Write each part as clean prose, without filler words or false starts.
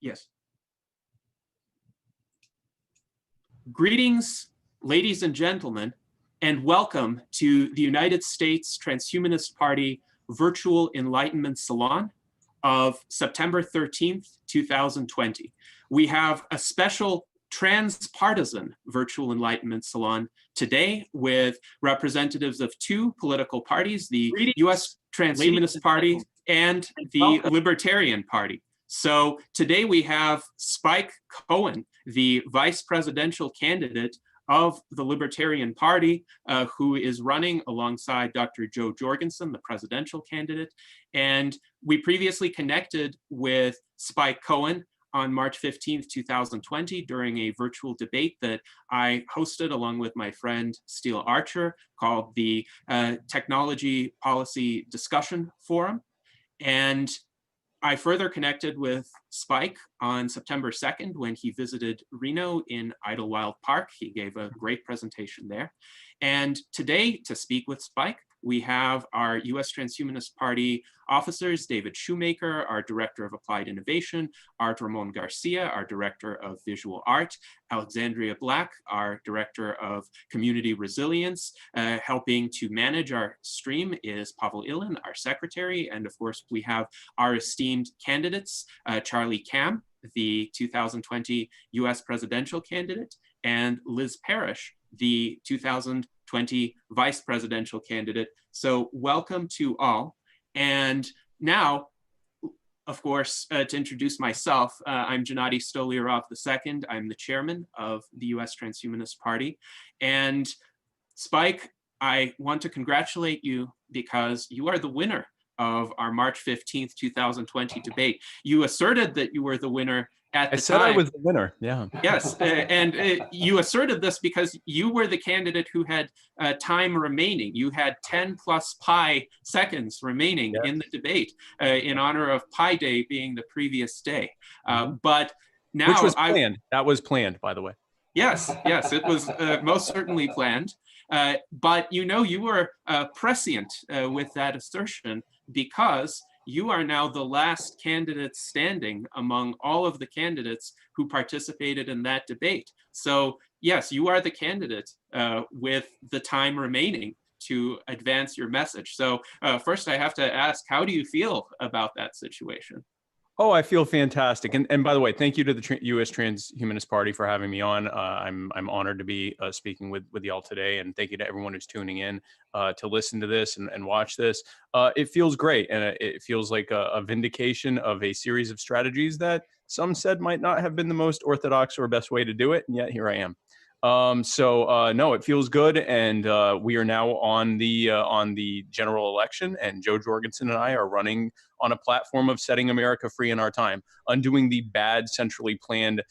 Yes. Greetings, ladies and gentlemen, and welcome to the United States Transhumanist Party Virtual Enlightenment Salon of September 13th, 2020. We have a special transpartisan Virtual Enlightenment Salon today with representatives of two political parties, the U.S. Transhumanist Party and the Libertarian Party. So today we have Spike Cohen, the vice presidential candidate of the Libertarian Party, who is running alongside Dr. Jo Jorgensen, the presidential candidate. And we previously connected with Spike Cohen on March 15th, 2020, during a virtual debate that I hosted along with my friend Steele Archer called the Technology Policy Discussion Forum. And I further connected with Spike on September 2nd when he visited Reno in Idlewild Park. He gave a great presentation there. And today, to speak with Spike, we have our U.S. Transhumanist Party officers, David Shoemaker, our Director of Applied Innovation, Art Ramon Garcia, our Director of Visual Art, Alexandria Black, our Director of Community Resilience. Helping to manage our stream is Pavel Ilin, our Secretary, and of course we have our esteemed candidates, Charlie Kam, the 2020 U.S. presidential candidate, and Liz Parrish, the 2020 vice presidential candidate. So welcome to all. And now, of course, to introduce myself, I'm Gennady Stolyarov II. I'm the chairman of the U.S. Transhumanist Party. And Spike, I want to congratulate you because you are the winner of our March 15th, 2020 debate. You asserted that you were the winner at the time. I said I was the winner, yeah. Yes, and you asserted this because you were the candidate who had time remaining. You had 10 plus pi seconds remaining in the debate in honor of Pi Day being the previous day. But now— Which was planned. That was planned, by the way. Yes, yes, it was most certainly planned. But you know, you were prescient with that assertion because you are now the last candidate standing among all of the candidates who participated in that debate. So yes, you are the candidate with the time remaining to advance your message. So first I have to ask, how do you feel about that situation? Oh, I feel fantastic. And by the way, thank you to the U.S. Transhumanist Party for having me on. I'm honored to be speaking with y'all today. And thank you to everyone who's tuning in to listen to this and watch this. It feels great. And it feels like a vindication of a series of strategies that some said might not have been the most orthodox or best way to do it. And yet here I am. No, it feels good. And we are now on the general election, and Jo Jorgensen and I are running on a platform of setting America free in our time, undoing the bad centrally planned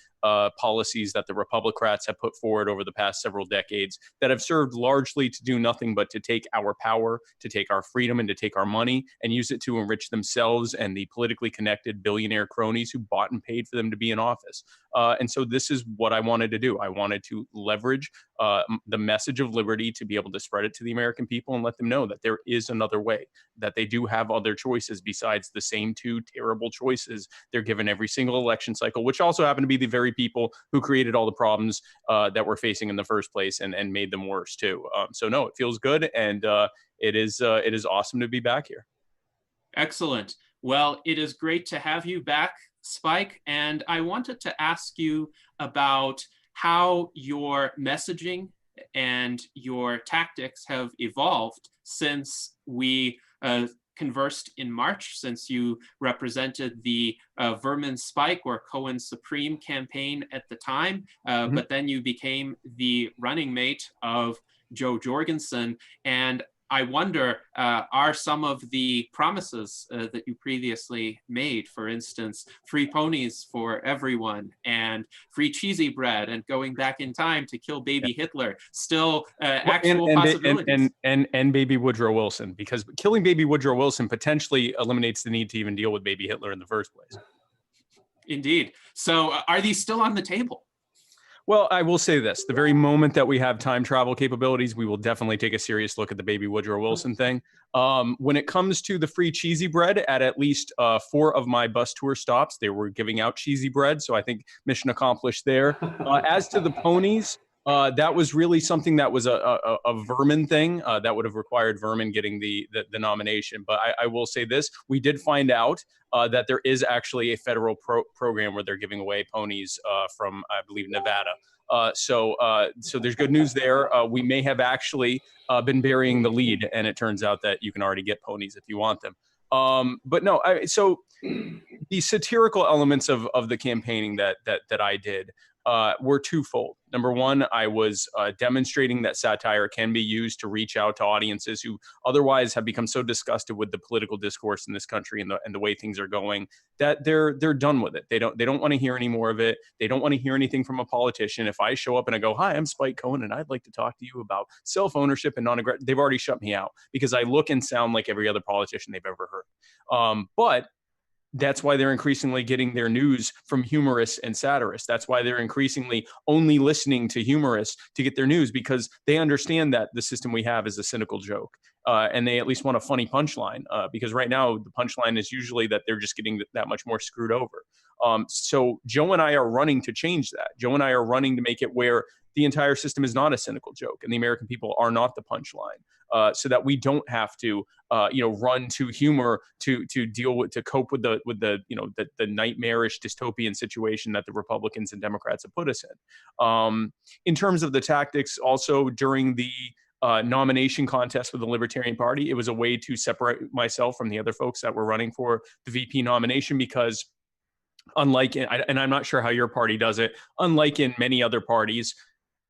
policies that the Republicrats have put forward over the past several decades that have served largely to do nothing but to take our power, to take our freedom, and to take our money and use it to enrich themselves and the politically connected billionaire cronies who bought and paid for them to be in office. And so this is what I wanted to do. I wanted to leverage the message of liberty to be able to spread it to the American people and let them know that there is another way, that they do have other choices besides the same two terrible choices they're given every single election cycle, which also happen to be the very people who created all the problems that we're facing in the first place and made them worse too. So no, it feels good, and it is awesome to be back here. Excellent. Well, it is great to have you back, Spike, and I wanted to ask you about how your messaging and your tactics have evolved since we conversed in March, since you represented the Vermin Spike or Cohen Supreme campaign at the time, but then you became the running mate of Jo Jorgensen. And I wonder, are some of the promises that you previously made, for instance, free ponies for everyone and free cheesy bread and going back in time to kill baby Hitler, still actual possibilities? And baby Woodrow Wilson, because killing baby Woodrow Wilson potentially eliminates the need to even deal with baby Hitler in the first place. Indeed. So are these still on the table? Well, I will say this, the very moment that we have time travel capabilities, we will definitely take a serious look at the baby Woodrow Wilson thing. When it comes to the free cheesy bread, at least 4 of my bus tour stops, they were giving out cheesy bread. So I think mission accomplished there. As to the ponies, that was really something that was a Vermin thing that would have required Vermin getting the nomination. But I will say this, we did find out that there is actually a federal program where they're giving away ponies from, I believe, Nevada. So there's good news there. We may have actually been burying the lead, and it turns out that you can already get ponies if you want them. But no, so the satirical elements of the campaigning that I did were twofold. Number one, I was demonstrating that satire can be used to reach out to audiences who otherwise have become so disgusted with the political discourse in this country and the way things are going that they're done with it. They don't want to hear any more of it. They don't want to hear anything from a politician. If I show up and I go, "Hi, I'm Spike Cohen, and I'd like to talk to you about self-ownership and non-aggression," they've already shut me out because I look and sound like every other politician they've ever heard. But that's why they're increasingly getting their news from humorists and satirists. That's why they're increasingly only listening to humorists to get their news, because they understand that the system we have is a cynical joke. And they at least want a funny punchline, because right now the punchline is usually that they're just getting that much more screwed over. So Joe and I are running to change that. Joe and I are running to make it where the entire system is not a cynical joke and the American people are not the punchline, so that we don't have to run to humor to deal with, to cope with the nightmarish dystopian situation that the Republicans and Democrats have put us in. In terms of the tactics, also during the nomination contest with the Libertarian Party, it was a way to separate myself from the other folks that were running for the VP nomination, because unlike, and I'm not sure how your party does it, unlike in many other parties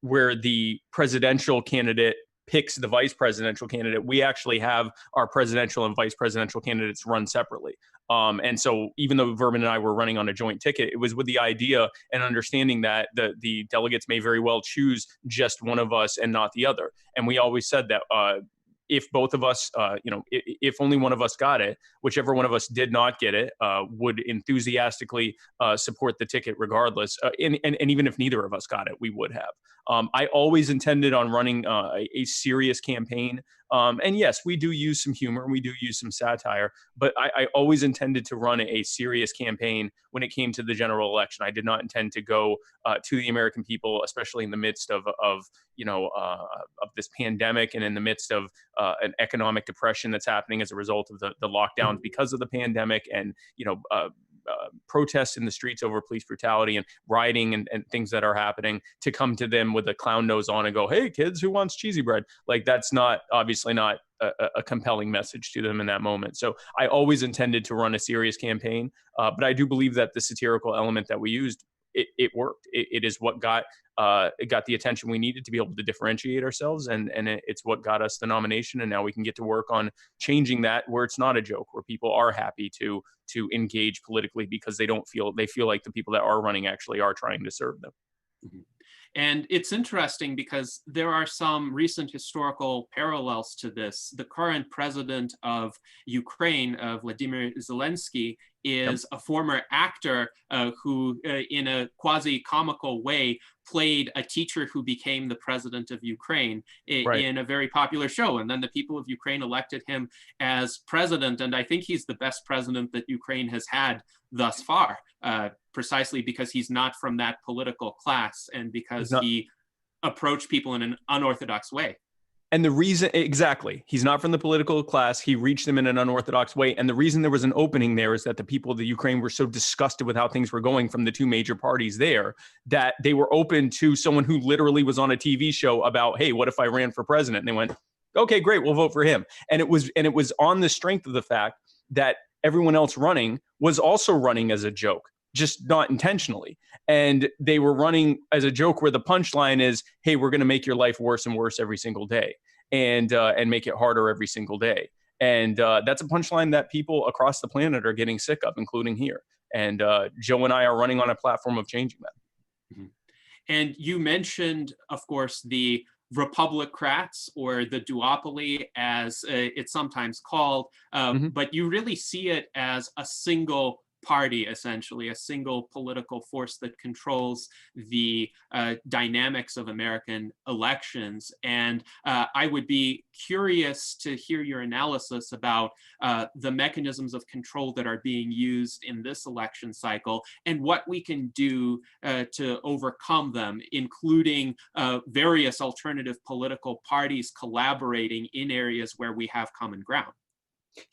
where the presidential candidate picks the vice presidential candidate, we actually have our presidential and vice presidential candidates run separately. And so even though Vermin and I were running on a joint ticket, it was with the idea and understanding that the delegates may very well choose just one of us and not the other. And we always said that if both of us, if only one of us got it, whichever one of us did not get it, would enthusiastically support the ticket regardless. And even if neither of us got it, we would have. I always intended on running a serious campaign. And yes, we do use some humor and we do use some satire, but I always intended to run a serious campaign when it came to the general election. I did not intend to go to the American people, especially in the midst of this pandemic and in the midst of an economic depression that's happening as a result of the lockdowns because of the pandemic, and protests in the streets over police brutality and rioting and things that are happening, to come to them with a clown nose on and go, "Hey kids, who wants cheesy bread?" Like, that's not, obviously not a compelling message to them in that moment. So I always intended to run a serious campaign, but I do believe that the satirical element that we used, it worked. It is what got the attention we needed to be able to differentiate ourselves, and it's what got us the nomination. And now we can get to work on changing that, where it's not a joke, where people are happy to engage politically because they feel like the people that are running actually are trying to serve them. Mm-hmm. And it's interesting because there are some recent historical parallels to this. The current president of Ukraine, Vladimir Zelensky, is a former actor who, in a quasi-comical way, played a teacher who became the president of Ukraine in a very popular show. And then the people of Ukraine elected him as president. And I think he's the best president that Ukraine has had thus far, precisely because he's not from that political class and because he approached people in an unorthodox way. And the reason, exactly, he's not from the political class. He reached them in an unorthodox way. And the reason there was an opening there is that the people of the Ukraine were so disgusted with how things were going from the two major parties there, that they were open to someone who literally was on a TV show about, "Hey, what if I ran for president?" And they went, "Okay, great, we'll vote for him." And it was on the strength of the fact that everyone else running was also running as a joke, just not intentionally. And they were running as a joke where the punchline is, "Hey, we're going to make your life worse and worse every single day, and make it harder every single day." And that's a punchline that people across the planet are getting sick of, including here. And Joe and I are running on a platform of changing that. Mm-hmm. And you mentioned, of course, the Republicrats, or the duopoly as it's sometimes called, but you really see it as a single party, essentially, a single political force that controls the dynamics of American elections. And I would be curious to hear your analysis about the mechanisms of control that are being used in this election cycle and what we can do to overcome them, including various alternative political parties collaborating in areas where we have common ground.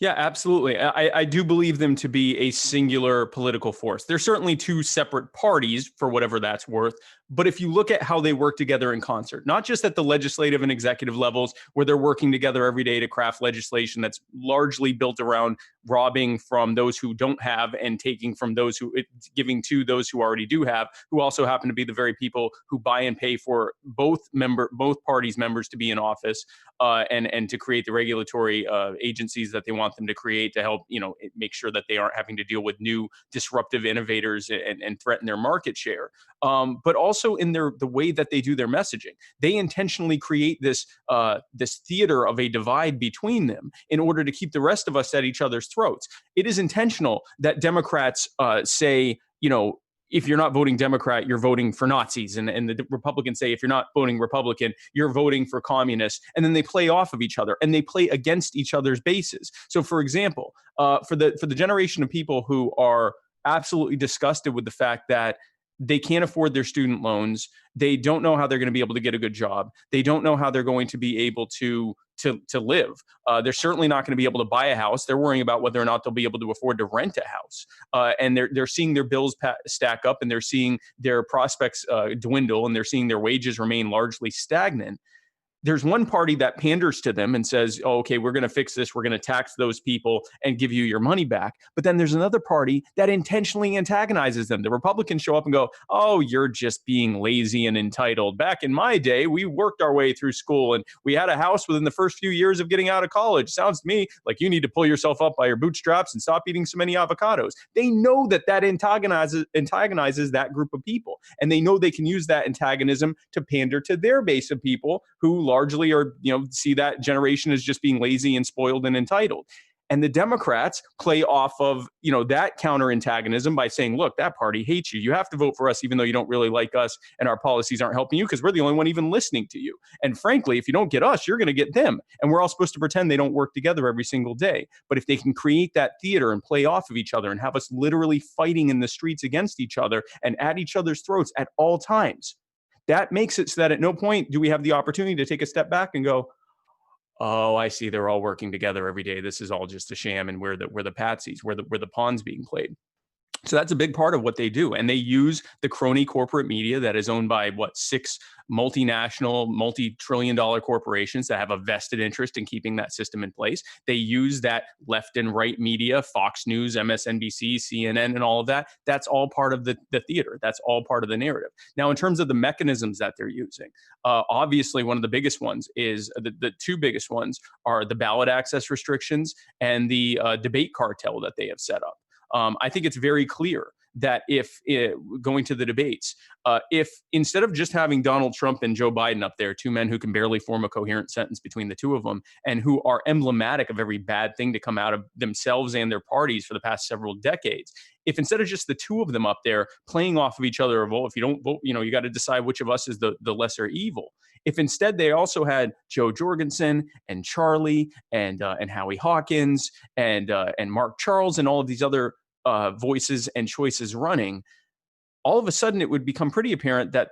Yeah, absolutely. I do believe them to be a singular political force. They're certainly two separate parties, for whatever that's worth. But if you look at how they work together in concert, not just at the legislative and executive levels, where they're working together every day to craft legislation that's largely built around robbing from those who don't have and taking from those who, giving to those who already do have, who also happen to be the very people who buy and pay for both parties' members to be in office, and to create the regulatory agencies that they want them to create to help, make sure that they aren't having to deal with new disruptive innovators and threaten their market share. But also in the way that they do their messaging, they intentionally create this theater of a divide between them in order to keep the rest of us at each other's throats. It is intentional that Democrats say, if you're not voting Democrat, you're voting for Nazis. And the Republicans say, if you're not voting Republican, you're voting for communists. And then they play off of each other and they play against each other's bases. So, for example, for the generation of people who are absolutely disgusted with the fact that they can't afford their student loans, they don't know how they're going to be able to get a good job, they don't know how they're going to be able to live. They're certainly not going to be able to buy a house. They're worrying about whether or not they'll be able to afford to rent a house. And they're seeing their bills stack up, and they're seeing their prospects dwindle, and they're seeing their wages remain largely stagnant. There's one party that panders to them and says, oh, okay, we're going to fix this. We're going to tax those people and give you your money back. But then there's another party that intentionally antagonizes them. The Republicans show up and go, oh, you're just being lazy and entitled. Back in my day, we worked our way through school and we had a house within the first few years of getting out of college. Sounds to me like you need to pull yourself up by your bootstraps and stop eating so many avocados. They know that antagonizes that group of people. And they know they can use that antagonism to pander to their base of people who largely are, see that generation as just being lazy and spoiled and entitled. And the Democrats play off of, that counter antagonism by saying, look, that party hates you. You have to vote for us, even though you don't really like us and our policies aren't helping you because we're the only one even listening to you. And frankly, if you don't get us, you're going to get them. And we're all supposed to pretend they don't work together every single day. But if they can create that theater and play off of each other and have us literally fighting in the streets against each other and at each other's throats at all times, that makes it so that at no point do we have the opportunity to take a step back and go, oh, I see they're all working together every day. This is all just a sham, and we're the patsies, we're the pawns being played. So that's a big part of what they do. And they use the crony corporate media that is owned by, 6 multinational, multi-trillion-dollar corporations that have a vested interest in keeping that system in place. They use that left and right media, Fox News, MSNBC, CNN, and all of that. That's all part of the theater. That's all part of the narrative. Now, in terms of the mechanisms that they're using, obviously one of the biggest ones is, the two biggest ones are the ballot access restrictions and the debate cartel that they have set up. I think it's very clear that if going to the debates, if instead of just having Donald Trump and Joe Biden up there, two men who can barely form a coherent sentence between the two of them and who are emblematic of every bad thing to come out of themselves and their parties for the past several decades, if instead of just the two of them up there playing off of each other, of, well, if you don't vote, you got to decide which of us is the lesser evil. If instead they also had Joe Jorgensen and Charlie and Howie Hawkins and Mark Charles and all of these other voices and choices running, all of a sudden it would become pretty apparent that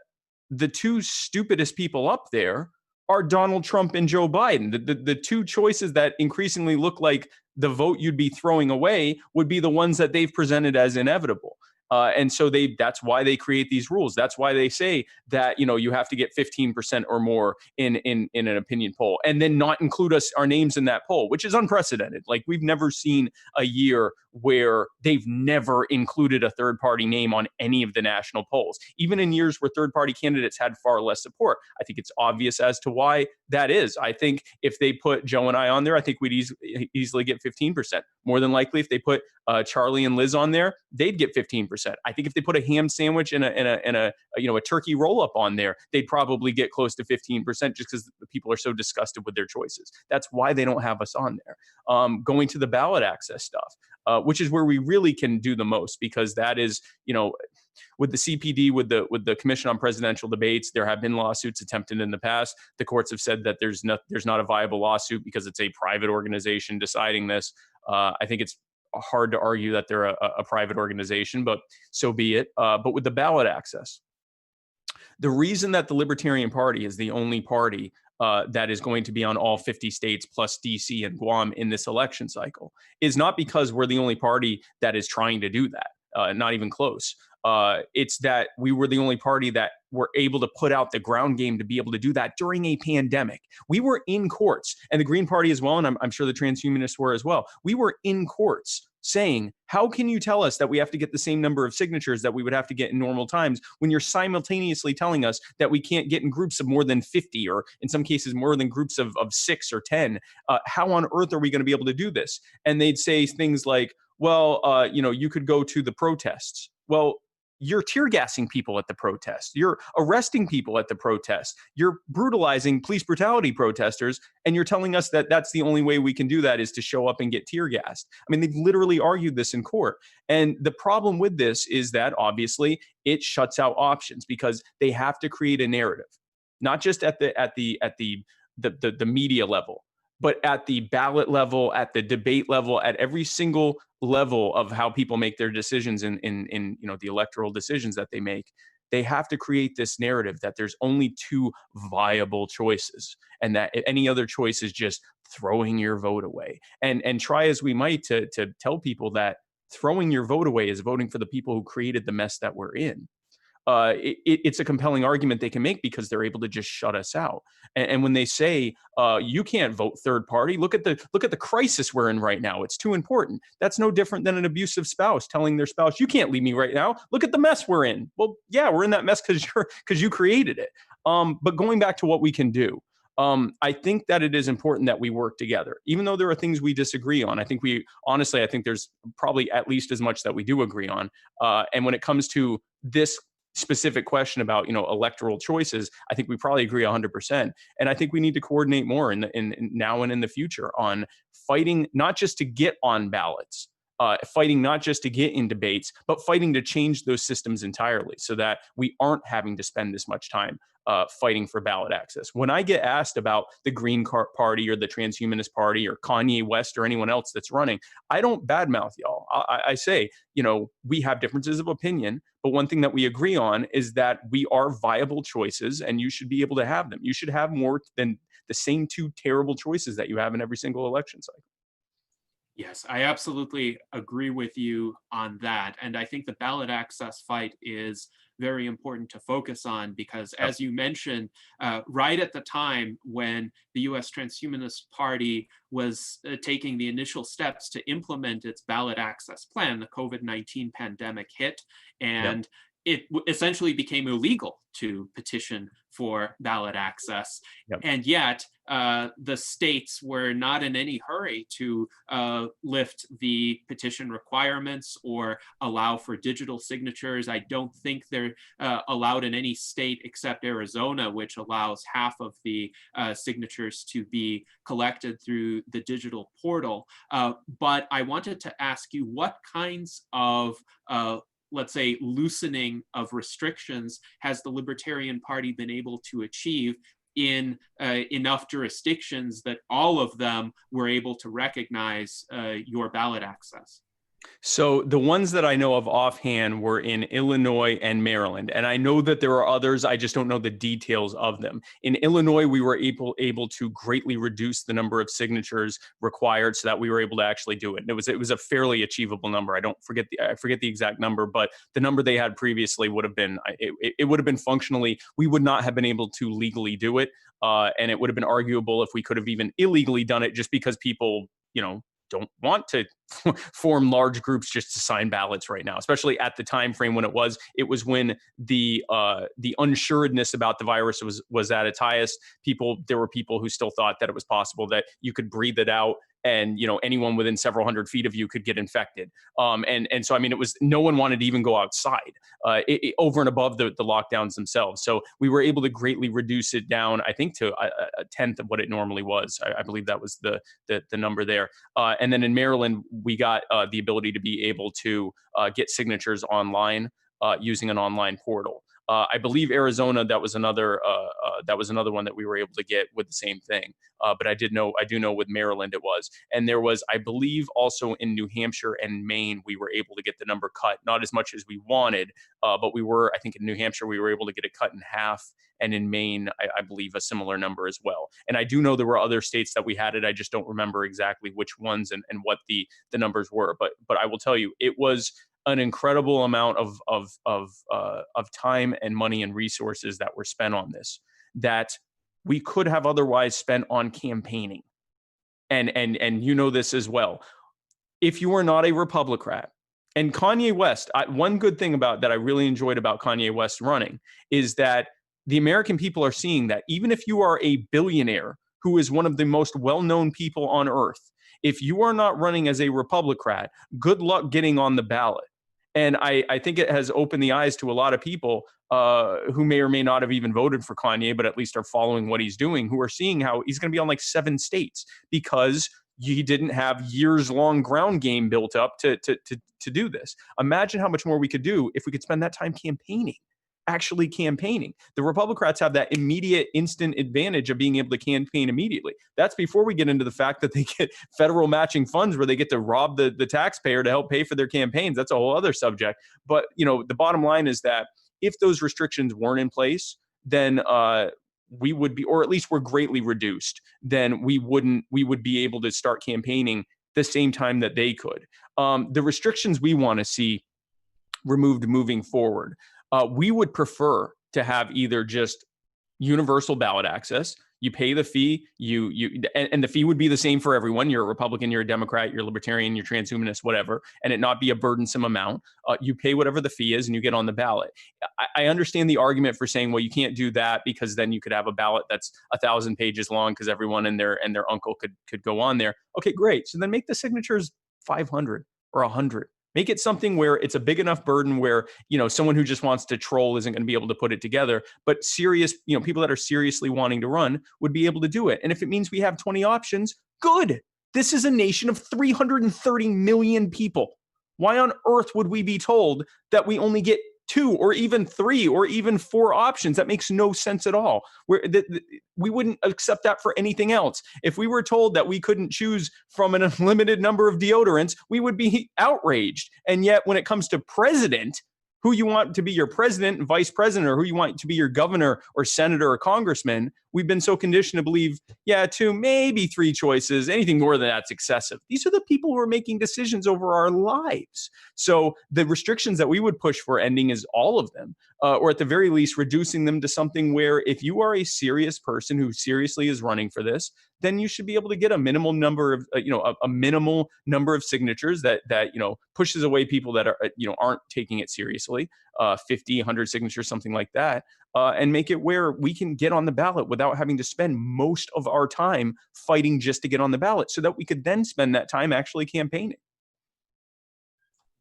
the two stupidest people up there are Donald Trump and Joe Biden. The two choices that increasingly look like the vote you'd be throwing away would be the ones that they've presented as inevitable. And so that's why they create these rules. That's why they say that, you have to get 15% or more in an opinion poll and then not include our names in that poll, which is unprecedented. Like, we've never seen a year where they've never included a third party name on any of the national polls, even in years where third party candidates had far less support. I think it's obvious as to why that is. I think if they put Joe and I on there, I think we'd easily get 15%. More than likely, if they put Charlie and Liz on there, they'd get 15%. I think if they put a ham sandwich and a turkey roll up on there, they'd probably get close to 15% just because the people are so disgusted with their choices. That's why they don't have us on there. Going to the ballot access stuff. which is where we really can do the most, because that is, with the CPD, with the Commission on Presidential Debates, there have been lawsuits attempted in the past. The courts have said that there's not a viable lawsuit because it's a private organization deciding this. I think it's hard to argue that they're a private organization, but so be it. But with the ballot access, the reason that the Libertarian Party is the only party that is going to be on all 50 states plus DC and Guam in this election cycle is not because we're the only party that is trying to do that, not even close. It's that we were the only party that were able to put out the ground game to be able to do that during a pandemic. We were in courts, and the Green Party as well, and I'm sure the transhumanists were as well. We were in courts saying, how can you tell us that we have to get the same number of signatures that we would have to get in normal times when you're simultaneously telling us that we can't get in groups of more than 50, or in some cases more than groups of 6 or 10? How on earth are we going to be able to do this? And they'd say things like, well, you could go to the protests. Well, you're tear gassing people at the protest. You're arresting people at the protest. You're brutalizing police brutality protesters. And you're telling us that that's the only way we can do that is to show up and get tear gassed. I mean, they've literally argued this in court. And the problem with this is that obviously it shuts out options because they have to create a narrative, not just at the media level, but at the ballot level, at the debate level, at every single level of how people make their decisions in the electoral decisions that they make. They have to create this narrative that there's only two viable choices, and that any other choice is just throwing your vote away. And try as we might to tell people that throwing your vote away is voting for the people who created the mess that we're in. It's a compelling argument they can make because they're able to just shut us out. And when they say you can't vote third party, look at the crisis we're in right now. It's too important. That's no different than an abusive spouse telling their spouse, "You can't leave me right now. Look at the mess we're in." Well, yeah, we're in that mess because you created it. But going back to what we can do. I think that it is important that we work together, even though there are things we disagree on. I think there's probably at least as much that we do agree on. And when it comes to this specific question about electoral choices, I think we probably agree 100%. And I think we need to coordinate more in now and in the future on fighting not just to get on ballots, fighting not just to get in debates, but fighting to change those systems entirely so that we aren't having to spend this much time fighting for ballot access. When I get asked about the Green Party or the Transhumanist Party or Kanye West or anyone else that's running, I don't badmouth y'all. I say, we have differences of opinion, but one thing that we agree on is that we are viable choices and you should be able to have them. You should have more than the same two terrible choices that you have in every single election cycle. Yes, I absolutely agree with you on that. And I think the ballot access fight is very important to focus on because, as you mentioned, right at the time when the US Transhumanist Party was taking the initial steps to implement its ballot access plan, the COVID-19 pandemic hit, and it essentially became illegal to petition for ballot access. And yet, the states were not in any hurry to lift the petition requirements or allow for digital signatures. I don't think they're allowed in any state except Arizona, which allows half of the signatures to be collected through the digital portal. But I wanted to ask you what kinds of let's say, loosening of restrictions has the Libertarian Party been able to achieve in enough jurisdictions that all of them were able to recognize your ballot access? So the ones that I know of offhand were in Illinois and Maryland. And I know that there are others. I just don't know the details of them. In Illinois, we were able to greatly reduce the number of signatures required so that we were able to actually do it. And it was a fairly achievable number. I forget the exact number, but the number they had previously would have been, it would have been functionally, we would not have been able to legally do it. And it would have been arguable if we could have even illegally done it just because people, don't want to form large groups just to sign ballots right now, especially at the time frame when it was when the unsuredness about the virus was at its highest. There were people who still thought that it was possible that you could breathe it out and anyone within several hundred feet of you could get infected. And so, I mean, it was, no one wanted to even go outside over and above the lockdowns themselves. So we were able to greatly reduce it down, I think, to a tenth of what it normally was. I believe that was the number there. And then in Maryland, we got the ability to be able to get signatures online using an online portal. I believe Arizona, that was another one that we were able to get with the same thing. But I do know with Maryland it was. And there was, I believe, also in New Hampshire and Maine, we were able to get the number cut, not as much as we wanted, but I think in New Hampshire, we were able to get it cut in half. And in Maine, I believe a similar number as well. And I do know there were other states that we had it. I just don't remember exactly which ones and what the numbers were. But I will tell you, it was an incredible amount of time and money and resources that were spent on this that we could have otherwise spent on campaigning. And you know this as well. If you are not a Republican, and Kanye West, one good thing about that I really enjoyed about Kanye West running is that the American people are seeing that even if you are a billionaire who is one of the most well-known people on earth, if you are not running as a Republican, good luck getting on the ballot. And I think it has opened the eyes to a lot of people who may or may not have even voted for Kanye, but at least are following what he's doing, who are seeing how he's going to be on like 7 states because he didn't have years-long ground game built up to do this. Imagine how much more we could do if we could spend that time campaigning. Actually campaigning. The Republicans have that immediate instant advantage of being able to campaign immediately. That's before we get into the fact that they get federal matching funds where they get to rob the taxpayer to help pay for their campaigns. That's a whole other subject. But the bottom line is that if those restrictions weren't in place, then we would be, or at least we're greatly reduced, then we would be able to start campaigning the same time that they could. The restrictions we want to see removed moving forward. We would prefer to have either just universal ballot access. You pay the fee, and the fee would be the same for everyone. You're a Republican, you're a Democrat, you're a Libertarian, you're transhumanist, whatever, and it not be a burdensome amount. You pay whatever the fee is and you get on the ballot. I understand the argument for saying, well, you can't do that because then you could have a ballot that's 1,000 pages long because everyone and their uncle could go on there. Okay, great. So then make the signatures 500 or 100. Make it something where it's a big enough burden where, someone who just wants to troll isn't going to be able to put it together, but serious, people that are seriously wanting to run would be able to do it. And if it means we have 20 options, good. This is a nation of 330 million people. Why on earth would we be told that we only get 2 or even 3 or even 4 options? That makes no sense at all. We wouldn't accept that for anything else. If we were told that we couldn't choose from an unlimited number of deodorants, we would be outraged. And yet when it comes to president, who you want to be your president and vice president, or who you want to be your governor or senator or congressman, we've been so conditioned to believe, 2, maybe 3 choices. Anything more than that's excessive. These are the people who are making decisions over our lives. So the restrictions that we would push for ending is all of them, or at the very least, reducing them to something where if you are a serious person who seriously is running for this, then you should be able to get a minimal number of, a minimal number of signatures that pushes away people that are, aren't taking it seriously, 50, 100 signatures, something like that, and make it where we can get on the ballot without having to spend most of our time fighting just to get on the ballot so that we could then spend that time actually campaigning.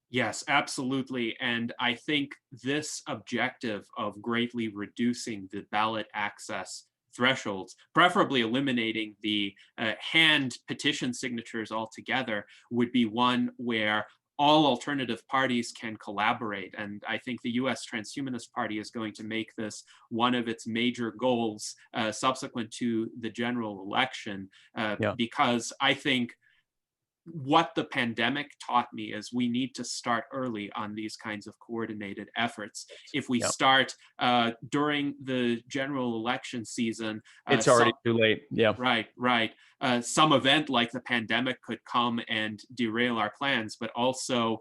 Yes, absolutely. And I think this objective of greatly reducing the ballot access thresholds, preferably eliminating the hand petition signatures altogether, would be one where all alternative parties can collaborate. And I think the US Transhumanist Party is going to make this one of its major goals subsequent to the general election, because I think what the pandemic taught me is we need to start early on these kinds of coordinated efforts. If we start during the general election season, it's already too late. Yeah. Right. Some event like the pandemic could come and derail our plans, but also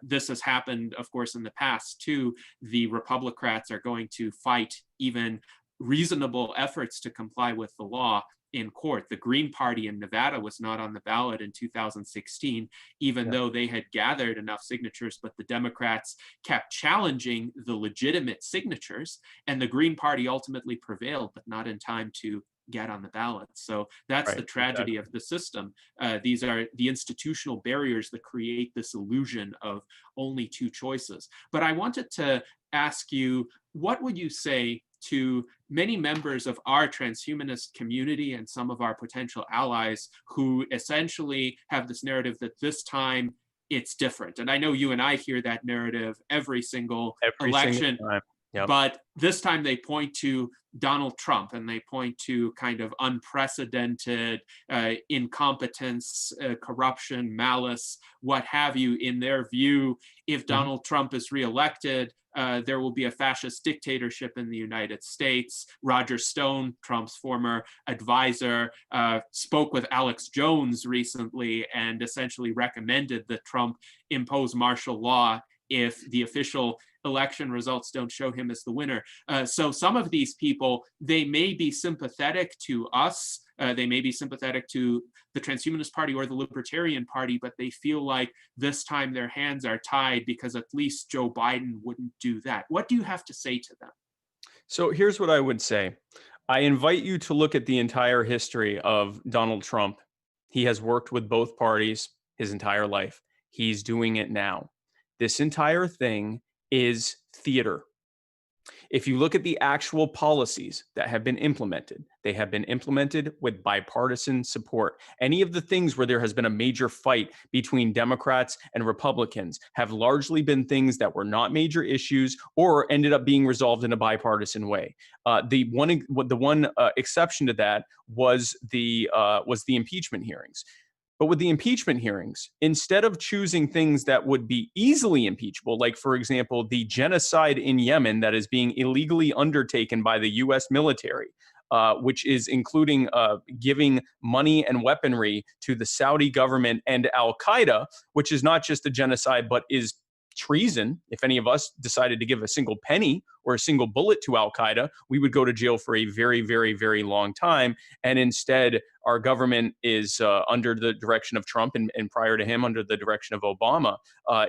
this has happened, of course, in the past too. The Republicans are going to fight even reasonable efforts to comply with the law in court. The Green Party in Nevada was not on the ballot in 2016, even though they had gathered enough signatures, but the Democrats kept challenging the legitimate signatures, and the Green Party ultimately prevailed, but not in time to get on the ballot. So that's the Right. tragedy Exactly. of the system. These are the institutional barriers that create this illusion of only two choices. But I wanted to ask you, what would you say to many members of our transhumanist community and some of our potential allies who essentially have this narrative that this time it's different? And I know you and I hear that narrative every single Every single election, time. Yep. but this time they point to Donald Trump and they point to kind of unprecedented incompetence, corruption, malice, what have you. In their view, if Donald Trump is reelected, there will be a fascist dictatorship in the United States. Roger Stone, Trump's former advisor, spoke with Alex Jones recently and essentially recommended that Trump impose martial law if the official election results don't show him as the winner. So some of these people, they may be sympathetic to us, they may be sympathetic to the Transhumanist Party or the Libertarian Party, but they feel like this time their hands are tied because at least Joe Biden wouldn't do that. What do you have to say to them? So here's what I would say. I invite you to look at the entire history of Donald Trump. He has worked with both parties his entire life. He's doing it now. This entire thing is theater. If you look at the actual policies that have been implemented, they have been implemented with bipartisan support. Any of the things where there has been a major fight between Democrats and Republicans have largely been things that were not major issues or ended up being resolved in a bipartisan way. The one exception to that was the impeachment hearings. But with the impeachment hearings, instead of choosing things that would be easily impeachable, like, for example, the genocide in Yemen that is being illegally undertaken by the US military, which is including giving money and weaponry to the Saudi government and Al Qaeda, which is not just a genocide, but is treason. If any of us decided to give a single penny or a single bullet to Al Qaeda, we would go to jail for a very, very, very long time. And instead, our government is under the direction of Trump and prior to him, under the direction of Obama,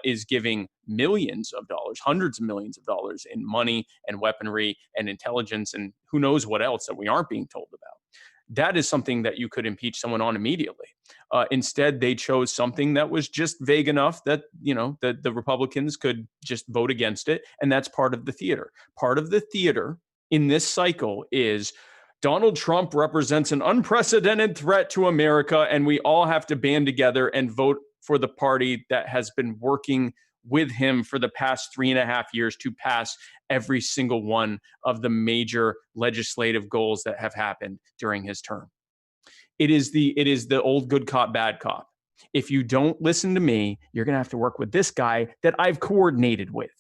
is giving millions of dollars, hundreds of millions of dollars in money and weaponry and intelligence and who knows what else that we aren't being told about. That is something that you could impeach someone on immediately. Instead, they chose something that was just vague enough that, the Republicans could just vote against it. And that's part of the theater. Part of the theater in this cycle is Donald Trump represents an unprecedented threat to America, and we all have to band together and vote for the party that has been working with him for the past 3.5 years to pass every single one of the major legislative goals that have happened during his term. It is the old good cop, bad cop. If you don't listen to me, you're going to have to work with this guy that I've coordinated with.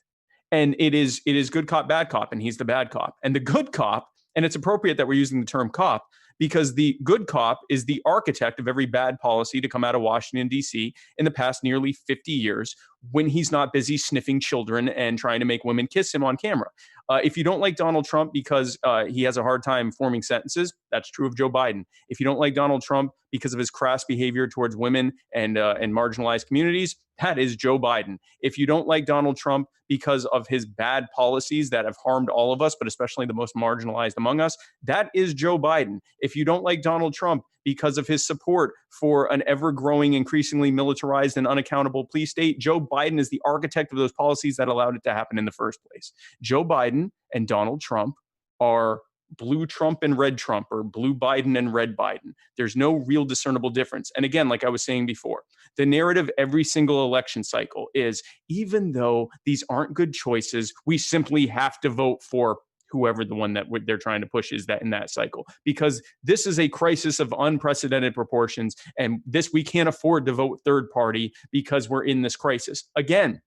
And it is good cop, bad cop, and he's the bad cop. And the good cop, and it's appropriate that we're using the term cop, because the good cop is the architect of every bad policy to come out of Washington, D.C. in the past nearly 50 years when he's not busy sniffing children and trying to make women kiss him on camera. If you don't like Donald Trump because he has a hard time forming sentences, that's true of Joe Biden. If you don't like Donald Trump because of his crass behavior towards women and marginalized communities, that is Joe Biden. If you don't like Donald Trump because of his bad policies that have harmed all of us, but especially the most marginalized among us, that is Joe Biden. If you don't like Donald Trump because of his support for an ever-growing, increasingly militarized and unaccountable police state, Joe Biden is the architect of those policies that allowed it to happen in the first place. Joe Biden and Donald Trump are blue Trump and red Trump, or blue Biden and red Biden. There's no real discernible difference. And again, like I was saying before, the narrative every single election cycle is, even though these aren't good choices, we simply have to vote for whoever the one that they're trying to push is that in that cycle, because this is a crisis of unprecedented proportions. And we can't afford to vote third party because we're in this crisis. Again,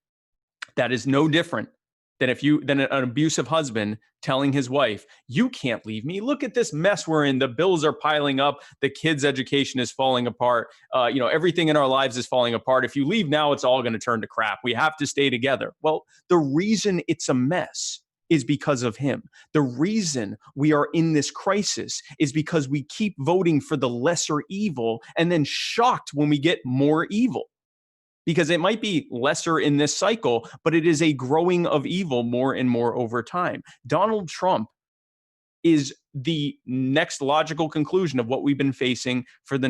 that is no different than an abusive husband telling his wife, you can't leave me. Look at this mess we're in. The bills are piling up. The kids' education is falling apart. Everything in our lives is falling apart. If you leave now, it's all going to turn to crap. We have to stay together. Well, the reason it's a mess is because of him. The reason we are in this crisis is because we keep voting for the lesser evil and then shocked when we get more evil. Because it might be lesser in this cycle, but it is a growing of evil more and more over time. Donald Trump is the next logical conclusion of what we've been facing for the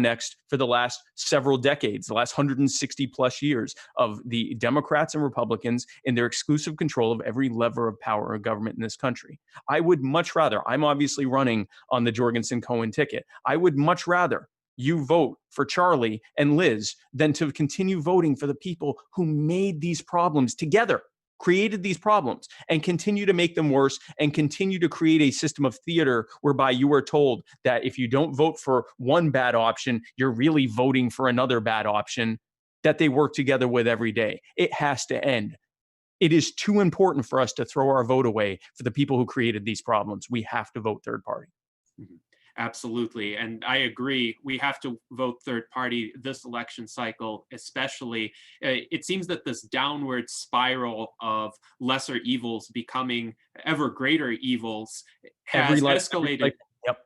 last several decades, the last 160 plus years of the Democrats and Republicans in their exclusive control of every lever of power of government in this country. I would much rather, I'm obviously running on the Jorgensen-Cohen ticket, I would much rather you vote for Charlie and Liz than to continue voting for the people who made these problems together, created these problems, and continue to make them worse, and continue to create a system of theater whereby you are told that if you don't vote for one bad option, you're really voting for another bad option that they work together with every day. It has to end. It is too important for us to throw our vote away for the people who created these problems. We have to vote third party. Mhm. Absolutely. And I agree. We have to vote third party this election cycle, especially. It seems that this downward spiral of lesser evils becoming ever greater evils has escalated. Yep.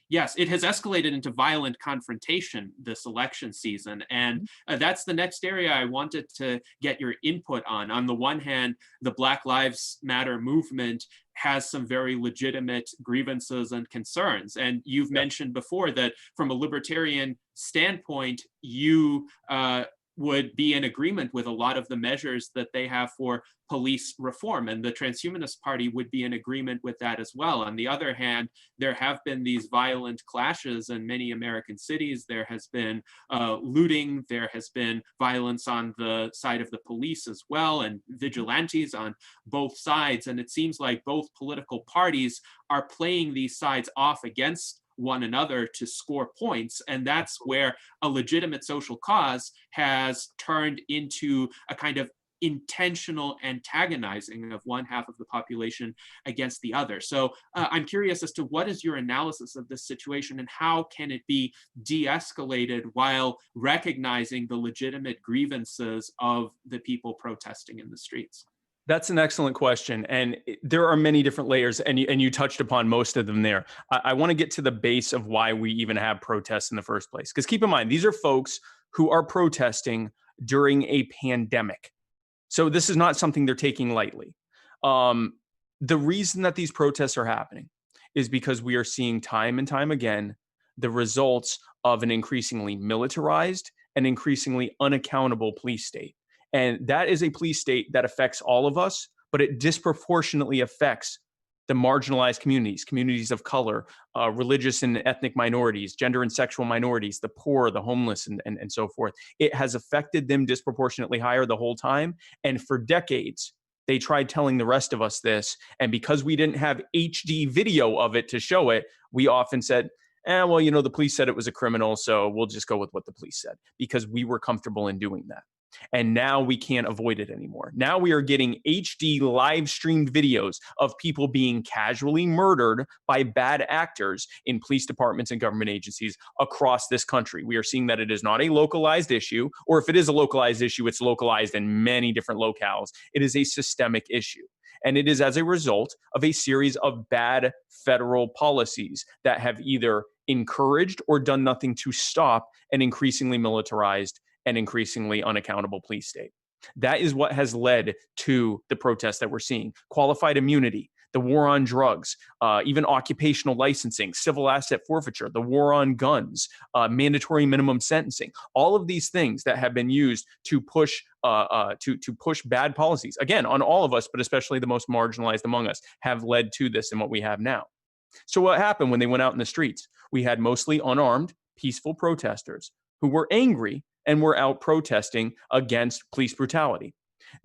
Yes, it has escalated into violent confrontation this election season. And that's the next area I wanted to get your input on. On the one hand, the Black Lives Matter movement has some very legitimate grievances and concerns. And you've mentioned before that from a libertarian standpoint, you would be in agreement with a lot of the measures that they have for police reform, and the Transhumanist Party would be in agreement with that as well. On the other hand, there have been these violent clashes in many American cities. There has been looting, there has been violence on the side of the police as well, and vigilantes on both sides. And it seems like both political parties are playing these sides off against one another to score points. And that's where a legitimate social cause has turned into a kind of intentional antagonizing of one half of the population against the other. So I'm curious as to what is your analysis of this situation, and how can it be de-escalated while recognizing the legitimate grievances of the people protesting in the streets? That's an excellent question. And there are many different layers, and you touched upon most of them there. I want to get to the base of why we even have protests in the first place. Because keep in mind, these are folks who are protesting during a pandemic. So this is not something they're taking lightly. The reason that these protests are happening is because we are seeing time and time again the results of an increasingly militarized and increasingly unaccountable police state. And that is a police state that affects all of us, but it disproportionately affects the marginalized communities, communities of color, religious and ethnic minorities, gender and sexual minorities, the poor, the homeless, and so forth. It has affected them disproportionately higher the whole time. And for decades, they tried telling the rest of us this. And because we didn't have HD video of it to show it, we often said, well, you know, the police said it was a criminal, so we'll just go with what the police said, because we were comfortable in doing that. And now we can't avoid it anymore. Now we are getting HD live streamed videos of people being casually murdered by bad actors in police departments and government agencies across this country. We are seeing that it is not a localized issue, or if it is a localized issue, it's localized in many different locales. It is a systemic issue. And it is as a result of a series of bad federal policies that have either encouraged or done nothing to stop an increasingly militarized and increasingly unaccountable police state. That is what has led to the protests that we're seeing. Qualified immunity, the war on drugs, even occupational licensing, civil asset forfeiture, the war on guns, mandatory minimum sentencing, all of these things that have been used to push bad policies, again, on all of us, but especially the most marginalized among us, have led to this and what we have now. So what happened when they went out in the streets? We had mostly unarmed, peaceful protesters who were angry and were out protesting against police brutality.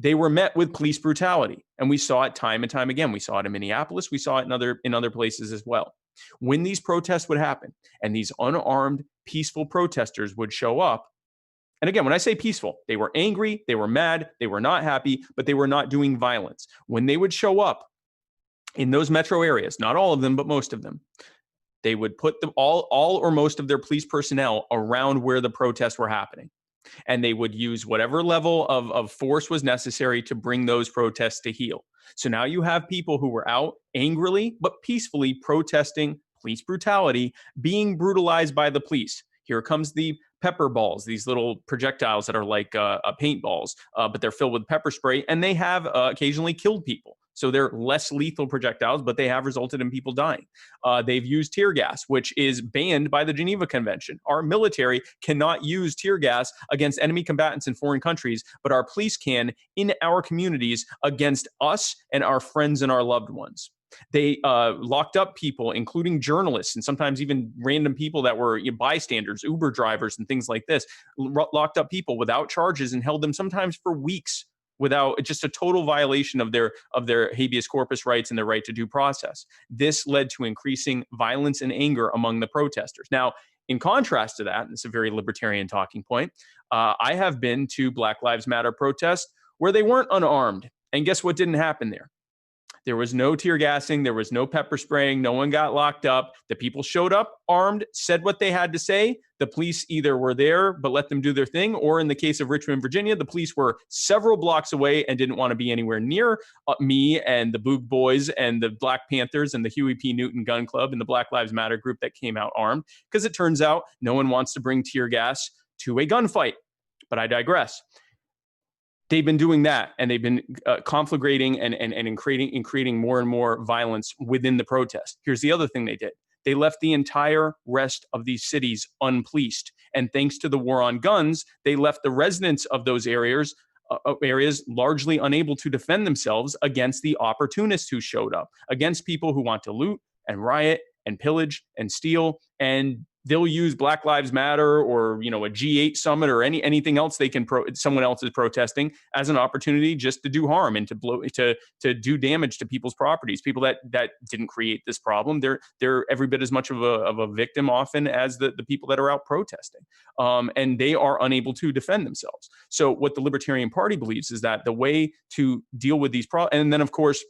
They were met with police brutality, and we saw it time and time again. We saw it in Minneapolis. We saw it in other places as well. When these protests would happen and these unarmed, peaceful protesters would show up, and again, when I say peaceful, they were angry, they were mad, they were not happy, but they were not doing violence. When they would show up in those metro areas, not all of them, but most of them, they would put them all or most of their police personnel around where the protests were happening. And they would use whatever level of force was necessary to bring those protests to heel. So now you have people who were out angrily but peacefully protesting police brutality, being brutalized by the police. Here comes the pepper balls, these little projectiles that are like paintballs, but they're filled with pepper spray, and they have occasionally killed people. So they're less lethal projectiles, but they have resulted in people dying. They've used tear gas, which is banned by the Geneva Convention. Our military cannot use tear gas against enemy combatants in foreign countries, but our police can in our communities against us and our friends and our loved ones. They locked up people, including journalists and sometimes even random people that were bystanders, Uber drivers and things like this, locked up people without charges and held them sometimes for weeks without, just a total violation of their habeas corpus rights and their right to due process. This led to increasing violence and anger among the protesters. Now, in contrast to that, and it's a very libertarian talking point, I have been to Black Lives Matter protests where they weren't unarmed. And guess what didn't happen there? There was no tear gassing. There was no pepper spraying. No one got locked up. The people showed up armed, said what they had to say. The police either were there but let them do their thing, or in the case of Richmond, Virginia, the police were several blocks away and didn't want to be anywhere near me and the Boog Boys and the Black Panthers and the Huey P. Newton Gun Club and the Black Lives Matter group that came out armed, because it turns out no one wants to bring tear gas to a gunfight. But I digress. They've been doing that, and they've been conflagrating and creating more and more violence within the protest. Here's the other thing they did. They left the entire rest of these cities unpoliced. And thanks to the war on guns, they left the residents of those areas largely unable to defend themselves against the opportunists who showed up, against people who want to loot and riot and pillage and steal. And they'll use Black Lives Matter or a G8 summit or anything else someone else is protesting as an opportunity just to do harm and to do damage to people's properties. People that didn't create this problem, they're every bit as much of a victim often as the people that are out protesting, and they are unable to defend themselves. So what the Libertarian Party believes is that the way to deal with these problems, and then of course,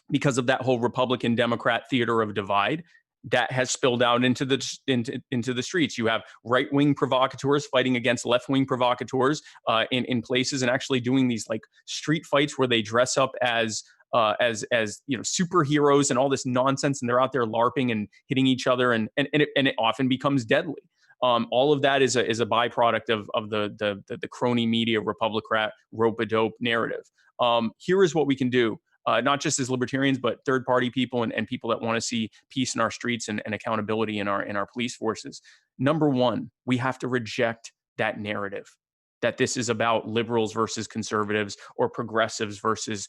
because of that whole Republican Democrat theater of divide, that has spilled out into the streets. You have right-wing provocateurs fighting against left-wing provocateurs in places, and actually doing these like street fights where they dress up as superheroes and all this nonsense, and they're out there LARPing and hitting each other, and it often becomes deadly. All of that is a byproduct of the crony media Republican rope-a-dope narrative. Here is what we can do. Not just as libertarians, but third-party people and people that want to see peace in our streets and accountability in our police forces. Number one, we have to reject that narrative that this is about liberals versus conservatives, or progressives versus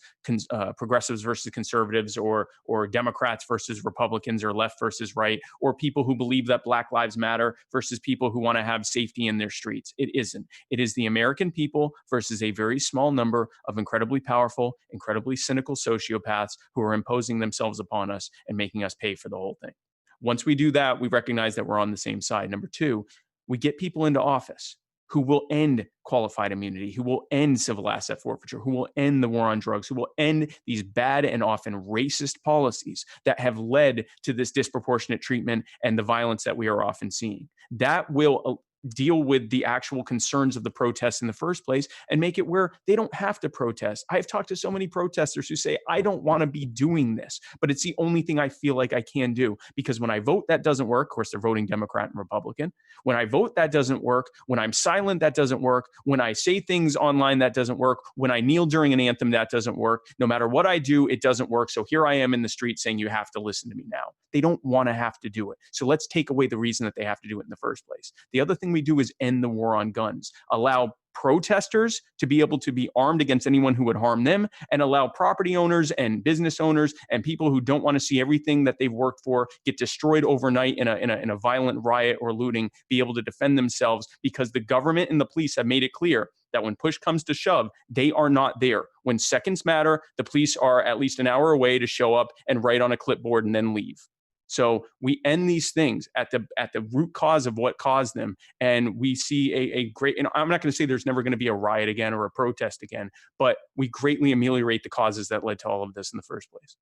conservatives, or Democrats versus Republicans, or left versus right, or people who believe that Black Lives Matter versus people who want to have safety in their streets. It isn't. It is the American people versus a very small number of incredibly powerful, incredibly cynical sociopaths who are imposing themselves upon us and making us pay for the whole thing. Once we do that, we recognize that we're on the same side. Number two, we get people into office who will end qualified immunity, who will end civil asset forfeiture, who will end the war on drugs, who will end these bad and often racist policies that have led to this disproportionate treatment and the violence that we are often seeing. That will deal with the actual concerns of the protests in the first place and make it where they don't have to protest. I've talked to so many protesters who say, I don't want to be doing this, but it's the only thing I feel like I can do, because when I vote, that doesn't work. Of course, they're voting Democrat and Republican. When I vote, that doesn't work. When I'm silent, that doesn't work. When I say things online, that doesn't work. When I kneel during an anthem, that doesn't work. No matter what I do, it doesn't work. So here I am in the street saying, you have to listen to me now. They don't want to have to do it. So let's take away the reason that they have to do it in the first place. The other thing we do is end the war on guns, allow protesters to be able to be armed against anyone who would harm them, and allow property owners and business owners and people who don't want to see everything that they've worked for get destroyed overnight in a violent riot or looting, be able to defend themselves, because the government and the police have made it clear that when push comes to shove, they are not there. When seconds matter, the police are at least an hour away to show up and write on a clipboard and then leave. So we end these things at the root cause of what caused them. And we see a great, and I'm not going to say there's never going to be a riot again or a protest again, but we greatly ameliorate the causes that led to all of this in the first place.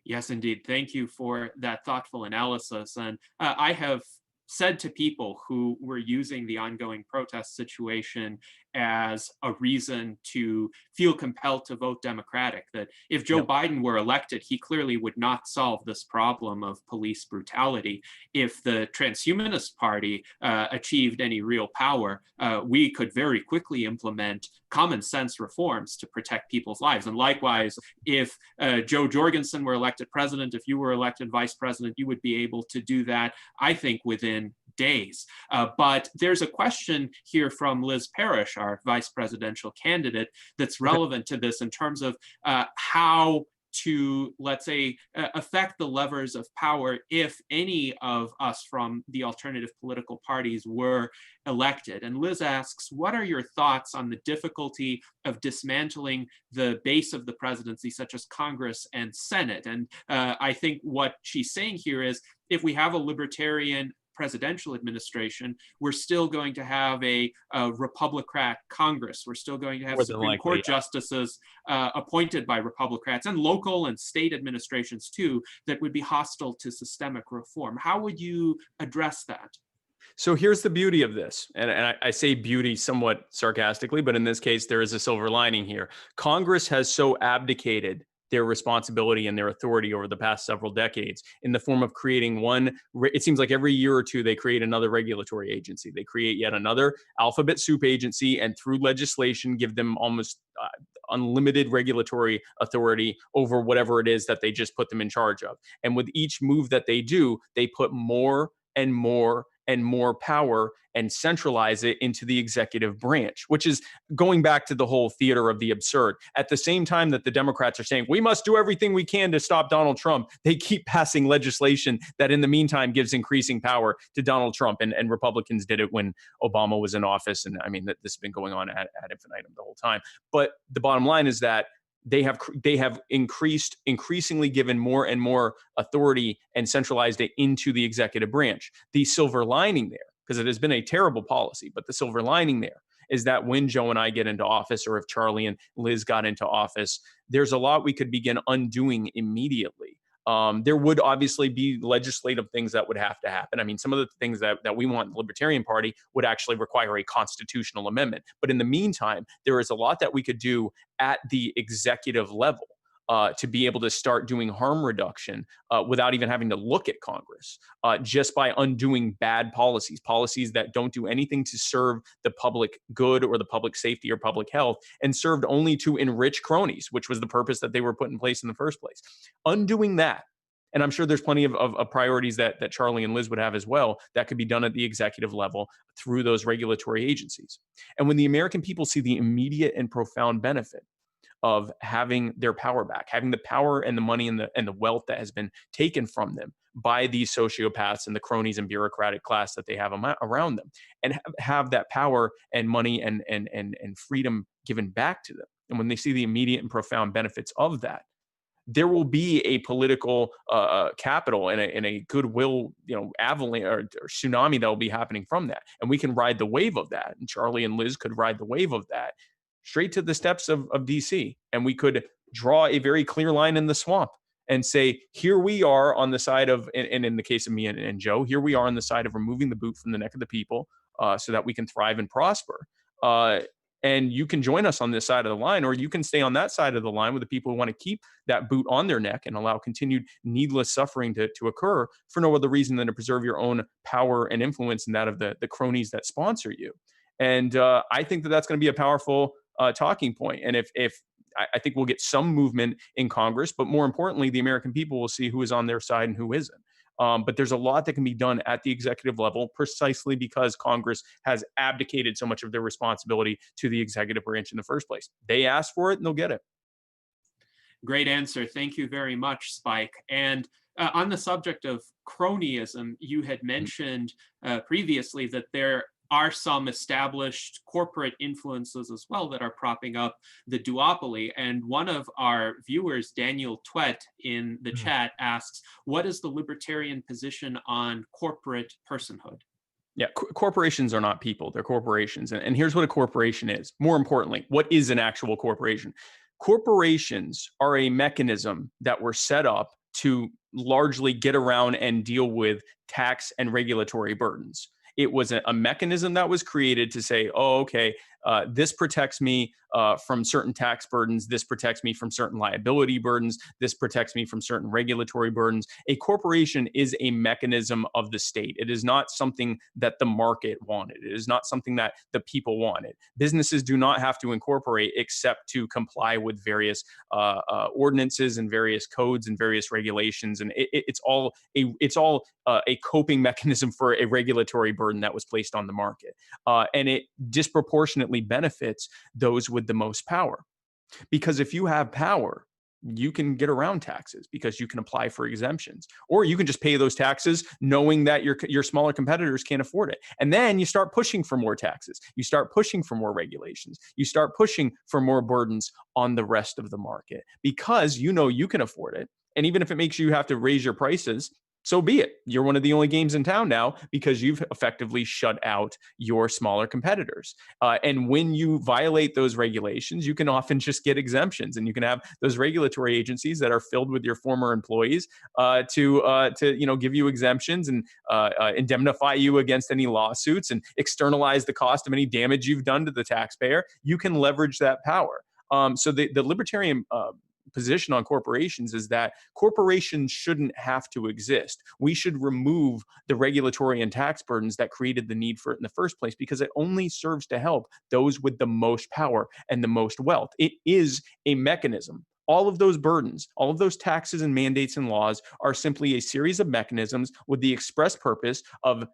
Yes, indeed. Thank you for that thoughtful analysis. And I have said to people who were using the ongoing protest situation as a reason to feel compelled to vote Democratic. That if Joe Biden were elected, he clearly would not solve this problem of police brutality. If the Transhumanist Party achieved any real power, we could very quickly implement common sense reforms to protect people's lives. And likewise, if Joe Jorgensen were elected president, if you were elected vice president, you would be able to do that, I think, within days. But there's a question here from Liz Parrish, our vice presidential candidate, that's relevant to this in terms of how to, let's say, affect the levers of power if any of us from the alternative political parties were elected. And Liz asks, what are your thoughts on the difficulty of dismantling the base of the presidency, such as Congress and Senate? And I think what she's saying here is, if we have a libertarian presidential administration, we're still going to have a Republican Congress. We're still going to have Supreme Court justices appointed by Republicans, and local and state administrations too, that would be hostile to systemic reform. How would you address that? So here's the beauty of this. And I say beauty somewhat sarcastically, but in this case, there is a silver lining here. Congress has so abdicated their responsibility and their authority over the past several decades in the form of creating one. It seems like every year or two, they create another regulatory agency. They create yet another alphabet soup agency, and through legislation, give them almost unlimited regulatory authority over whatever it is that they just put them in charge of. And with each move that they do, they put more and more and more power and centralize it into the executive branch, which is going back to the whole theater of the absurd. At the same time that the Democrats are saying, we must do everything we can to stop Donald Trump, they keep passing legislation that in the meantime gives increasing power to Donald Trump. And Republicans did it when Obama was in office. And I mean, this has been going on ad infinitum the whole time. But the bottom line is that they have increasingly given more and more authority and centralized it into the executive branch. The silver lining there, because it has been a terrible policy, but the silver lining there is that when Joe and I get into office, or if Charlie and Liz got into office, there's a lot we could begin undoing immediately. There would obviously be legislative things that would have to happen. I mean, some of the things that we want in the Libertarian Party would actually require a constitutional amendment. But in the meantime, there is a lot that we could do at the executive level to be able to start doing harm reduction without even having to look at Congress, just by undoing bad policies that don't do anything to serve the public good or the public safety or public health, and served only to enrich cronies, which was the purpose that they were put in place in the first place. Undoing that, and I'm sure there's plenty of priorities that Charlie and Liz would have as well, that could be done at the executive level through those regulatory agencies. And when the American people see the immediate and profound benefit of having their power back, having the power and the money and the wealth that has been taken from them by these sociopaths and the cronies and bureaucratic class that they have around them, and have that power and money and freedom given back to them. And when they see the immediate and profound benefits of that, there will be a political capital and a goodwill, avalanche or tsunami that will be happening from that. And we can ride the wave of that. And Charlie and Liz could ride the wave of that straight to the steps of DC. And we could draw a very clear line in the swamp and say, here we are on the side of, and in the case of me and Joe, here we are on the side of removing the boot from the neck of the people so that we can thrive and prosper. And you can join us on this side of the line, or you can stay on that side of the line with the people who want to keep that boot on their neck and allow continued needless suffering to occur for no other reason than to preserve your own power and influence and that of the cronies that sponsor you. And I think that's going to be a powerful talking point. And if I think we'll get some movement in Congress, but more importantly, the American people will see who is on their side and who isn't. But there's a lot that can be done at the executive level precisely because Congress has abdicated so much of their responsibility to the executive branch in the first place. They ask for it and they'll get it. Great answer. Thank you very much, Spike. And on the subject of cronyism, you had mentioned previously that there are some established corporate influences as well that are propping up the duopoly. And one of our viewers, Daniel Twet, in the chat asks, what is the libertarian position on corporate personhood? Yeah, corporations are not people, they're corporations. And here's what a corporation is. More importantly, what is an actual corporation? Corporations are a mechanism that were set up to largely get around and deal with tax and regulatory burdens. It was a mechanism that was created to say, oh, okay, this protects me from certain tax burdens. This protects me from certain liability burdens. This protects me from certain regulatory burdens. A corporation is a mechanism of the state. It is not something that the market wanted. It is not something that the people wanted. Businesses do not have to incorporate except to comply with various ordinances and various codes and various regulations. And it's all a coping mechanism for a regulatory burden that was placed on the market. And it disproportionately benefits those with the most power. Because if you have power, you can get around taxes because you can apply for exemptions, or you can just pay those taxes knowing that your smaller competitors can't afford it. And then you start pushing for more taxes. You start pushing for more regulations. You start pushing for more burdens on the rest of the market because you know you can afford it. And even if it makes you have to raise your prices, so be it. You're one of the only games in town now because you've effectively shut out your smaller competitors. And when you violate those regulations, you can often just get exemptions, and you can have those regulatory agencies that are filled with your former employees to give you exemptions and indemnify you against any lawsuits and externalize the cost of any damage you've done to the taxpayer. You can leverage that power. So the libertarian position on corporations is that corporations shouldn't have to exist. We should remove the regulatory and tax burdens that created the need for it in the first place, because it only serves to help those with the most power and the most wealth. It is a mechanism. All of those burdens, all of those taxes and mandates and laws are simply a series of mechanisms with the express purpose of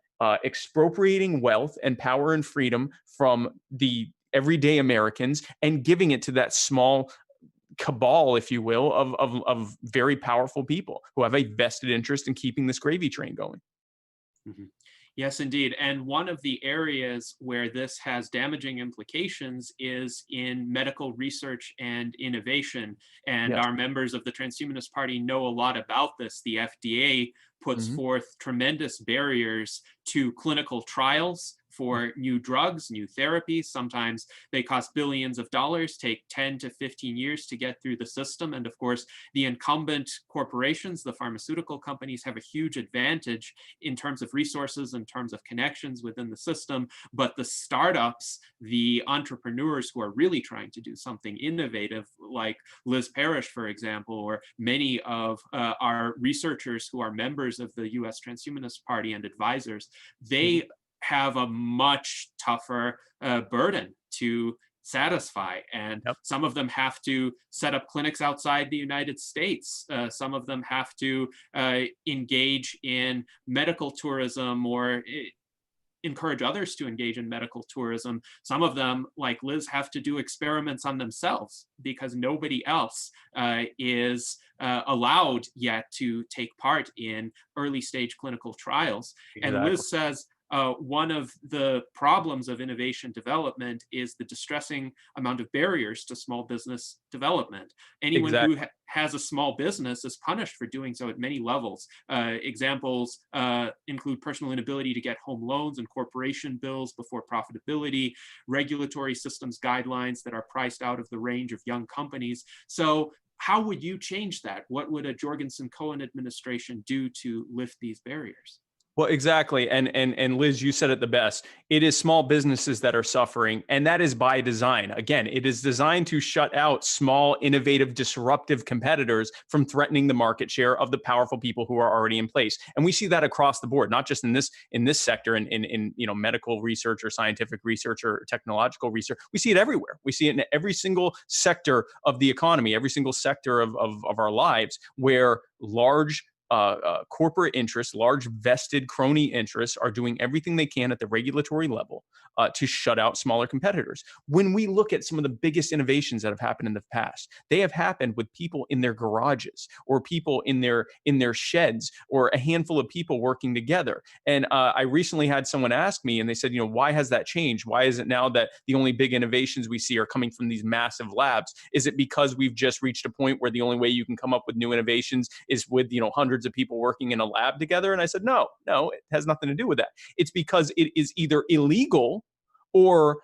expropriating wealth and power and freedom from the everyday Americans and giving it to that small cabal, if you will, of very powerful people who have a vested interest in keeping this gravy train going. Mm-hmm. Yes, indeed. And one of the areas where this has damaging implications is in medical research and innovation. And Yes. our members of the Transhumanist Party know a lot about this. The FDA puts forth tremendous barriers to clinical trials for new drugs, new therapies. Sometimes they cost billions of dollars, take 10 to 15 years to get through the system. And of course, the incumbent corporations, the pharmaceutical companies, have a huge advantage in terms of resources, in terms of connections within the system. But the startups, the entrepreneurs who are really trying to do something innovative, like Liz Parrish, for example, or many of our researchers who are members of the US Transhumanist Party and advisors, they have a much tougher burden to satisfy. And some of them have to set up clinics outside the United States. Some of them have to engage in medical tourism or encourage others to engage in medical tourism. Some of them, like Liz, have to do experiments on themselves because nobody else is allowed yet to take part in early stage clinical trials. Exactly. And Liz says, one of the problems of innovation development is the distressing amount of barriers to small business development. Anyone who has a small business is punished for doing so at many levels. Examples include personal inability to get home loans and corporation bills before profitability, regulatory systems guidelines that are priced out of the range of young companies. So how would you change that? What would a Jorgensen-Cohen administration do to lift these barriers? Well, exactly. And Liz, you said it the best. It is small businesses that are suffering, and that is by design. Again, it is designed to shut out small, innovative, disruptive competitors from threatening the market share of the powerful people who are already in place. And we see that across the board, not just in this sector, in medical research or scientific research or technological research. We see it everywhere. We see it in every single sector of the economy, every single sector of our lives, where large corporate interests, large vested crony interests are doing everything they can at the regulatory level to shut out smaller competitors. When we look at some of the biggest innovations that have happened in the past, they have happened with people in their garages or people in their sheds or a handful of people working together. And I recently had someone ask me, and they said, why has that changed? Why is it now that the only big innovations we see are coming from these massive labs? Is it because we've just reached a point where the only way you can come up with new innovations is with hundreds of people working in a lab together? And I said, no, it has nothing to do with that. It's because it is either illegal or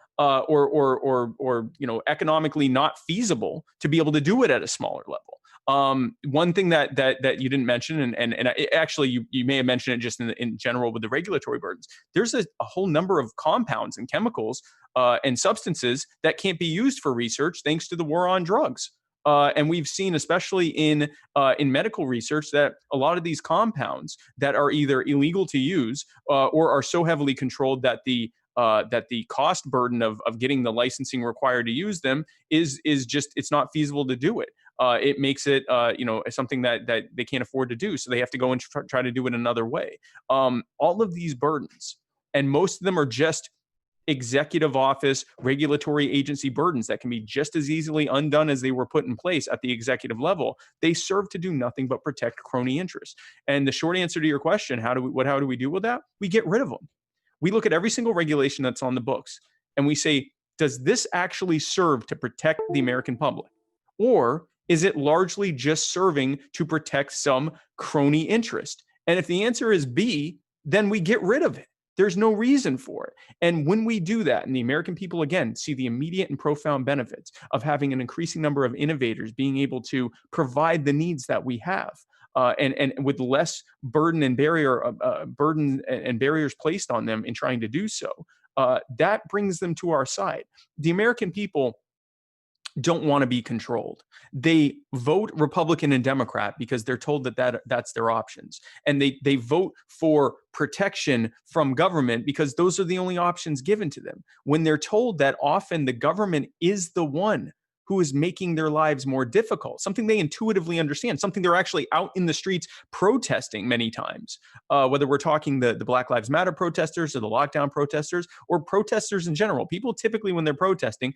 economically not feasible to be able to do it at a smaller level. One thing that you didn't mention, and actually you may have mentioned it just in general with the regulatory burdens. There's a whole number of compounds and chemicals and substances that can't be used for research thanks to the war on drugs. And we've seen, especially in medical research, that a lot of these compounds that are either illegal to use or are so heavily controlled that the cost burden of getting the licensing required to use them is just, it's not feasible to do it. It makes it something that they can't afford to do, so they have to go and try to do it another way. All of these burdens, and most of them are just executive office regulatory agency burdens that can be just as easily undone as they were put in place at the executive level. They serve to do nothing but protect crony interests. And the short answer to your question, how do we deal with that? We get rid of them. We look at every single regulation that's on the books and we say, does this actually serve to protect the American public? Or is it largely just serving to protect some crony interest? And if the answer is B, then we get rid of it. There's no reason for it. And when we do that, and the American people, again, see the immediate and profound benefits of having an increasing number of innovators being able to provide the needs that we have, and with less burden and barriers placed on them in trying to do so, that brings them to our side. The American people don't want to be controlled. They vote Republican and Democrat because they're told that's their options. And they vote for protection from government because those are the only options given to them. When they're told that often the government is the one who is making their lives more difficult, something they intuitively understand, something they're actually out in the streets protesting many times, whether we're talking the Black Lives Matter protesters or the lockdown protesters or protesters in general. People typically, when they're protesting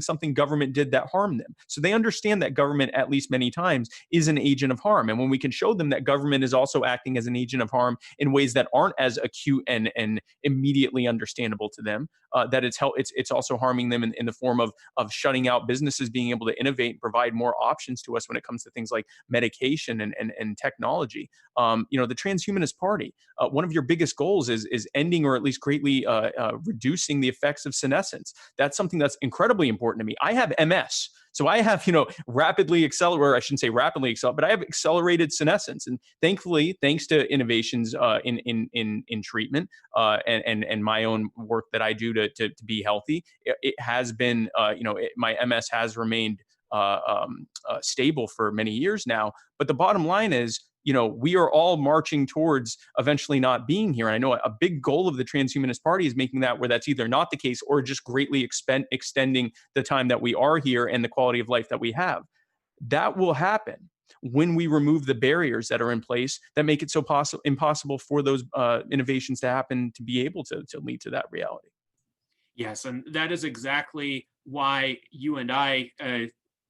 something government did that harmed them. So they understand that government, at least many times, is an agent of harm. And when we can show them that government is also acting as an agent of harm in ways that aren't as acute and immediately understandable to them, that it's also harming them in the form of shutting out businesses being able to innovate and provide more options to us when it comes to things like medication and technology. The Transhumanist Party, one of your biggest goals is ending or at least greatly reducing the effects of senescence. That's something that's incredibly important to me. I have MS. So I have, rapidly accelerated, I shouldn't say rapidly accelerated, but I have accelerated senescence. And thankfully, thanks to innovations in treatment and my own work that I do to be healthy, it has been, my MS has remained stable for many years now. But the bottom line is, we are all marching towards eventually not being here. And I know a big goal of the Transhumanist Party is making that where that's either not the case or just greatly extending the time that we are here and the quality of life that we have. That will happen when we remove the barriers that are in place that make it so impossible for those innovations to happen, to be able to lead to that reality. Yes, and that is exactly why you and I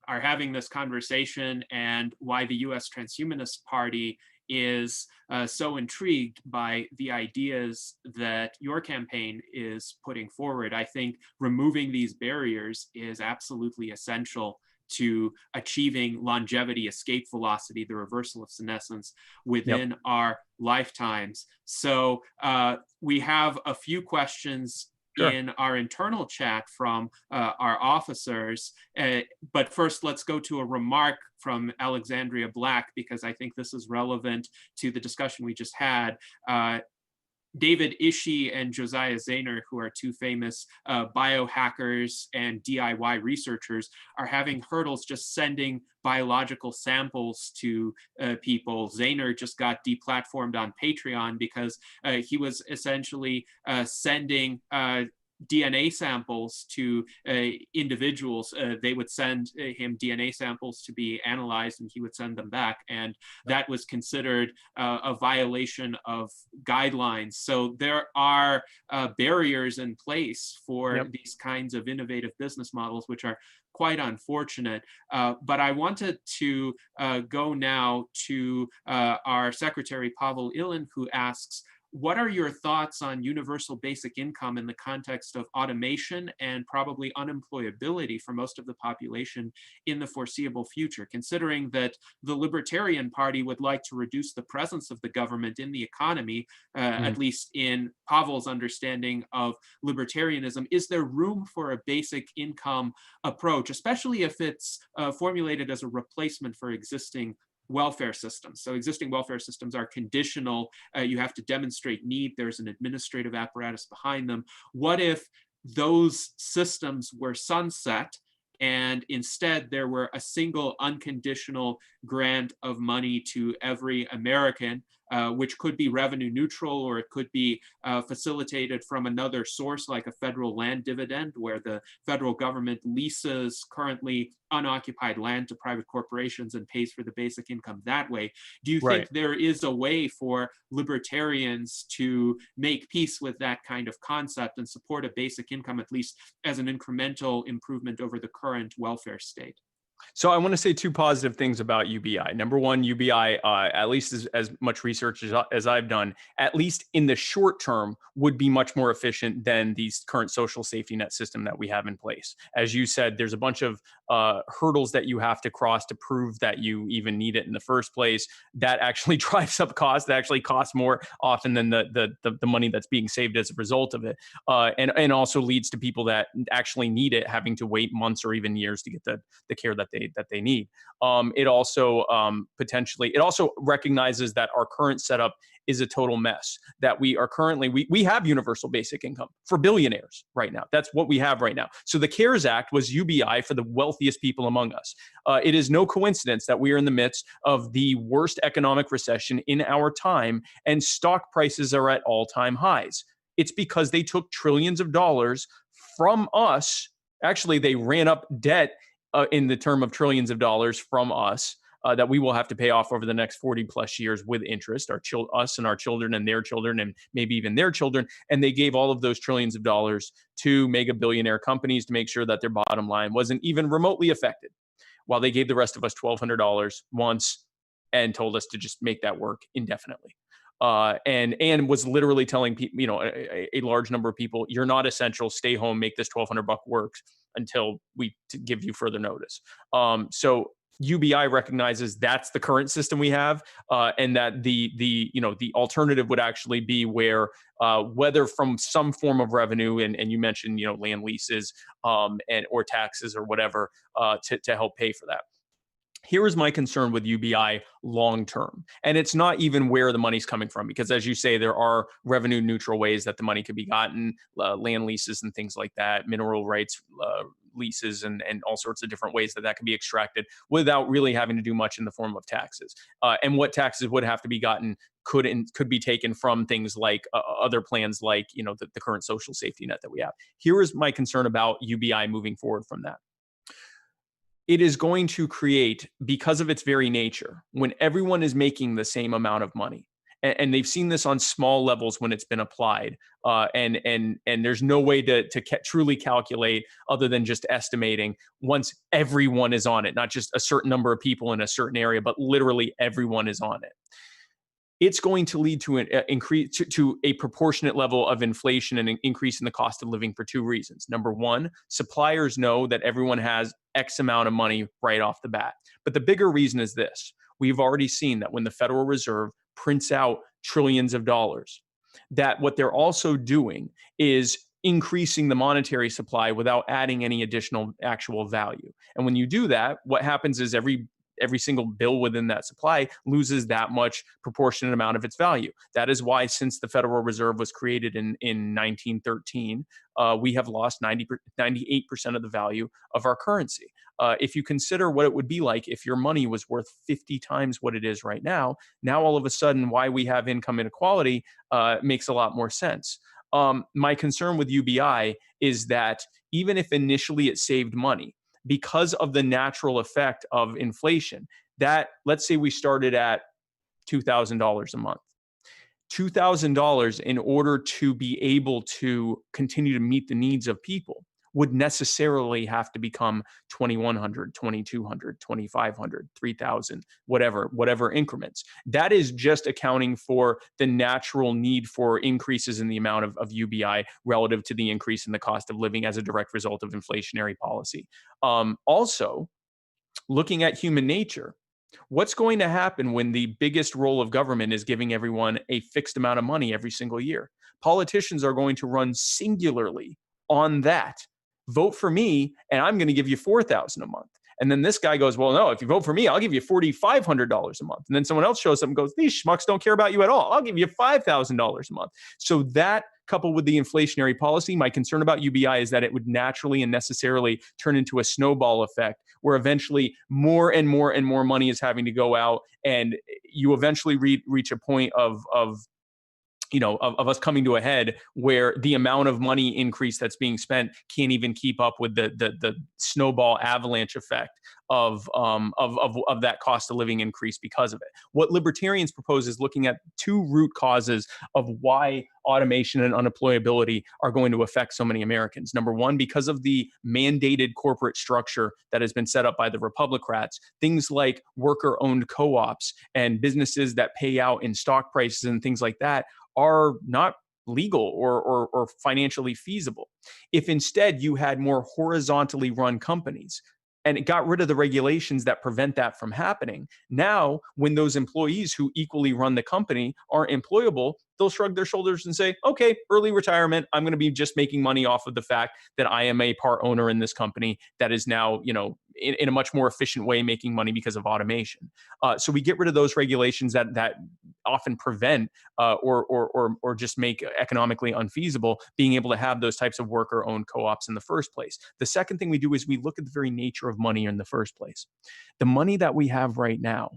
are having this conversation, and why the U.S. Transhumanist Party is so intrigued by the ideas that your campaign is putting forward. I think removing these barriers is absolutely essential to achieving longevity, escape velocity, the reversal of senescence within our lifetimes. So we have a few questions in our internal chat from our officers. But first, let's go to a remark from Alexandria Black, because I think this is relevant to the discussion we just had. David Ishii and Josiah Zahner, who are two famous biohackers and DIY researchers, are having hurdles just sending biological samples to people. Zahner just got deplatformed on Patreon because he was essentially sending DNA samples to individuals. They would send him DNA samples to be analyzed, and he would send them back. And that was considered a violation of guidelines. So there are barriers in place for these kinds of innovative business models, which are quite unfortunate. But I wanted to go now to our Secretary Pavel Ilin, who asks, what are your thoughts on universal basic income in the context of automation and probably unemployability for most of the population in the foreseeable future, considering that the Libertarian Party would like to reduce the presence of the government in the economy, at least in Pavel's understanding of libertarianism? Is there room for a basic income approach, especially if it's formulated as a replacement for existing welfare systems? So existing welfare systems are conditional. You have to demonstrate need. There's an administrative apparatus behind them. What if those systems were sunset and instead there were a single unconditional grant of money to every American, which could be revenue neutral, or it could be facilitated from another source like a federal land dividend, where the federal government leases currently unoccupied land to private corporations and pays for the basic income that way? Do you think there is a way for libertarians to make peace with that kind of concept and support a basic income, at least as an incremental improvement over the current welfare state? So I want to say two positive things about UBI. Number one, UBI, at least as much research as I've done, at least in the short term, would be much more efficient than the current social safety net system that we have in place. As you said, there's a bunch of hurdles that you have to cross to prove that you even need it in the first place. That actually drives up costs. That actually costs more often than the money that's being saved as a result of it, and also leads to people that actually need it having to wait months or even years to get the care that they need. It also it also recognizes that our current setup is a total mess, that we are currently, we have universal basic income for billionaires right now. That's what we have right now. So the CARES Act was UBI for the wealthiest people among us. It is no coincidence that we are in the midst of the worst economic recession in our time, and stock prices are at all-time highs. It's because they took trillions of dollars from us. Actually, they ran up debt in the term of trillions of dollars from us that we will have to pay off over the next 40 plus years with interest, us and our children and their children and maybe even their children. And they gave all of those trillions of dollars to mega billionaire companies to make sure that their bottom line wasn't even remotely affected, while they gave the rest of us $1,200 once and told us to just make that work indefinitely. And was literally telling people, a large number of people, you're not essential, stay home, make this $1,200 work until we give you further notice. So UBI recognizes that's the current system we have, and that the alternative would actually be where whether from some form of revenue, and you mentioned land leases or taxes or whatever to help pay for that. Here is my concern with UBI long term. And it's not even where the money's coming from, because as you say, there are revenue neutral ways that the money could be gotten, land leases and things like that, mineral rights leases, and all sorts of different ways that can be extracted without really having to do much in the form of taxes. And what taxes would have to be gotten could be taken from things like other plans like the current social safety net that we have. Here is my concern about UBI moving forward from that. It is going to create, because of its very nature, when everyone is making the same amount of money, and they've seen this on small levels when it's been applied, and there's no way to truly calculate other than just estimating once everyone is on it, not just a certain number of people in a certain area, but literally everyone is on it. It's going to lead to an increase to a proportionate level of inflation and an increase in the cost of living for two reasons. Number one, suppliers know that everyone has X amount of money right off the bat. But the bigger reason is this. We've already seen that when the Federal Reserve prints out trillions of dollars, that what they're also doing is increasing the monetary supply without adding any additional actual value. And when you do that, what happens is every single bill within that supply loses that much proportionate amount of its value. That is why, since the Federal Reserve was created in 1913, we have lost 98% of the value of our currency. If you consider what it would be like if your money was worth 50 times what it is right now, all of a sudden why we have income inequality makes a lot more sense. My concern with UBI is that even if initially it saved money, because of the natural effect of inflation, that let's say we started at $2,000 a month. $2,000 in order to be able to continue to meet the needs of people would necessarily have to become 2,100, 2,200, 2,500, 3,000, whatever increments. That is just accounting for the natural need for increases in the amount of UBI relative to the increase in the cost of living as a direct result of inflationary policy. Also, looking at human nature, what's going to happen when the biggest role of government is giving everyone a fixed amount of money every single year? Politicians are going to run singularly on that. Vote for me, and I'm going to give you $4,000 a month. And then this guy goes, well, no, if you vote for me, I'll give you $4,500 a month. And then someone else shows up and goes, these schmucks don't care about you at all. I'll give you $5,000 a month. So that, coupled with the inflationary policy, my concern about UBI is that it would naturally and necessarily turn into a snowball effect where eventually more and more and more money is having to go out, and you eventually reach a point of us coming to a head where the amount of money increase that's being spent can't even keep up with the snowball avalanche effect of that cost of living increase because of it. What libertarians propose is looking at two root causes of why automation and unemployability are going to affect so many Americans. Number one, because of the mandated corporate structure that has been set up by the Republicrats, things like worker-owned co-ops and businesses that pay out in stock prices and things like that are not legal or financially feasible. If instead you had more horizontally run companies and it got rid of the regulations that prevent that from happening, now when those employees who equally run the company aren't employable, they'll shrug their shoulders and say, okay, early retirement, I'm going to be just making money off of the fact that I am a part owner in this company that is now, in a much more efficient way making money because of automation. So we get rid of those regulations that often prevent or just make economically unfeasible being able to have those types of worker-owned co-ops in the first place. The second thing we do is we look at the very nature of money in the first place. The money that we have right now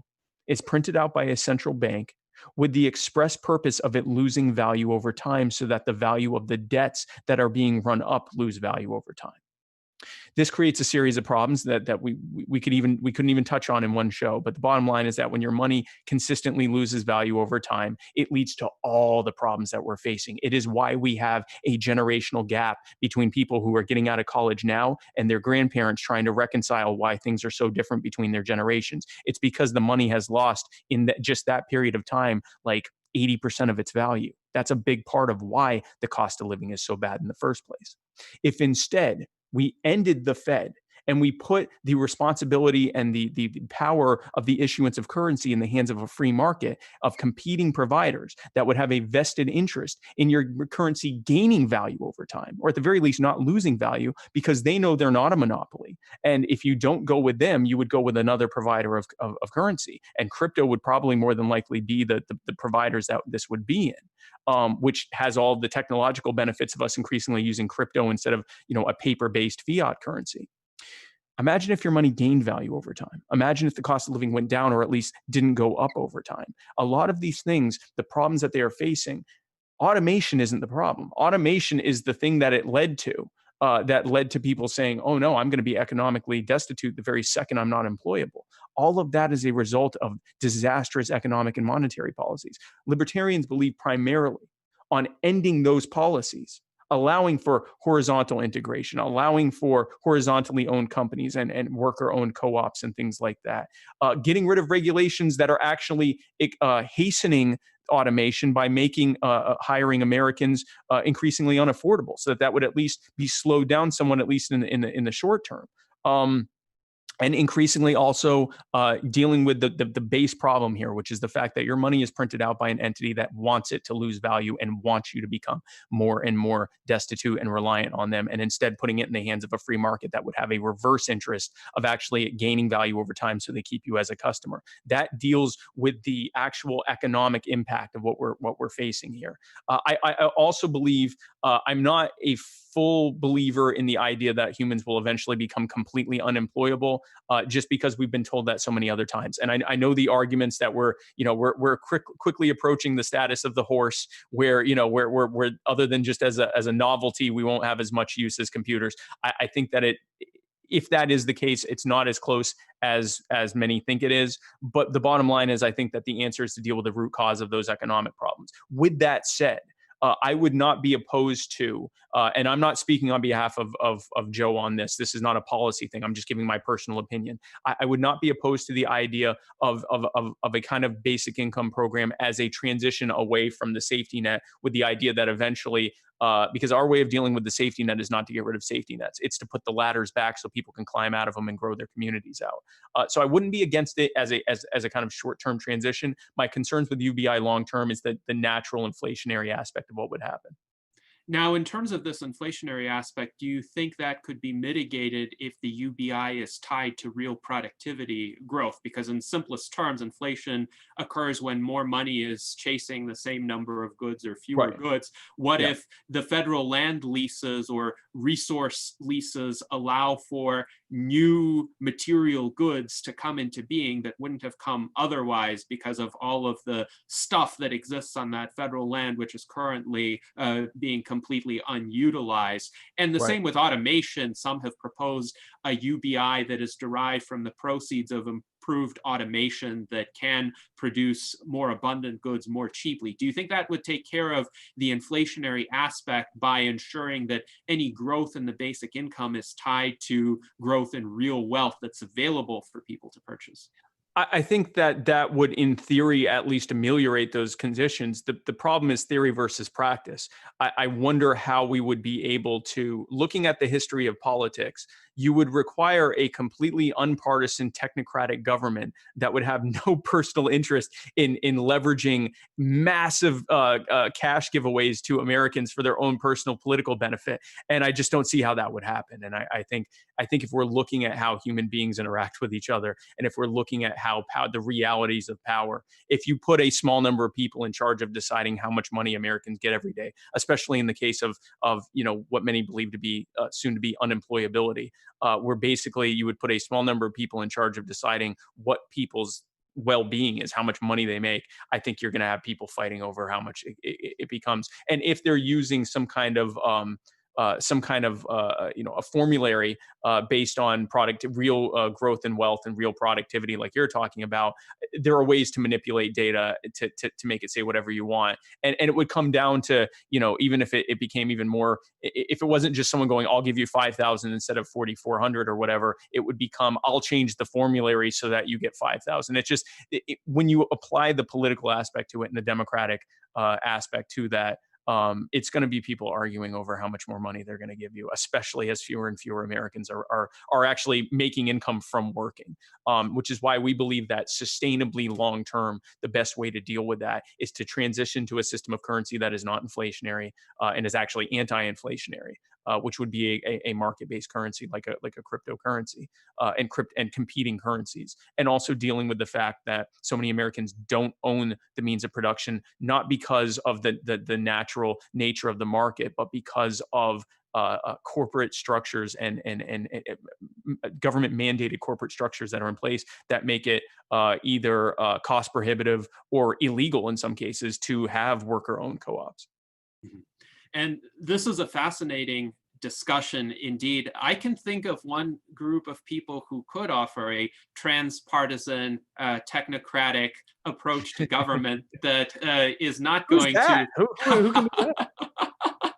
is printed out by a central bank with the express purpose of it losing value over time so that the value of the debts that are being run up lose value over time. This creates a series of problems that we couldn't even touch on in one show. But the bottom line is that when your money consistently loses value over time, it leads to all the problems that we're facing. It is why we have a generational gap between people who are getting out of college now and their grandparents trying to reconcile why things are so different between their generations. It's because the money has lost in just that period of time, like 80% of its value. That's a big part of why the cost of living is so bad in the first place. If instead we ended the Fed and we put the responsibility and the power of the issuance of currency in the hands of a free market of competing providers that would have a vested interest in your currency gaining value over time, or at the very least not losing value because they know they're not a monopoly. And if you don't go with them, you would go with another provider of currency. And crypto would probably more than likely be the providers that this would be in, which has all the technological benefits of us increasingly using crypto instead of a paper-based fiat currency. Imagine if your money gained value over time. Imagine if the cost of living went down or at least didn't go up over time. A lot of these things, the problems that they are facing, automation isn't the problem. Automation is the thing that it led to, that led to people saying, oh no, I'm going to be economically destitute the very second I'm not employable. All of that is a result of disastrous economic and monetary policies. Libertarians believe primarily on ending those policies, allowing for horizontal integration, allowing for horizontally owned companies and worker-owned co-ops and things like that. Getting rid of regulations that are actually hastening automation by making hiring Americans increasingly unaffordable, so that would at least be slowed down somewhat, at least in the short term. And increasingly also dealing with the base problem here, which is the fact that your money is printed out by an entity that wants it to lose value and wants you to become more and more destitute and reliant on them, and instead putting it in the hands of a free market that would have a reverse interest of actually gaining value over time so they keep you as a customer. That deals with the actual economic impact of what we're facing here. I also believe I'm not a full believer in the idea that humans will eventually become completely unemployable, just because we've been told that so many other times. And I know the arguments that we're quickly approaching the status of the horse, where we're other than just as a novelty, we won't have as much use as computers. I think that if that is the case, it's not as close as many think it is. But the bottom line is, I think that the answer is to deal with the root cause of those economic problems. With that said, I would not be opposed to, and I'm not speaking on behalf of Joe on this. This is not a policy thing. I'm just giving my personal opinion. I would not be opposed to the idea of a kind of basic income program as a transition away from the safety net, with the idea that eventually, because our way of dealing with the safety net is not to get rid of safety nets. It's to put the ladders back so people can climb out of them and grow their communities out. So I wouldn't be against it as a kind of short-term transition. My concerns with UBI long-term is that the natural inflationary aspect of what would happen. Now, in terms of this inflationary aspect, do you think that could be mitigated if the UBI is tied to real productivity growth? Because in simplest terms, inflation occurs when more money is chasing the same number of goods or fewer goods. What if the federal land leases or resource leases allow for new material goods to come into being that wouldn't have come otherwise because of all of the stuff that exists on that federal land, which is currently being completely unutilized? And the same with automation. Some have proposed a UBI that is derived from the proceeds of improved automation that can produce more abundant goods more cheaply. Do you think that would take care of the inflationary aspect by ensuring that any growth in the basic income is tied to growth in real wealth that's available for people to purchase? I think that would, in theory, at least ameliorate those conditions. The problem is theory versus practice. I wonder how we would be able to, looking at the history of politics, you would require a completely unpartisan technocratic government that would have no personal interest in leveraging massive cash giveaways to Americans for their own personal political benefit. And I just don't see how that would happen. And I think if we're looking at how human beings interact with each other, and if we're looking at how the realities of power, if you put a small number of people in charge of deciding how much money Americans get every day, especially in the case of what many believe to be soon to be unemployability, where basically you would put a small number of people in charge of deciding what people's well-being is, how much money they make. I think you're going to have people fighting over how much it becomes. And if they're using some kind of a formulary based on real growth and wealth and real productivity, like you're talking about, there are ways to manipulate data to make it say whatever you want. And it would come down to, even if it became even more, if it wasn't just someone going, I'll give you 5,000 instead of 4,400 or whatever, it would become, I'll change the formulary so that you get 5,000. It's just, when you apply the political aspect to it and the democratic aspect to that, it's going to be people arguing over how much more money they're going to give you, especially as fewer and fewer Americans are actually making income from working, which is why we believe that sustainably long-term, the best way to deal with that is to transition to a system of currency that is not inflationary and is actually anti-inflationary, which would be a market-based currency like a cryptocurrency and competing currencies, and also dealing with the fact that so many Americans don't own the means of production, not because of the natural nature of the market, but because of corporate structures and government mandated corporate structures that are in place that make it either cost prohibitive or illegal in some cases to have worker-owned co-ops. Mm-hmm. And this is a fascinating discussion indeed. I can think of one group of people who could offer a transpartisan, technocratic approach to government that is not going to. Who can do that?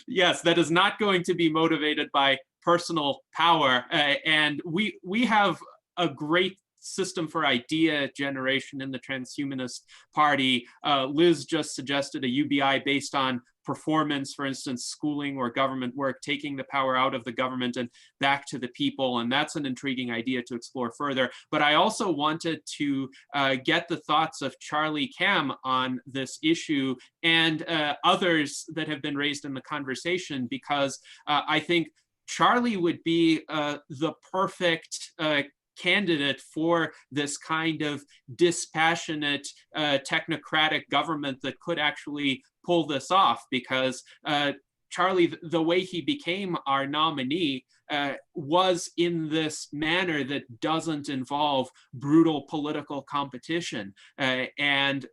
Yes, that is not going to be motivated by personal power. And we have a great system for idea generation in the Transhumanist Party. Liz just suggested a UBI based on performance, for instance, schooling or government work, taking the power out of the government and back to the people. And that's an intriguing idea to explore further. But I also wanted to get the thoughts of Charlie Cam on this issue and others that have been raised in the conversation, because I think Charlie would be the perfect candidate for this kind of dispassionate technocratic government that could actually pull this off, because Charlie, the way he became our nominee was in this manner that doesn't involve brutal political competition. And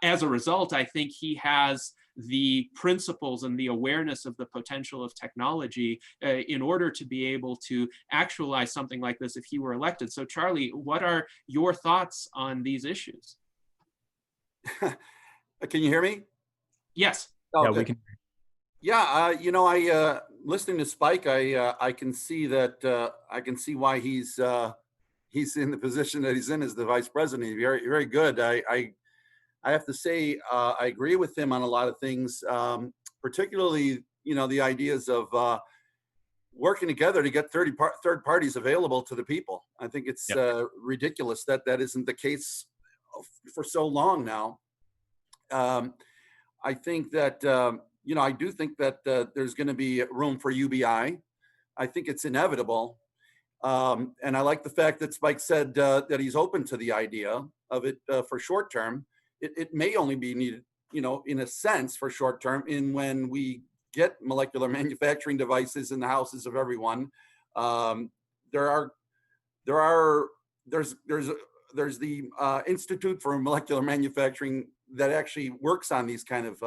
as a result, I think he has the principles and the awareness of the potential of technology in order to be able to actualize something like this if he were elected. So Charlie, what are your thoughts on these issues? Can you hear me? Yes. Oh, Yeah, we good. can. Yeah, I listening to Spike, I can see that I can see why he's in the position that he's in as the vice president. He's very very good. I have to say I agree with him on a lot of things, particularly the ideas of working together to get third parties available to the people. I think it's Yeah. ridiculous that that isn't the case for so long now. Um, I think that I do think that there's going to be room for UBI. I think it's inevitable, and I like the fact that Spike said that he's open to the idea of it for short term. It may only be needed, in a sense, for short term. In when we get molecular manufacturing devices in the houses of everyone, um, there are there are there's the Institute for Molecular Manufacturing that actually works on these kinds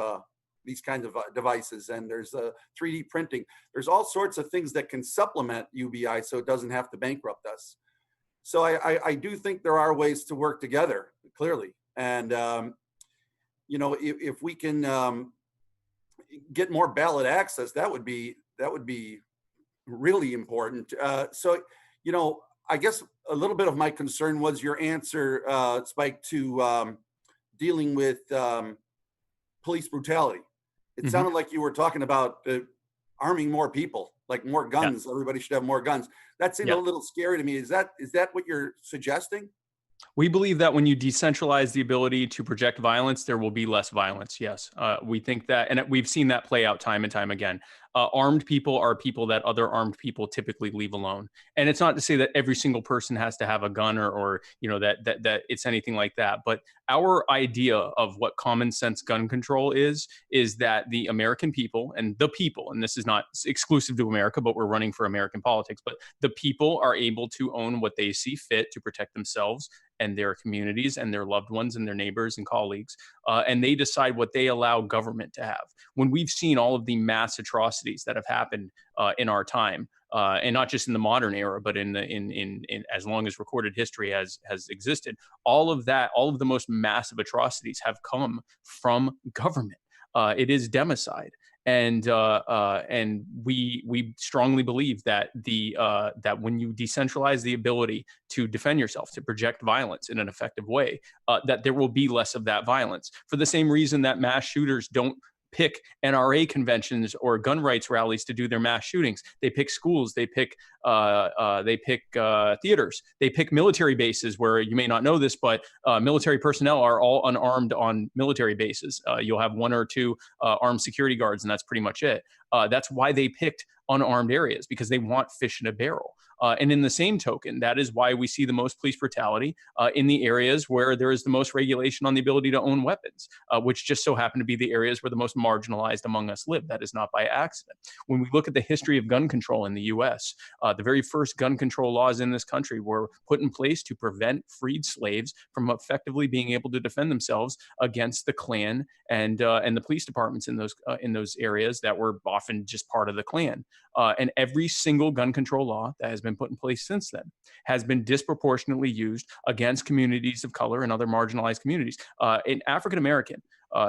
of devices, and there's 3D printing. There's all sorts of things that can supplement UBI, so it doesn't have to bankrupt us. So I do think there are ways to work together, clearly, and if we can get more ballot access, that would be really important. I guess a little bit of my concern was your answer, Spike, to dealing with police brutality. It sounded like you were talking about arming more people, like more guns. Yeah. Everybody should have more guns. That seemed a little scary to me. Is that what you're suggesting? We believe that when you decentralize the ability to project violence, there will be less violence. Yes, we think that, and we've seen that play out time and time again. Armed people are people that other armed people typically leave alone. And it's not to say that every single person has to have a gun or that it's anything like that. But our idea of what common sense gun control is that the American people, and this is not exclusive to America, but we're running for American politics, but the people are able to own what they see fit to protect themselves and their communities and their loved ones and their neighbors and colleagues. And they decide what they allow government to have. When we've seen all of the mass atrocities that have happened in our time, and not just in the modern era, but in as long as recorded history has existed, all of the most massive atrocities have come from government. It is democide. And we strongly believe that that when you decentralize the ability to defend yourself, to project violence in an effective way, that there will be less of that violence. For the same reason that mass shooters don't pick NRA conventions or gun rights rallies to do their mass shootings. They pick schools. They pick theaters. They pick military bases where you may not know this, but military personnel are all unarmed on military bases. You'll have one or two armed security guards, and that's pretty much it. That's why they picked unarmed areas, because they want fish in a barrel. And in the same token, that is why we see the most police brutality in the areas where there is the most regulation on the ability to own weapons, which just so happen to be the areas where the most marginalized among us live. That is not by accident. When we look at the history of gun control in the U.S., the very first gun control laws in this country were put in place to prevent freed slaves from effectively being able to defend themselves against the Klan and the police departments in those areas that were often just part of the Klan. And every single gun control law that has been put in place since then has been disproportionately used against communities of color and other marginalized communities. An African American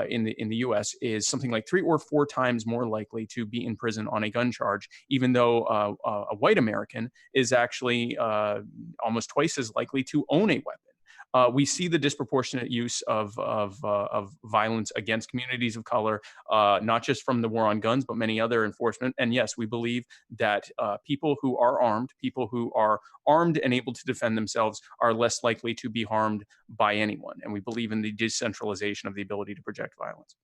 in the U.S. is something like 3 or 4 times more likely to be in prison on a gun charge, even though a white American is actually almost twice as likely to own a weapon. We see the disproportionate use of violence against communities of color, not just from the war on guns, but many other enforcement. And yes, we believe that people who are armed and able to defend themselves are less likely to be harmed by anyone. And we believe in the decentralization of the ability to project violence.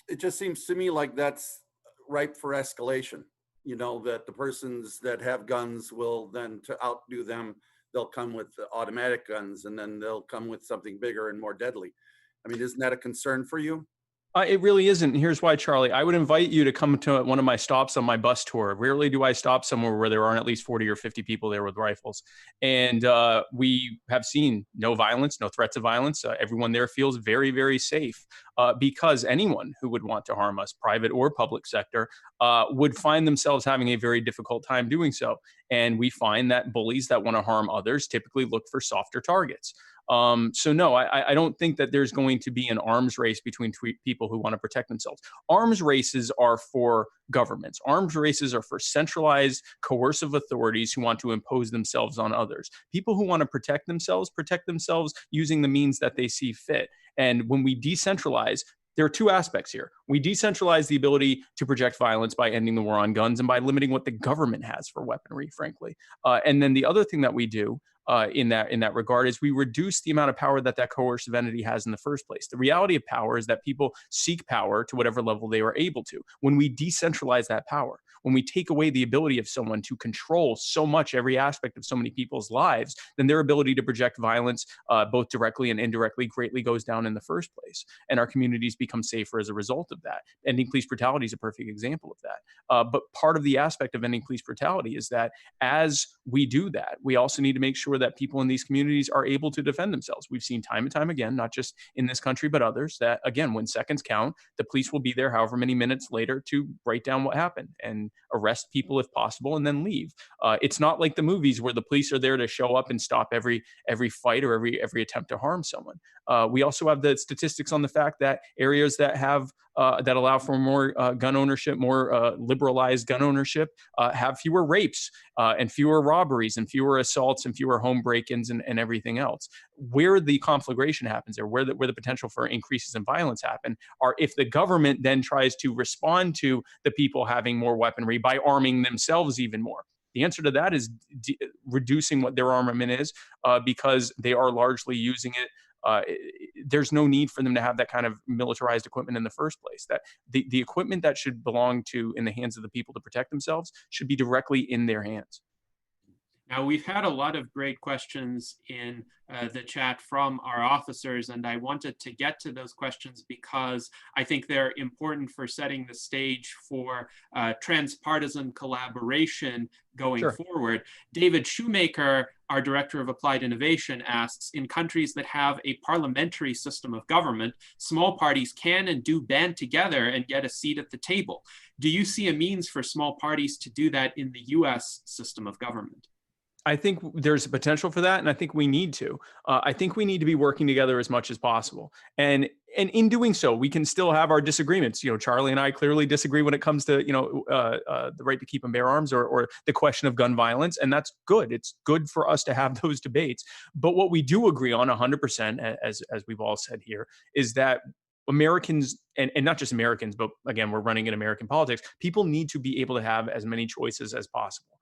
It just seems to me like that's ripe for escalation. That the persons that have guns will then, to outdo them, they'll come with automatic guns, and then they'll come with something bigger and more deadly. I mean, isn't that a concern for you? It really isn't. Here's why, Charlie. I would invite you to come to one of my stops on my bus tour. Rarely do I stop somewhere where there aren't at least 40 or 50 people there with rifles. And we have seen no violence, no threats of violence. Everyone there feels very, very safe because anyone who would want to harm us, private or public sector, would find themselves having a very difficult time doing so. And we find that bullies that want to harm others typically look for softer targets. So no, I don't think that there's going to be an arms race between people who want to protect themselves. Arms races are for governments. Arms races are for centralized, coercive authorities who want to impose themselves on others. People who want to protect themselves using the means that they see fit. And when we decentralize, there are two aspects here. We decentralize the ability to project violence by ending the war on guns and by limiting what the government has for weaponry, frankly. And then the other thing that we do in that regard is we reduce the amount of power that coercive entity has in the first place. The reality of power is that people seek power to whatever level they are able to. When we decentralize that power, when we take away the ability of someone to control so much every aspect of so many people's lives, then their ability to project violence, both directly and indirectly, greatly goes down in the first place. And our communities become safer as a result of that. Ending police brutality is a perfect example of that. But part of the aspect of ending police brutality is that as we do that, we also need to make sure that people in these communities are able to defend themselves. We've seen time and time again, not just in this country, but others, that again, when seconds count, the police will be there however many minutes later to write down what happened and arrest people if possible and then leave. It's not like the movies where the police are there to show up and stop every fight or every attempt to harm someone. We also have the statistics on the fact that areas that have that allow for more gun ownership, more liberalized gun ownership, have fewer rapes and fewer robberies and fewer assaults and fewer home break-ins and everything else. Where the conflagration happens, or where the potential for increases in violence happen, are if the government then tries to respond to the people having more weaponry by arming themselves even more. The answer to that is reducing what their armament is, because they are largely using it. There's no need for them to have that kind of militarized equipment in the first place. That the equipment that should belong in the hands of the people to protect themselves should be directly in their hands. Now, we've had a lot of great questions in the chat from our officers, and I wanted to get to those questions because I think they're important for setting the stage for transpartisan collaboration going forward. David Shoemaker, our Director of Applied Innovation, asks, in countries that have a parliamentary system of government, small parties can and do band together and get a seat at the table. Do you see a means for small parties to do that in the US system of government? I think there's a potential for that, and I think we need to. I think we need to be working together as much as possible, and in doing so, we can still have our disagreements. Charlie and I clearly disagree when it comes to the right to keep and bear arms, or the question of gun violence, and that's good. It's good for us to have those debates. But what we do agree on 100%, as we've all said here, is that Americans, and not just Americans, but again, we're running in American politics, people need to be able to have as many choices as possible.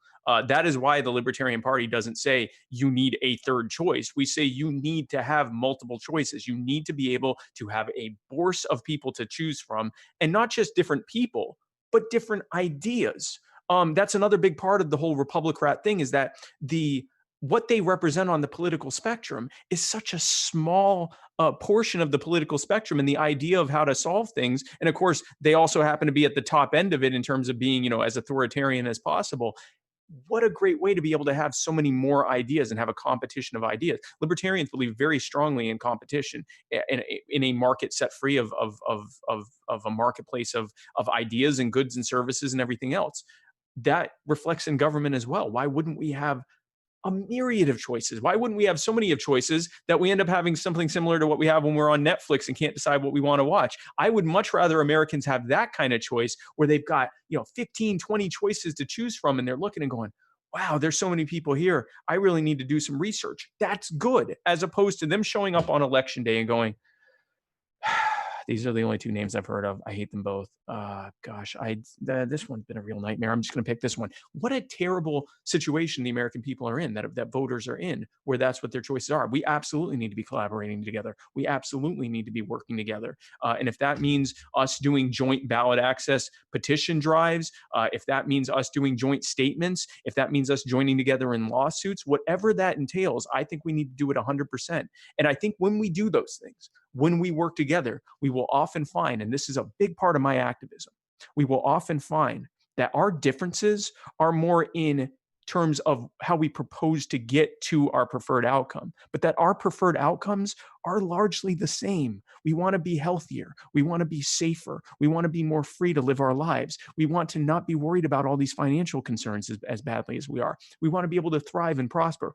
That is why the Libertarian Party doesn't say you need a third choice. We say you need to have multiple choices. You need to be able to have a bourse of people to choose from, and not just different people, but different ideas. That's another big part of the whole Republicrat thing, is that what they represent on the political spectrum is such a small portion of the political spectrum and the idea of how to solve things. And of course, they also happen to be at the top end of it in terms of being, as authoritarian as possible. What a great way to be able to have so many more ideas and have a competition of ideas. Libertarians believe very strongly in competition, in a market set free of a marketplace of ideas and goods and services and everything else. That reflects in government as well. Why wouldn't we have a myriad of choices? Why wouldn't we have so many of choices that we end up having something similar to what we have when we're on Netflix and can't decide what we want to watch? I would much rather Americans have that kind of choice, where they've got 15, 20 choices to choose from, and they're looking and going, wow, there's so many people here. I really need to do some research. That's good, as opposed to them showing up on election day and going, these are the only two names I've heard of. I hate them both. Gosh, this one's been a real nightmare. I'm just going to pick this one. What a terrible situation the American people are in, that voters are in, where that's what their choices are. We absolutely need to be collaborating together. We absolutely need to be working together. And if that means us doing joint ballot access petition drives, if that means us doing joint statements, if that means us joining together in lawsuits, whatever that entails, I think we need to do it 100%. And I think when we do those things, when we work together, we will often find, and this is a big part of my activism, we will often find that our differences are more in terms of how we propose to get to our preferred outcome, but that our preferred outcomes are largely the same. We want to be healthier. We want to be safer. We want to be more free to live our lives. We want to not be worried about all these financial concerns as badly as we are. We want to be able to thrive and prosper.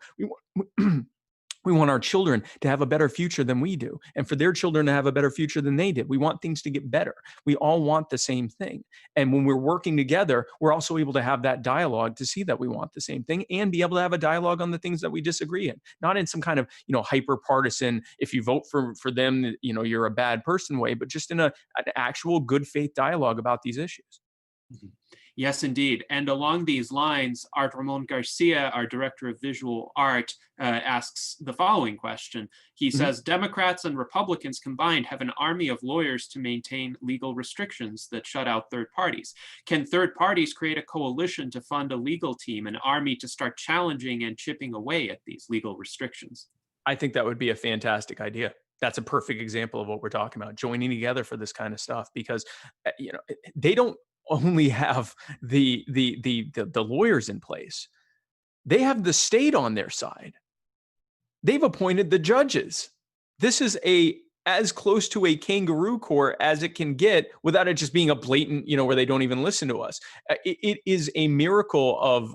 We want our children to have a better future than we do, and for their children to have a better future than they did. We want things to get better. We all want the same thing. And when we're working together, we're also able to have that dialogue to see that we want the same thing and be able to have a dialogue on the things that we disagree in, not in some kind of, hyper partisan, if you vote for them, you're a bad person way, but just in an actual good faith dialogue about these issues. Mhm. Yes, indeed. And along these lines, Art Ramon Garcia, our director of visual art, asks the following question. He says, Democrats and Republicans combined have an army of lawyers to maintain legal restrictions that shut out third parties. Can third parties create a coalition to fund a legal team, an army to start challenging and chipping away at these legal restrictions? I think that would be a fantastic idea. That's a perfect example of what we're talking about, joining together for this kind of stuff, because they don't only have the lawyers in place. They have the state on their side. They've appointed the judges. This is as close to a kangaroo court as it can get without it just being a blatant, where they don't even listen to us. It is a miracle of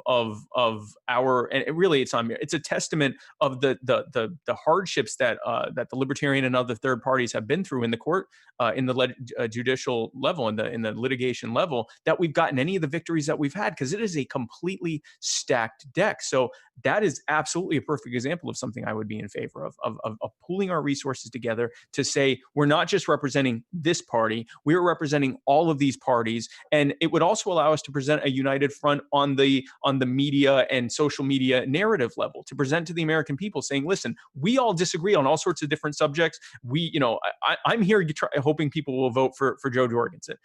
our, and really it's a testament of the hardships that the Libertarian and other third parties have been through in the court, in the judicial level, in the litigation level, that we've gotten any of the victories that we've had, because it is a completely stacked deck. So that is absolutely a perfect example of something I would be in favor of pooling our resources together to say, we're not just representing this party, we're representing all of these parties. And it would also allow us to present a united front on the media and social media narrative level, to present to the American people saying, listen, we all disagree on all sorts of different subjects. I'm here hoping people will vote for Joe Jorgensen.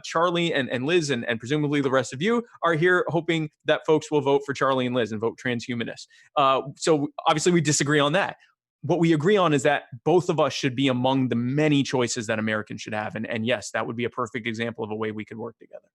Charlie and Liz and presumably the rest of you are here hoping that folks will vote for Charlie and Liz and vote transhumanist. So obviously we disagree on that. What we agree on is that both of us should be among the many choices that Americans should have. And yes, that would be a perfect example of a way we could work together.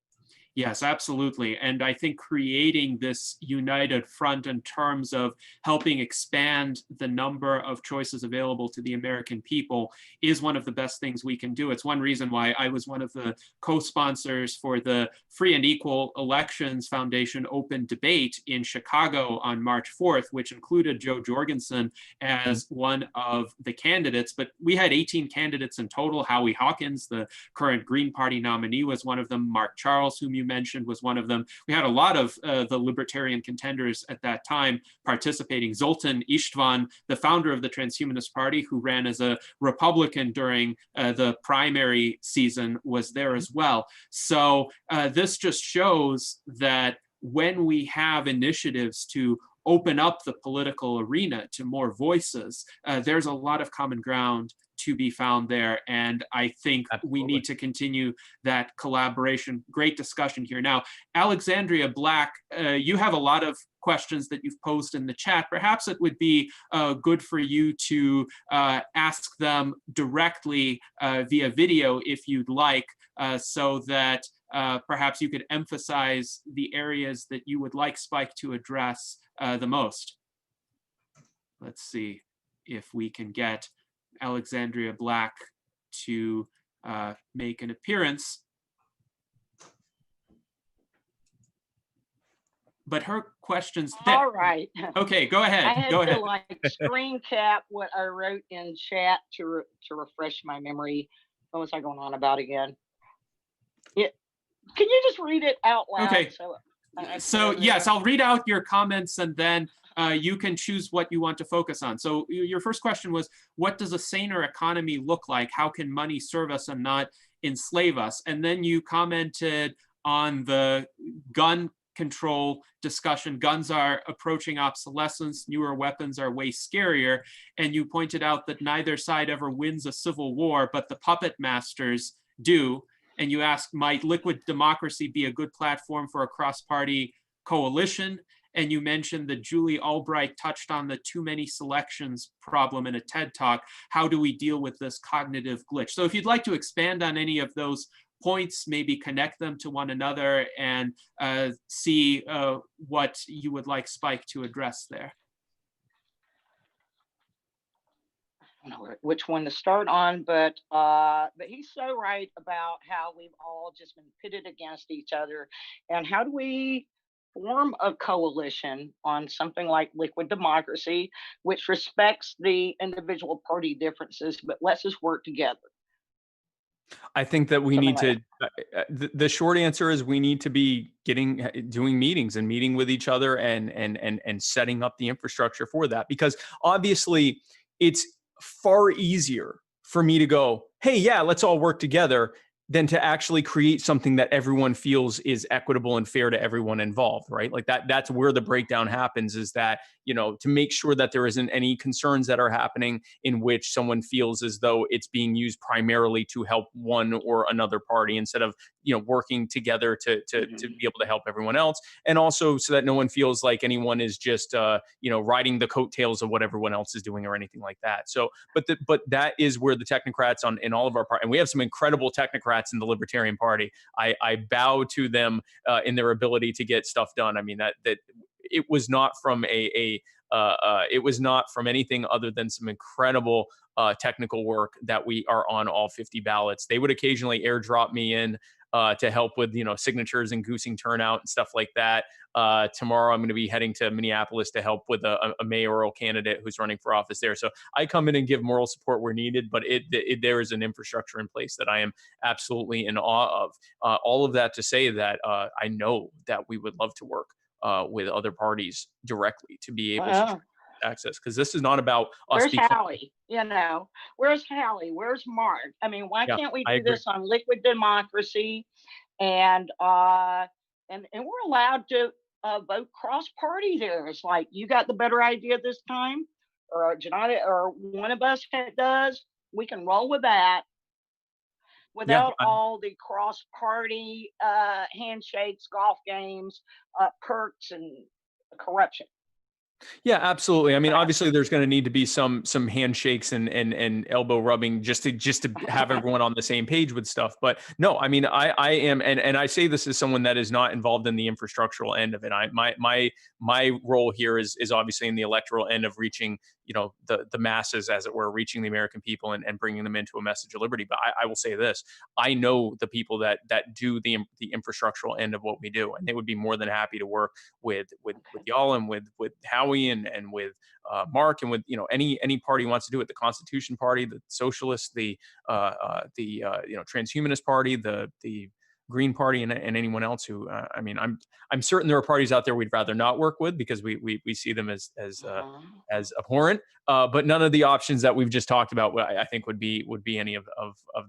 Yes, absolutely. And I think creating this united front in terms of helping expand the number of choices available to the American people is one of the best things we can do. It's one reason why I was one of the co-sponsors for the Free and Equal Elections Foundation open debate in Chicago on March 4th, which included Joe Jorgensen as one of the candidates. But we had 18 candidates in total. Howie Hawkins, the current Green Party nominee, was one of them. Mark Charles, whom you mentioned, was one of them. We had a lot of the libertarian contenders at that time participating. Zoltan Istvan, the founder of the Transhumanist Party, who ran as a Republican during the primary season, was there as well. So this just shows that when we have initiatives to open up the political arena to more voices, there's a lot of common ground to be found there. And I think we need to continue that collaboration. Great discussion here. Now, Alexandria Black, you have a lot of questions that you've posed in the chat. Perhaps it would be good for you to ask them directly via video if you'd like, so that perhaps you could emphasize the areas that you would like Spike to address the most. Let's see if we can get Alexandria Black to make an appearance. But her questions. All right. Okay, go ahead. I had go to ahead. screen cap what I wrote in chat to refresh my memory. What was I going on about again? Yeah. Can you just read it out loud? Okay. So yes, I'll read out your comments and then you can choose what you want to focus on. So your first question was, what does a saner economy look like? How can money serve us and not enslave us? And then you commented on the gun control discussion. Guns are approaching obsolescence. Newer weapons are way scarier. And you pointed out that neither side ever wins a civil war, but the puppet masters do. And you asked, might liquid democracy be a good platform for a cross-party coalition? And you mentioned that Julie Albright touched on the too many selections problem in a TED Talk. How do we deal with this cognitive glitch? So if you'd like to expand on any of those points, maybe connect them to one another and see what you would like Spike to address there. I don't know which one to start on, but he's so right about how we've all just been pitted against each other, and how do we form a coalition on something like liquid democracy, which respects the individual party differences, but lets us work together. I think that we Something need like to, the short answer is we need to be doing meetings and meeting with each other and setting up the infrastructure for that, because obviously it's far easier for me to go, hey, yeah, let's all work together, than to actually create something that everyone feels is equitable and fair to everyone involved, right? Like that's where the breakdown happens, is that, you know, to make sure that there isn't any concerns that are happening in which someone feels as though it's being used primarily to help one or another party, instead of, you know, working together to be able to help everyone else. And also so that no one feels like anyone is just, you know, riding the coattails of what everyone else is doing or anything like that. So, but that is where the technocrats in all of our party, and we have some incredible technocrats in the Libertarian Party. I bow to them in their ability to get stuff done. I mean, that it was not from it was not from anything other than some incredible technical work that we are on all 50 ballots. They would occasionally airdrop me in to help with, you know, signatures and goosing turnout and stuff like that. Tomorrow I'm going to be heading to Minneapolis to help with a mayoral candidate who's running for office there. So I come in and give moral support where needed, but there is an infrastructure in place that I am absolutely in awe of. All of that to say that I know that we would love to work with other parties directly to be able to access, because this is not about us. Where's Hallie? You know, where's Hallie? Where's Mark? I mean, why can't we do this on liquid democracy? And we're allowed to vote cross-party there. It's like, you got the better idea this time, or Janata, or one of us does. We can roll with that without all the cross-party handshakes, golf games, perks, and corruption. Yeah, absolutely. I mean, obviously, there's going to need to be some handshakes and elbow rubbing just to have everyone on the same page with stuff. But no, I mean, I am, and I say this as someone that is not involved in the infrastructural end of it. My role here is obviously in the electoral end of reaching, you know, the masses, as it were, reaching the American people and bringing them into a message of liberty. But I will say this: I know the people that do the infrastructural end of what we do, and they would be more than happy to work with y'all and with Howie and with Mark and with, you know, any party wants to do it. The Constitution Party, the Socialists, the you know, Transhumanist Party, the Green Party, and anyone else who I mean, I'm certain there are parties out there we'd rather not work with because we see them as abhorrent. But none of the options that we've just talked about, I think, would be any of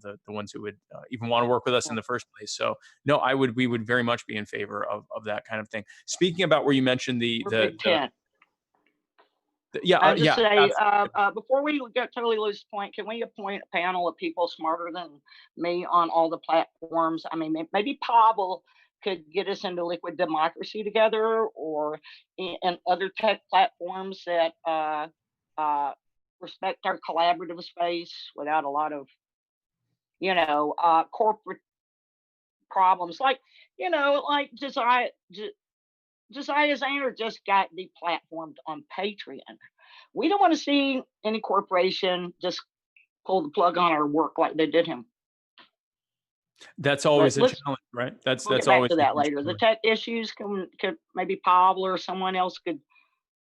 the ones who would even want to work with us in the first place. So no, we would very much be in favor of that kind of thing. Speaking about where you mentioned before we totally lose point, can we appoint a panel of people smarter than me on all the platforms? I mean, maybe Pavel could get us into liquid democracy together, or in other tech platforms that respect our collaborative space without a lot of, you know, corporate problems. Like, you know, like Josiah Zaner just got deplatformed on Patreon. We don't want to see any corporation just pull the plug on our work like they did him. That's always a challenge, right? That's get always back to that later. The tech issues could maybe Pavel or someone else could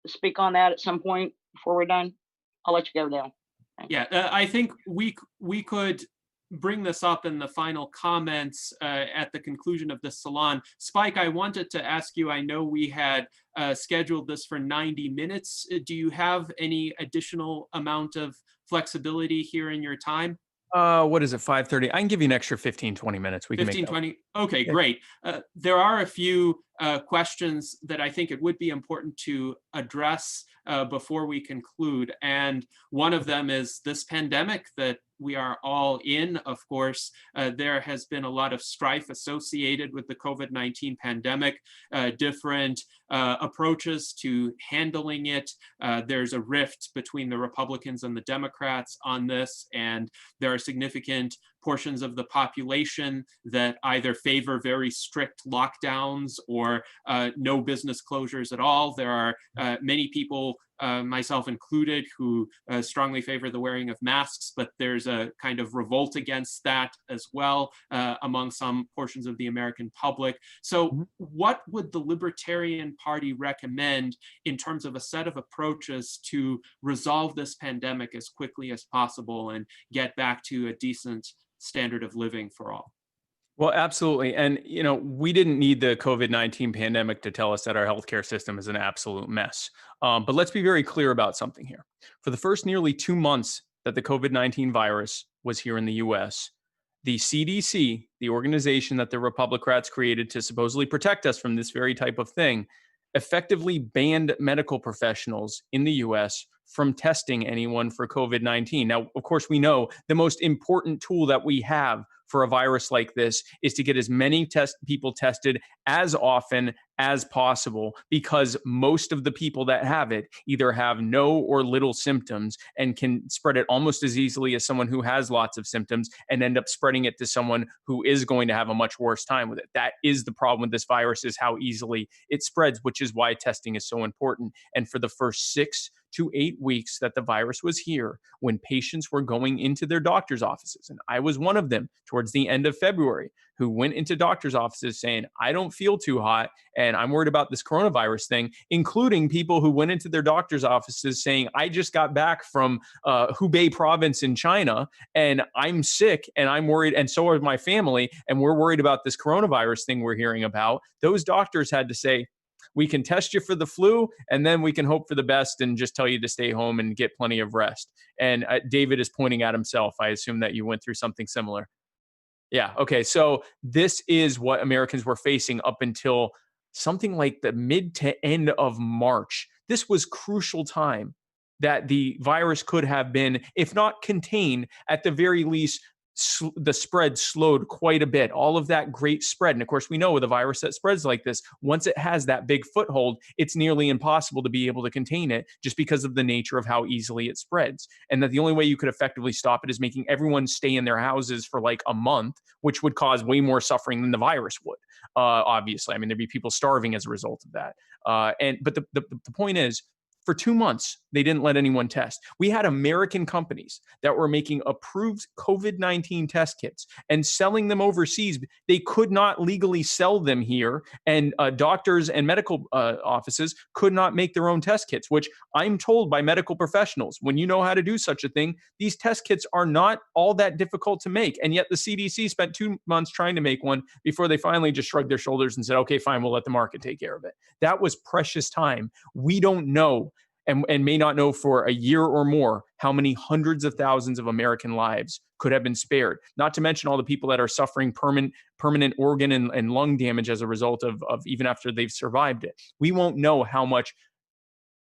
speak on that at some point before we're done. I'll let you go now. Yeah, I think we could bring this up in the final comments at the conclusion of this salon. Spike, I wanted to ask you, I know we had scheduled this for 90 minutes. Do you have any additional amount of flexibility here in your time? What is it, 5:30? I can give you an extra 15, 20 minutes. We can 15, make 20? Okay, great. There are a few questions that I think it would be important to address before we conclude. And one of them is this pandemic that we are all in. Of course, there has been a lot of strife associated with the COVID-19 pandemic, different approaches to handling it. There's a rift between the Republicans and the Democrats on this, and there are significant portions of the population that either favor very strict lockdowns or no business closures at all. There are many people myself included, who strongly favor the wearing of masks, but there's a kind of revolt against that as well among some portions of the American public. So what would the Libertarian Party recommend in terms of a set of approaches to resolve this pandemic as quickly as possible and get back to a decent standard of living for all? Well, absolutely. And, we didn't need the COVID-19 pandemic to tell us that our healthcare system is an absolute mess. But let's be very clear about something here. For the first nearly 2 months that the COVID-19 virus was here in the US, the CDC, the organization that the Republicrats created to supposedly protect us from this very type of thing, effectively banned medical professionals in the US from testing anyone for COVID-19. Now, of course, we know the most important tool that we have for a virus like this is to get as many people tested as often as possible, because most of the people that have it either have no or little symptoms and can spread it almost as easily as someone who has lots of symptoms and end up spreading it to someone who is going to have a much worse time with it. That is the problem with this virus, is how easily it spreads, which is why testing is so important. And for the first 6 to 8 weeks that the virus was here, when patients were going into their doctor's offices, and I was one of them towards the end of February, who went into doctor's offices saying, I don't feel too hot and I'm worried about this coronavirus thing, including people who went into their doctor's offices saying, I just got back from Hubei province in China and I'm sick and I'm worried, and so is my family, and we're worried about this coronavirus thing we're hearing about. Those doctors had to say, we can test you for the flu and then we can hope for the best and just tell you to stay home and get plenty of rest. And David is pointing at himself. I assume that you went through something similar. Yeah. Okay. So this is what Americans were facing up until something like the mid to end of March. This was crucial time that the virus could have been, if not contained, at the very least, the spread slowed quite a bit. All of that great spread. And of course, we know with a virus that spreads like this, once it has that big foothold, it's nearly impossible to be able to contain it, just because of the nature of how easily it spreads. And that the only way you could effectively stop it is making everyone stay in their houses for like a month, which would cause way more suffering than the virus would. Obviously, I mean, there'd be people starving as a result of that. But the point is, for 2 months, they didn't let anyone test. We had American companies that were making approved COVID-19 test kits and selling them overseas. They could not legally sell them here, and doctors and medical offices could not make their own test kits, which I'm told by medical professionals, when you know how to do such a thing, these test kits are not all that difficult to make. And yet the CDC spent 2 months trying to make one before they finally just shrugged their shoulders and said, okay, fine, we'll let the market take care of it. That was precious time. We don't know, and may not know for a year or more, how many hundreds of thousands of American lives could have been spared. Not to mention all the people that are suffering permanent organ and lung damage as a result of even after they've survived it. We won't know how much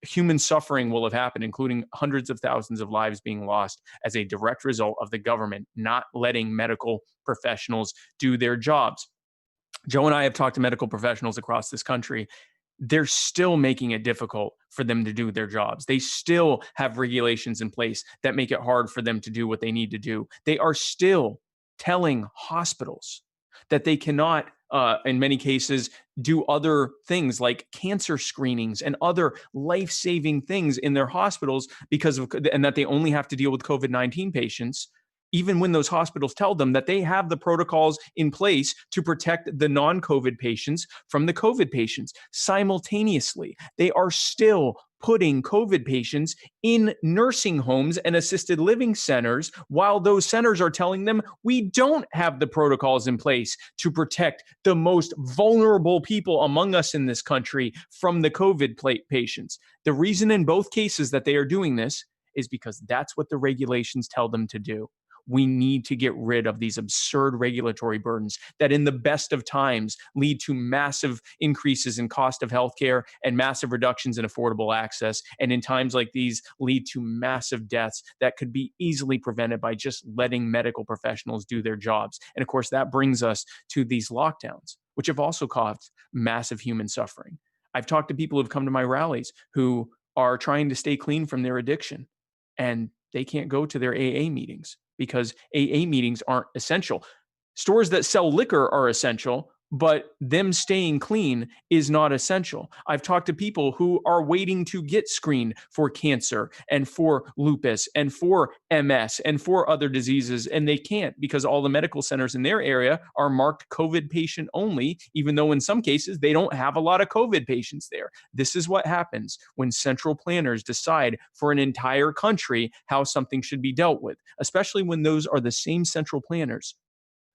human suffering will have happened, including hundreds of thousands of lives being lost as a direct result of the government not letting medical professionals do their jobs. Joe and I have talked to medical professionals across this country. They're still making it difficult for them to do their jobs. They still have regulations in place that make it hard for them to do what they need to do. They are still telling hospitals that they cannot, in many cases, do other things like cancer screenings and other life-saving things in their hospitals and that they only have to deal with COVID-19 patients, even when those hospitals tell them that they have the protocols in place to protect the non-COVID patients from the COVID patients. Simultaneously, they are still putting COVID patients in nursing homes and assisted living centers, while those centers are telling them, we don't have the protocols in place to protect the most vulnerable people among us in this country from the COVID patients. The reason in both cases that they are doing this is because that's what the regulations tell them to do. We need to get rid of these absurd regulatory burdens that in the best of times lead to massive increases in cost of healthcare and massive reductions in affordable access. And in times like these lead to massive deaths that could be easily prevented by just letting medical professionals do their jobs. And of course, that brings us to these lockdowns, which have also caused massive human suffering. I've talked to people who've come to my rallies who are trying to stay clean from their addiction, and they can't go to their AA meetings because AA meetings aren't essential. Stores that sell liquor are essential, but them staying clean is not essential. I've talked to people who are waiting to get screened for cancer and for lupus and for MS and for other diseases, and they can't because all the medical centers in their area are marked COVID patient only, even though in some cases they don't have a lot of COVID patients there. This is what happens when central planners decide for an entire country how something should be dealt with, especially when those are the same central planners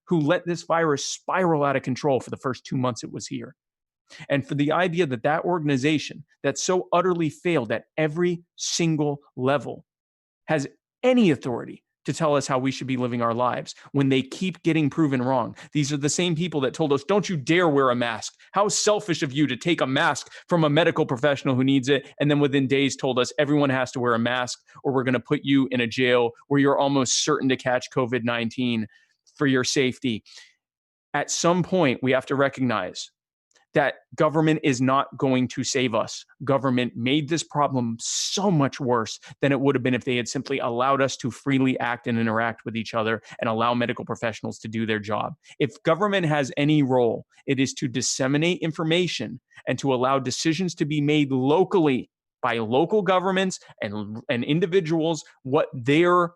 who let this virus spiral out of control for the first 2 months it was here. And for the idea that that organization that so utterly failed at every single level has any authority to tell us how we should be living our lives when they keep getting proven wrong. These are the same people that told us, don't you dare wear a mask. How selfish of you to take a mask from a medical professional who needs it, and then within days told us everyone has to wear a mask or we're going to put you in a jail where you're almost certain to catch COVID-19 for your safety. At some point, we have to recognize that government is not going to save us. Government made this problem so much worse than it would have been if they had simply allowed us to freely act and interact with each other and allow medical professionals to do their job. If government has any role, it is to disseminate information and to allow decisions to be made locally by local governments and individuals, what their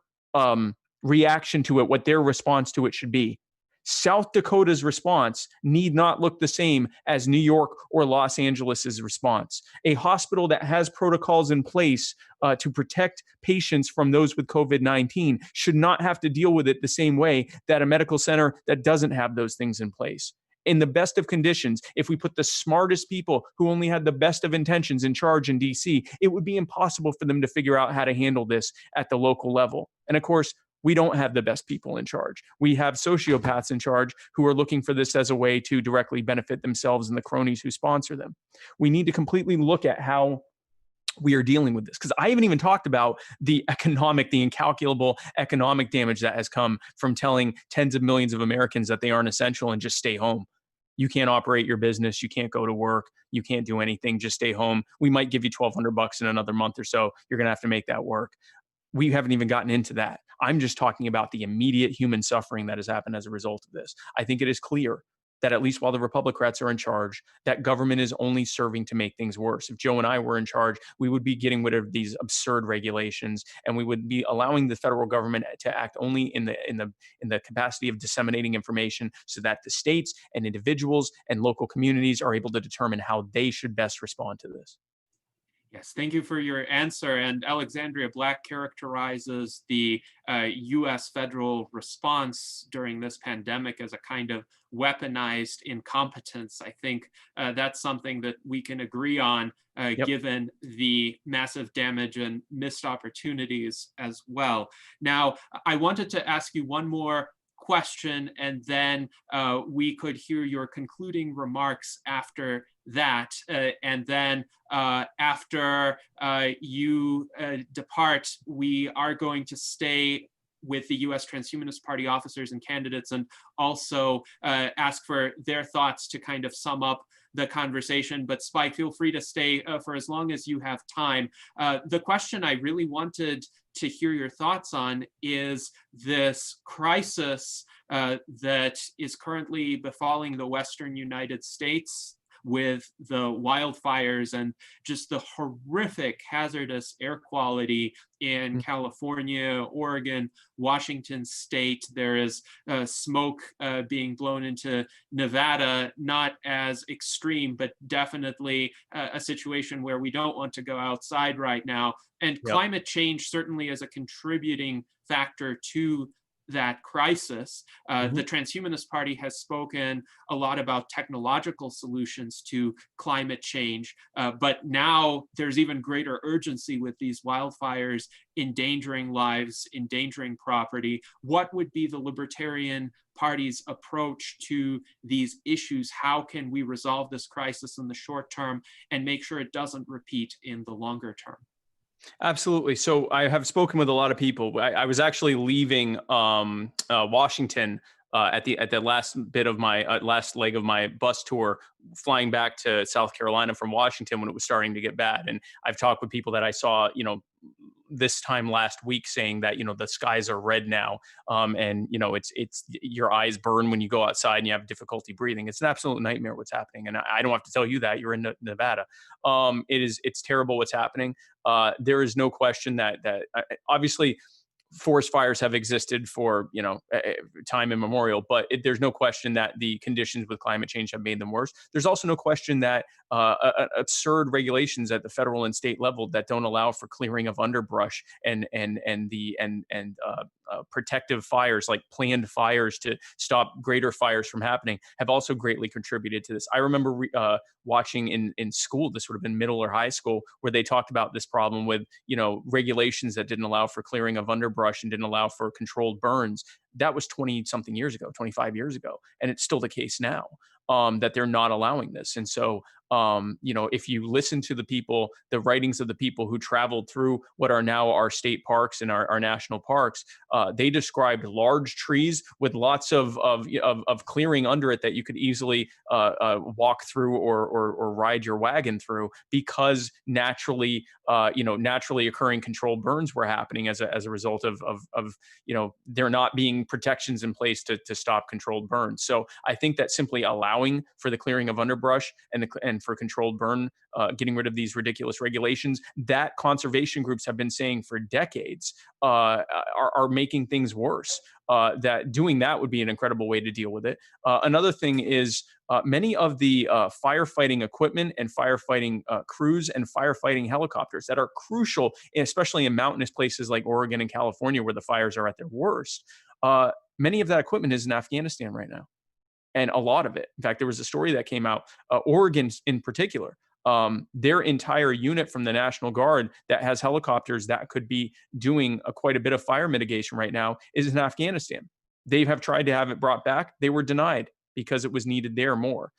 reaction to it, what their response to it should be. South Dakota's response need not look the same as New York or Los Angeles's response. A hospital that has protocols in place to protect patients from those with COVID-19 should not have to deal with it the same way that a medical center that doesn't have those things in place. In the best of conditions, if we put the smartest people who only had the best of intentions in charge in DC, it would be impossible for them to figure out how to handle this at the local level. And of course, we don't have the best people in charge. We have sociopaths in charge who are looking for this as a way to directly benefit themselves and the cronies who sponsor them. We need to completely look at how we are dealing with this, because I haven't even talked about the incalculable economic damage that has come from telling tens of millions of Americans that they aren't essential and just stay home. You can't operate your business. You can't go to work. You can't do anything. Just stay home. We might give you $1,200 in another month or so. You're going to have to make that work. We haven't even gotten into that. I'm just talking about the immediate human suffering that has happened as a result of this. I think it is clear that at least while the Republicrats are in charge, that government is only serving to make things worse. If Joe and I were in charge, we would be getting rid of these absurd regulations, and we would be allowing the federal government to act only in the capacity of disseminating information so that the states and individuals and local communities are able to determine how they should best respond to this. Yes, thank you for your answer. And Alexandria Black characterizes the US federal response during this pandemic as a kind of weaponized incompetence. I think that's something that we can agree on, given the massive damage and missed opportunities as well. Now, I wanted to ask you one more question, and then we could hear your concluding remarks after that. And then after you depart, we are going to stay with the US Transhumanist Party officers and candidates and also ask for their thoughts to kind of sum up the conversation. But Spike, feel free to stay for as long as you have time. The question I really wanted to hear your thoughts on is this crisis that is currently befalling the Western United States with the wildfires and just the horrific hazardous air quality in California, Oregon, Washington state. There is smoke being blown into Nevada, not as extreme, but definitely a situation where we don't want to go outside right now. And climate change certainly is a contributing factor to that crisis. The Transhumanist Party has spoken a lot about technological solutions to climate change, but now there's even greater urgency with these wildfires endangering lives, endangering property. What would be the Libertarian Party's approach to these issues? How can we resolve this crisis in the short term and make sure it doesn't repeat in the longer term? Absolutely. So I have spoken with a lot of people. I was actually leaving Washington at the last bit of my last leg of my bus tour, flying back to South Carolina from Washington when it was starting to get bad. And I've talked with people that I saw, this time last week saying that, the skies are red now. And, it's your eyes burn when you go outside and you have difficulty breathing. It's an absolute nightmare what's happening. And I don't have to tell you that. You're in Nevada. It's terrible what's happening. There is no question that obviously forest fires have existed for time immemorial, but there's no question that the conditions with climate change have made them worse. There's also no question that absurd regulations at the federal and state level that don't allow for clearing of underbrush and protective fires, like planned fires to stop greater fires from happening, have also greatly contributed to this. I remember watching in school, this would have been middle or high school, where they talked about this problem with regulations that didn't allow for clearing of underbrush and didn't allow for controlled burns. That was 20 something years ago, 25 years ago. And it's still the case now, that they're not allowing this. And so, if you listen to the writings of the people who traveled through what are now our state parks and our national parks, they described large trees with lots of clearing under it that you could easily walk through or ride your wagon through, because naturally occurring controlled burns were happening as a result of there not being protections in place to stop controlled burns. So I think that simply allowing for the clearing of underbrush and for controlled burn, getting rid of these ridiculous regulations that conservation groups have been saying for decades are making things worse. That doing that would be an incredible way to deal with it. Another thing is many of the firefighting equipment and firefighting crews and firefighting helicopters that are crucial, especially in mountainous places like Oregon and California where the fires are at their worst. Many of that equipment is in Afghanistan right now. And a lot of it. In fact, there was a story that came out, Oregon in particular, their entire unit from the National Guard that has helicopters that could be doing quite a bit of fire mitigation right now is in Afghanistan. They have tried to have it brought back. They were denied because it was needed there more.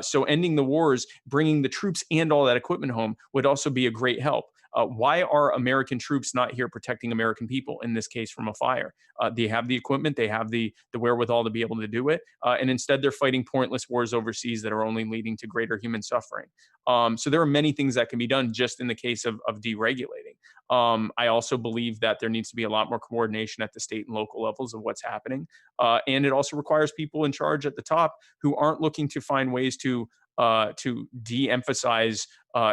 So ending the wars, bringing the troops and all that equipment home would also be a great help. Why are American troops not here protecting American people, in this case from a fire? They have the equipment, they have the wherewithal to be able to do it, and instead they're fighting pointless wars overseas that are only leading to greater human suffering. So there are many things that can be done just in the case of deregulating. I also believe that there needs to be a lot more coordination at the state and local levels of what's happening. And it also requires people in charge at the top who aren't looking to find ways to de-emphasize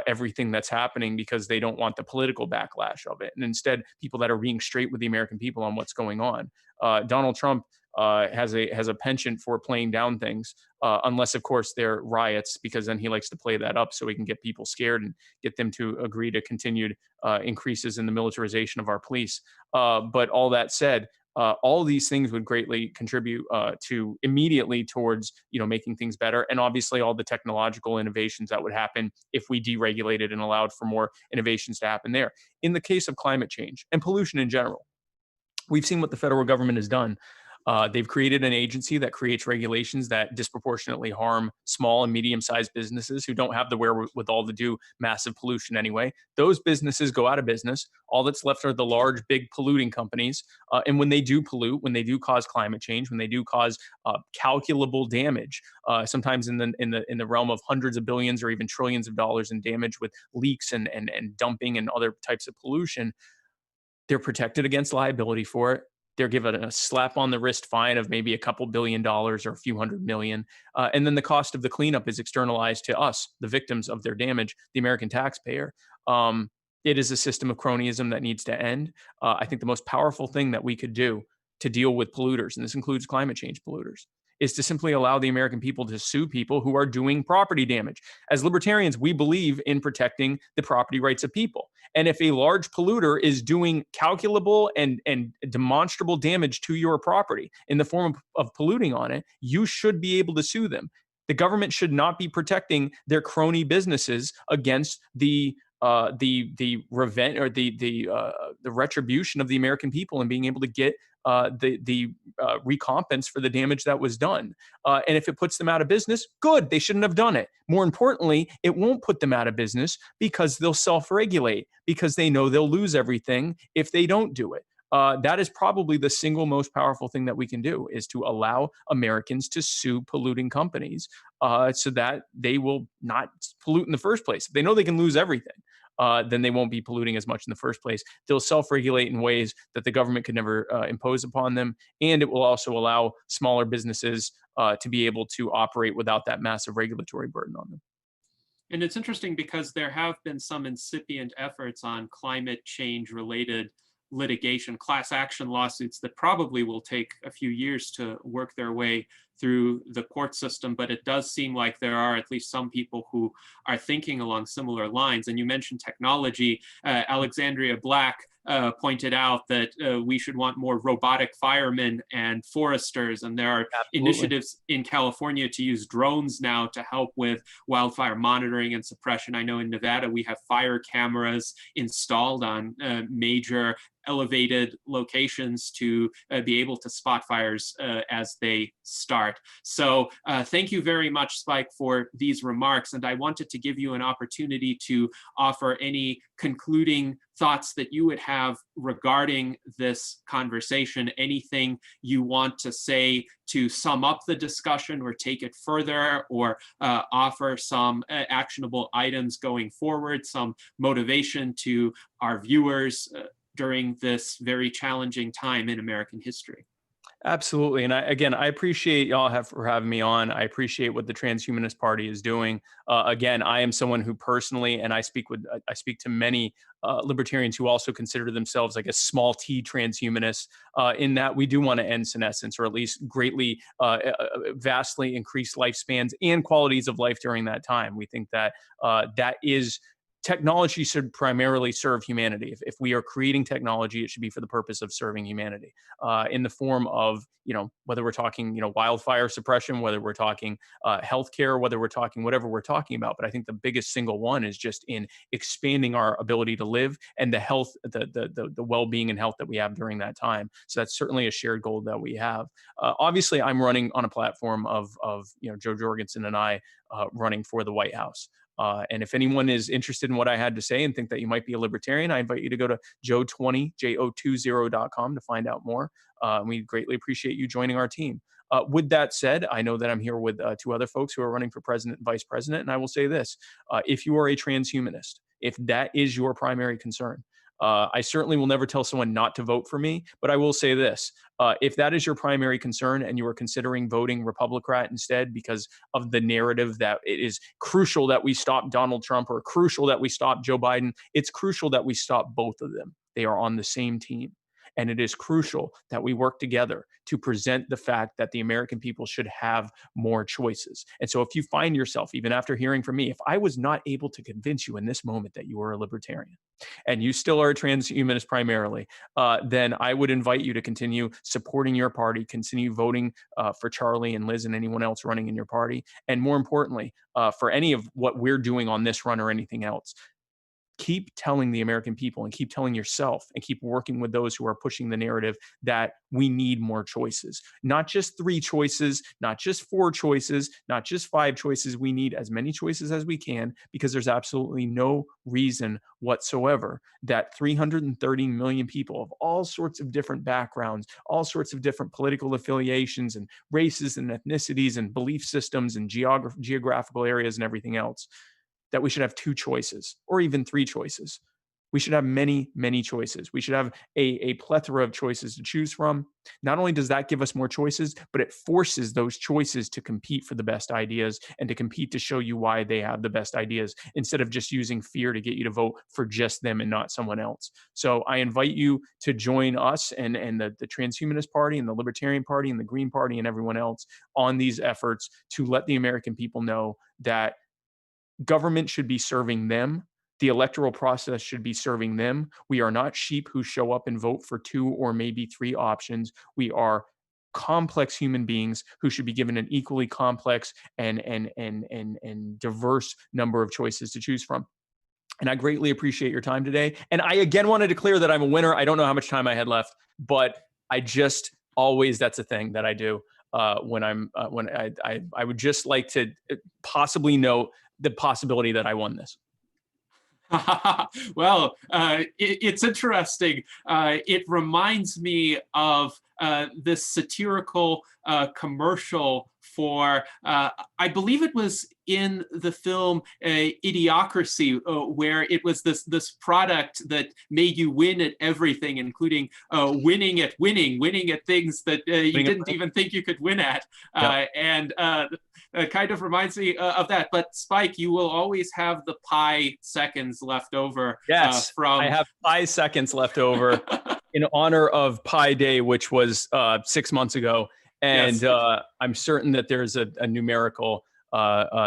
everything that's happening because they don't want the political backlash of it. And instead, people that are being straight with the American people on what's going on. Donald Trump has a penchant for playing down things, unless, of course, they're riots, because then he likes to play that up so he can get people scared and get them to agree to continued increases in the militarization of our police. But all that said, all these things would greatly contribute to immediately towards making things better, and obviously all the technological innovations that would happen if we deregulated and allowed for more innovations to happen there. In the case of climate change and pollution in general, we've seen what the federal government has done. They've created an agency that creates regulations that disproportionately harm small and medium-sized businesses who don't have the wherewithal to do massive pollution anyway. Those businesses go out of business. All that's left are the large, big polluting companies. And when they do pollute, when they do cause climate change, when they do cause calculable damage, sometimes in the realm of hundreds of billions or even trillions of dollars in damage with leaks and dumping and other types of pollution, they're protected against liability for it. They're given a slap on the wrist fine of maybe a couple $1 billion or a few $100 million. And then the cost of the cleanup is externalized to us, the victims of their damage, the American taxpayer. It is a system of cronyism that needs to end. I think the most powerful thing that we could do to deal with polluters, and this includes climate change polluters, is to simply allow the American people to sue people who are doing property damage. As libertarians, we believe in protecting the property rights of people. And if a large polluter is doing calculable and demonstrable damage to your property in the form of polluting on it, you should be able to sue them. The government should not be protecting their crony businesses against the revenge or the retribution of the American people and being able to get the recompense for the damage that was done. And if it puts them out of business, good, they shouldn't have done it. More importantly, it won't put them out of business because they'll self-regulate, because they know they'll lose everything if they don't do it. That is probably the single most powerful thing that we can do, is to allow Americans to sue polluting companies so that they will not pollute in the first place. They know they can lose everything. then they won't be polluting as much in the first place. They'll self-regulate in ways that the government could never impose upon them. And it will also allow smaller businesses to be able to operate without that massive regulatory burden on them. And it's interesting because there have been some incipient efforts on climate change related litigation, class action lawsuits that probably will take a few years to work their way through the court system. But it does seem like there are at least some people who are thinking along similar lines. And you mentioned technology. Alexandria Black pointed out that we should want more robotic firemen and foresters. And there are initiatives in California to use drones now to help with wildfire monitoring and suppression. I know in Nevada, we have fire cameras installed on major elevated locations to be able to spot fires as they start. So thank you very much, Spike, for these remarks. And I wanted to give you an opportunity to offer any concluding thoughts that you would have regarding this conversation, anything you want to say to sum up the discussion or take it further, or offer some actionable items going forward, some motivation to our viewers during this very challenging time in American history. Absolutely. And I appreciate y'all for having me on. I appreciate what the Transhumanist Party is doing. Again, I am someone who personally, and I speak to many libertarians who also consider themselves like a small t transhumanists, in that we do want to end senescence, or at least greatly, vastly increase lifespans and qualities of life during that time. We think that technology should primarily serve humanity. If we are creating technology, it should be for the purpose of serving humanity, in the form of, whether we're talking, wildfire suppression, whether we're talking healthcare, whether we're talking whatever we're talking about. But I think the biggest single one is just in expanding our ability to live and the health, the well-being and health that we have during that time. So that's certainly a shared goal that we have. Obviously, I'm running on a platform of Joe Jorgensen and I running for the White House. And if anyone is interested in what I had to say and think that you might be a libertarian, I invite you to go to joe20.com to find out more. We greatly appreciate you joining our team. With that said, I know that I'm here with two other folks who are running for president and vice president. And I will say this, if you are a transhumanist, if that is your primary concern, I certainly will never tell someone not to vote for me, but I will say this. If that is your primary concern and you are considering voting Republican instead because of the narrative that it is crucial that we stop Donald Trump or crucial that we stop Joe Biden, it's crucial that we stop both of them. They are on the same team. And it is crucial that we work together to present the fact that the American people should have more choices. And so if you find yourself, even after hearing from me, if I was not able to convince you in this moment that you are a libertarian and you still are a transhumanist primarily, then I would invite you to continue supporting your party, continue voting for Charlie and Liz and anyone else running in your party. And more importantly, for any of what we're doing on this run or anything else, keep telling the American people and keep telling yourself and keep working with those who are pushing the narrative that we need more choices, not just 3 choices, not just 4 choices, not just 5 choices. We need as many choices as we can, because there's absolutely no reason whatsoever that 330 million people of all sorts of different backgrounds, all sorts of different political affiliations and races and ethnicities and belief systems and geographical areas and everything else, that we should have 2 choices or even 3 choices. We should have many, many choices. We should have a plethora of choices to choose from. Not only does that give us more choices, but it forces those choices to compete for the best ideas and to compete to show you why they have the best ideas, instead of just using fear to get you to vote for just them and not someone else. So I invite you to join us and the Transhumanist Party and the Libertarian Party and the Green Party and everyone else on these efforts to let the American people know that government should be serving them. The electoral process should be serving them. We are not sheep who show up and vote for 2 or maybe 3 options. We are complex human beings who should be given an equally complex and diverse number of choices to choose from. And I greatly appreciate your time today. And I again want to declare that I'm a winner. I don't know how much time I had left, but I just always, that's a thing that I do when I would just like to possibly note the possibility that I won this. Well, it's interesting. It reminds me of this satirical commercial for, I believe it was in the film Idiocracy, where it was this product that made you win at everything, including winning at things that you didn't even think you could win at. And it kind of reminds me of that. But Spike, you will always have the pi seconds left over. Yes, I have 5 seconds left over in honor of Pi Day, which was 6 months ago. And yes. I'm certain that there's a numerical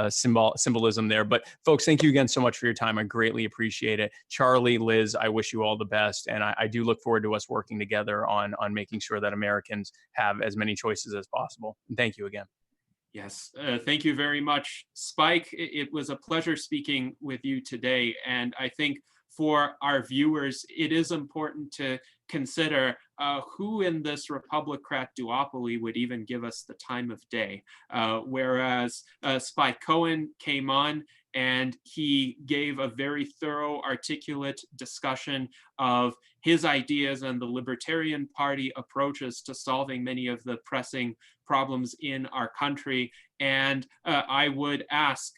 symbolism there. But folks, thank you again so much for your time. I greatly appreciate it. Charlie, Liz, I wish you all the best. And I do look forward to us working together on making sure that Americans have as many choices as possible. And thank you again. Yes, thank you very much, Spike. It was a pleasure speaking with you today. And I think for our viewers, it is important to consider who in this Republicrat duopoly would even give us the time of day. Whereas Spike Cohen came on and he gave a very thorough, articulate discussion of his ideas and the Libertarian Party approaches to solving many of the pressing problems in our country. And I would ask,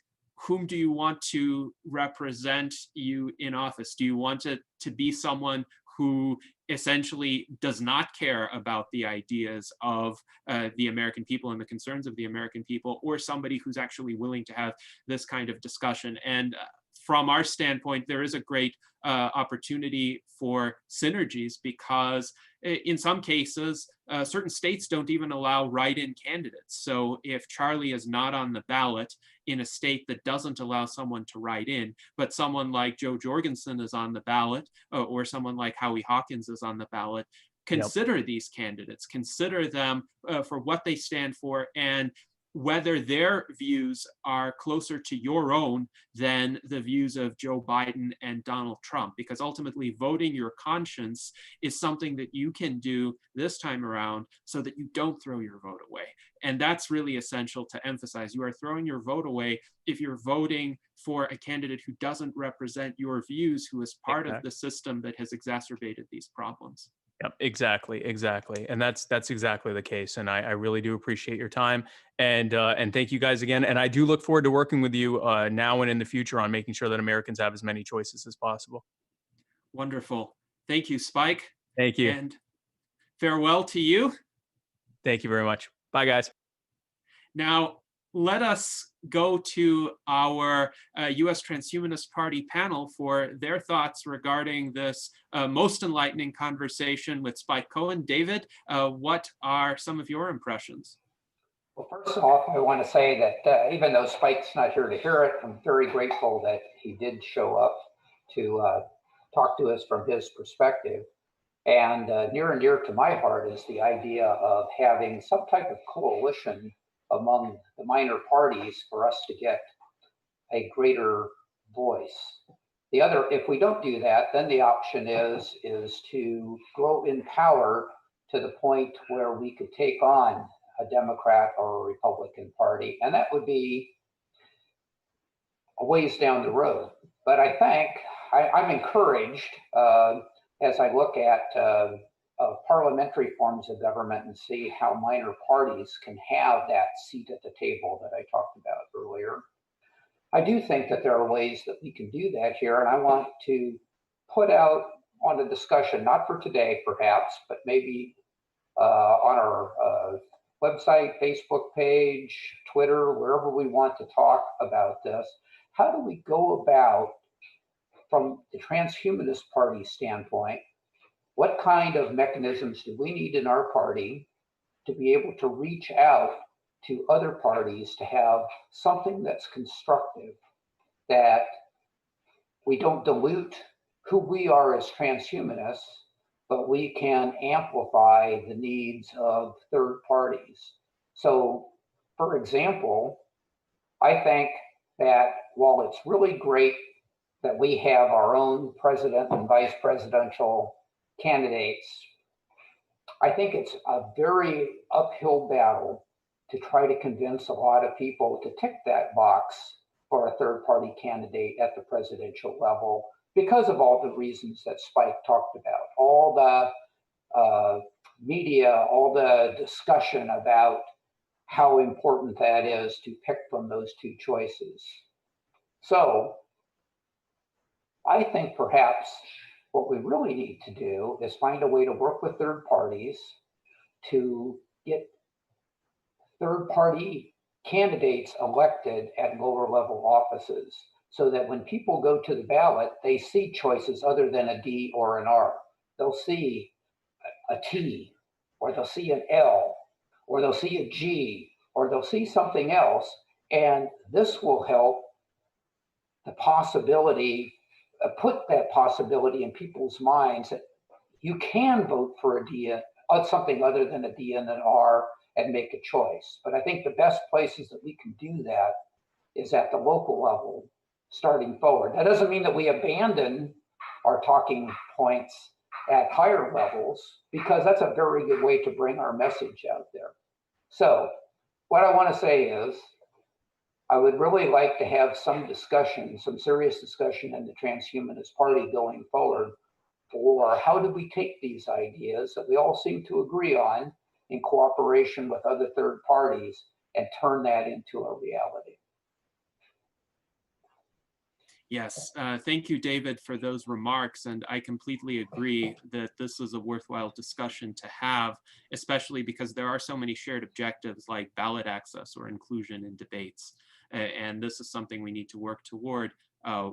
whom do you want to represent you in office? Do you want it to be someone who essentially does not care about the ideas of the American people and the concerns of the American people, or somebody who's actually willing to have this kind of discussion? And from our standpoint, there is a great opportunity for synergies, because in some cases, certain states don't even allow write-in candidates. So if Charlie is not on the ballot in a state that doesn't allow someone to write in, but someone like Joe Jorgensen is on the ballot, or someone like Howie Hawkins is on the ballot, consider these candidates, consider them for what they stand for, and whether their views are closer to your own than the views of Joe Biden and Donald Trump. Because ultimately, voting your conscience is something that you can do this time around so that you don't throw your vote away. And that's really essential to emphasize. You are throwing your vote away if you're voting for a candidate who doesn't represent your views, who is part of the system that has exacerbated these problems. Yep, exactly. And that's exactly the case. And I really do appreciate your time. And thank you guys again. And I do look forward to working with you now and in the future on making sure that Americans have as many choices as possible. Wonderful. Thank you, Spike. Thank you. And farewell to you. Thank you very much. Bye, guys. Now, let us go to our U.S. Transhumanist Party panel for their thoughts regarding this most enlightening conversation with Spike Cohen. David, what are some of your impressions? Well, first off, I want to say that even though Spike's not here to hear it, I'm very grateful that he did show up to talk to us from his perspective. And near and dear to my heart is the idea of having some type of coalition among the minor parties for us to get a greater voice. The other, if we don't do that, then the option is to grow in power to the point where we could take on a Democrat or a Republican Party. And that would be a ways down the road. But I think I'm encouraged as I look at parliamentary forms of government and see how minor parties can have that seat at the table that I talked about earlier. I do think that there are ways that we can do that here, and I want to put out on a discussion, not for today perhaps, but maybe on our website, Facebook page, Twitter, wherever we want to talk about this. How do we go about, from the Transhumanist Party standpoint, what kind of mechanisms do we need in our party to be able to reach out to other parties to have something that's constructive, that we don't dilute who we are as transhumanists, but we can amplify the needs of third parties. So, for example, I think that while it's really great that we have our own president and vice presidential candidates, I think it's a very uphill battle to try to convince a lot of people to tick that box for a third party candidate at the presidential level, because of all the reasons that Spike talked about, all the media, all the discussion about how important that is to pick from those two choices. So I think perhaps what we really need to do is find a way to work with third parties to get third party candidates elected at lower level offices, so that when people go to the ballot, they see choices other than a D or an R. They'll see a T, or they'll see an L, or they'll see a G, or they'll see something else. And this will help the possibility, put that possibility in people's minds that you can vote for a D, something other than a D and an R, and make a choice. But I think the best places that we can do that is at the local level, starting forward. That doesn't mean that we abandon our talking points at higher levels, because that's a very good way to bring our message out there. So what I want to say is, I would really like to have some discussion, some serious discussion in the Transhumanist Party going forward for how do we take these ideas that we all seem to agree on in cooperation with other third parties and turn that into a reality. Yes, thank you, David, for those remarks. And I completely agree that this is a worthwhile discussion to have, especially because there are so many shared objectives like ballot access or inclusion in debates. And this is something we need to work toward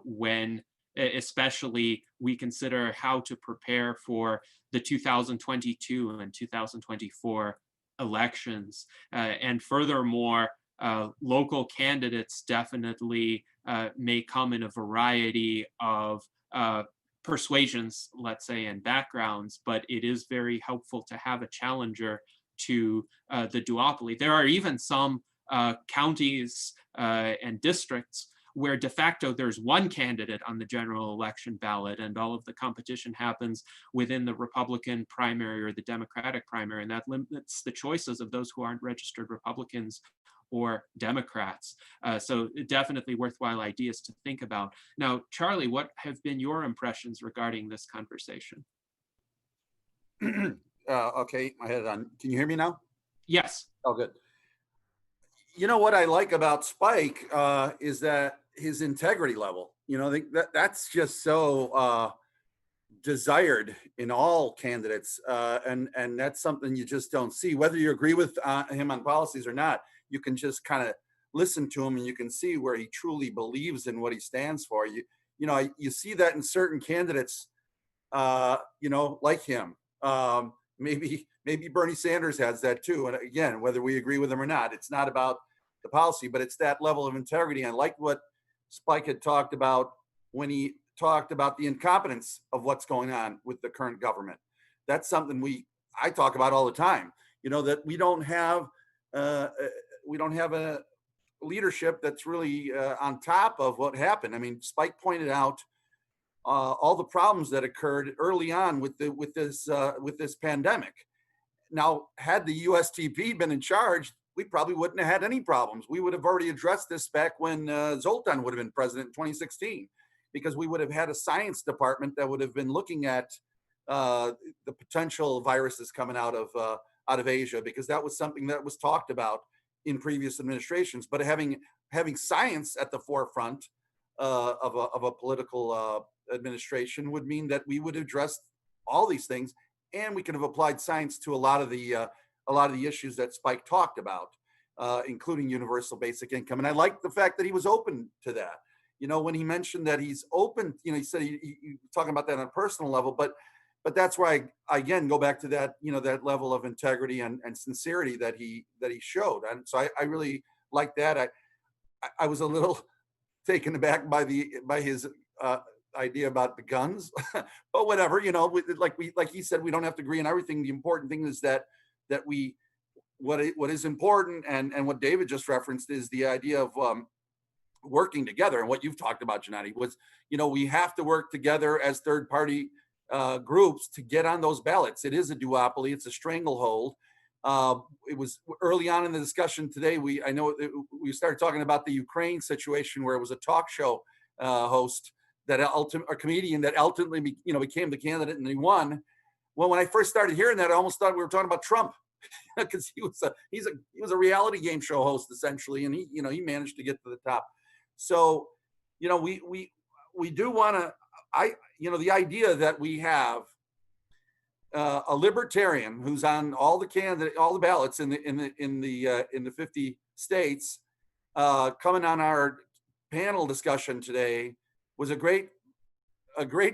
when especially we consider how to prepare for the 2022 and 2024 elections. And furthermore, local candidates definitely may come in a variety of persuasions, let's say, and backgrounds, but it is very helpful to have a challenger to the duopoly. There are even some counties and districts where de facto there's one candidate on the general election ballot, and all of the competition happens within the Republican primary or the Democratic primary, and that limits the choices of those who aren't registered Republicans or Democrats. So definitely worthwhile ideas to think about. Now, Charlie, what have been your impressions regarding this conversation? Okay, I had it on. Can you hear me now? Yes. Oh, good. You know what I like about Spike is that his integrity level. You know, that's just so desired in all candidates, and that's something you just don't see. Whether you agree with him on policies or not, you can just kind of listen to him, and you can see where he truly believes in what he stands for. You know, you see that in certain candidates, you know, like him. Maybe Bernie Sanders has that too. And again, whether we agree with him or not, it's not about the policy, but it's that level of integrity. And like what Spike had talked about when he talked about the incompetence of what's going on with the current government. That's something I talk about all the time. You know, that we don't have a leadership that's really on top of what happened. I mean, Spike pointed out all the problems that occurred early on with this pandemic. Now, had the USTP been in charge, we probably wouldn't have had any problems. We would have already addressed this back when Zoltan would have been president in 2016, because we would have had a science department that would have been looking at the potential viruses coming out of Asia, because that was something that was talked about in previous administrations. But having science at the forefront of a political administration would mean that we would address all these things, and we could have applied science to a lot of the issues that Spike talked about, including universal basic income. And I like the fact that he was open to that. You know, when he mentioned that he's open, you know, he said he talking about that on a personal level, but that's why I again go back to that, you know, that level of integrity and sincerity that he showed. And so I really like that. I was a little taken aback by his idea about the guns, but whatever, you know, like he said, we don't have to agree on everything. The important thing is that what is important, and what David just referenced, is the idea of working together. And what you've talked about, Gennady, was, you know, we have to work together as third party groups to get on those ballots. It is a duopoly. It's a stranglehold. It was early on in the discussion today. I know we started talking about the Ukraine situation, where it was a talk show host a comedian that ultimately became the candidate and he won. Well, when I first started hearing that, I almost thought we were talking about Trump, because he was a reality game show host essentially, and he managed to get to the top. So, we do want to. The idea that we have a libertarian who's on all the ballots in the 50 states, coming on our panel discussion today was a great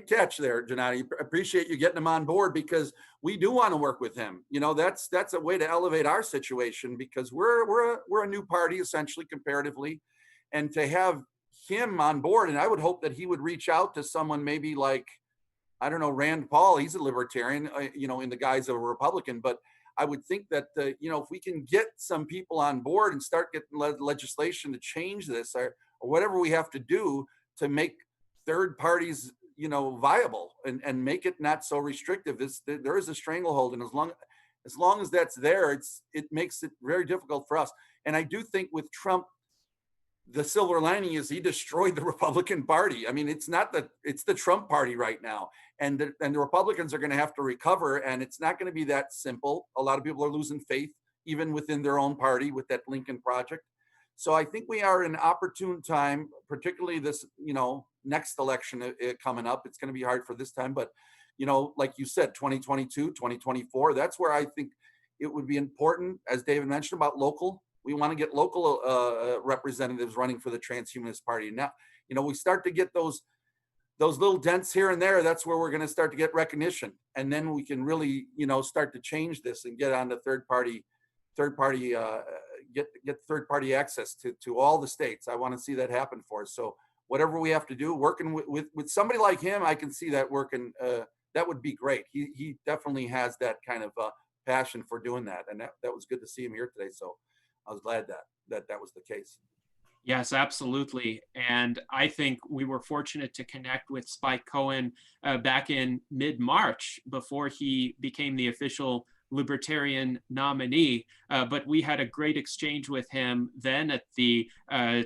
catch there, Gennady. Appreciate you getting him on board, because we do want to work with him. That's a way to elevate our situation, because we're a new party essentially comparatively, and to have him on board, and I would hope that he would reach out to someone maybe like, I don't know, Rand Paul. He's a libertarian, in the guise of a Republican, but I would think that if we can get some people on board and start getting legislation to change this, or whatever we have to do to make third parties viable and make it not so restrictive. There is a stranglehold, and as long as that's there, it makes it very difficult for us. And I do think with Trump, the silver lining is he destroyed the Republican Party. I mean, it's the Trump Party right now, and the Republicans are going to have to recover, and it's not going to be that simple. A lot of people are losing faith even within their own party with that Lincoln Project. So I think we are in an opportune time, particularly this, next election coming up. It's going to be hard for this time, but, like you said, 2022, 2024, that's where I think it would be important, as David mentioned, about local. We want to get local representatives running for the Transhumanist Party. Now, we start to get those little dents here and there. That's where we're going to start to get recognition. And then we can really, start to change this and get on to third party get third party access to all the states. I want to see that happen for us. So whatever we have to do, working with somebody like him, I can see that working. That would be great. He definitely has that kind of passion for doing that, and that was good to see him here today. So I was glad that was the case. Yes, absolutely. And I think we were fortunate to connect with Spike Cohen back in mid-March, before he became the official Libertarian nominee. But we had a great exchange with him then at the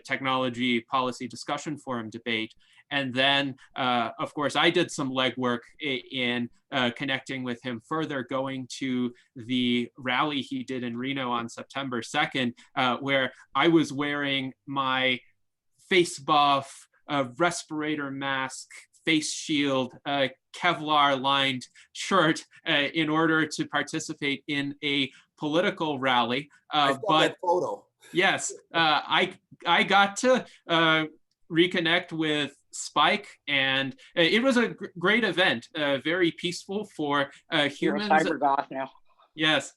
Technology Policy Discussion Forum debate. And then, of course, I did some legwork in connecting with him further, going to the rally he did in Reno on September 2nd, where I was wearing my face buff, respirator mask, face shield, Kevlar lined shirt in order to participate in a political rally. I saw that photo. Yes, I got to reconnect with Spike, and it was a great event, very peaceful for humans. You're a cyber goth now. Yes.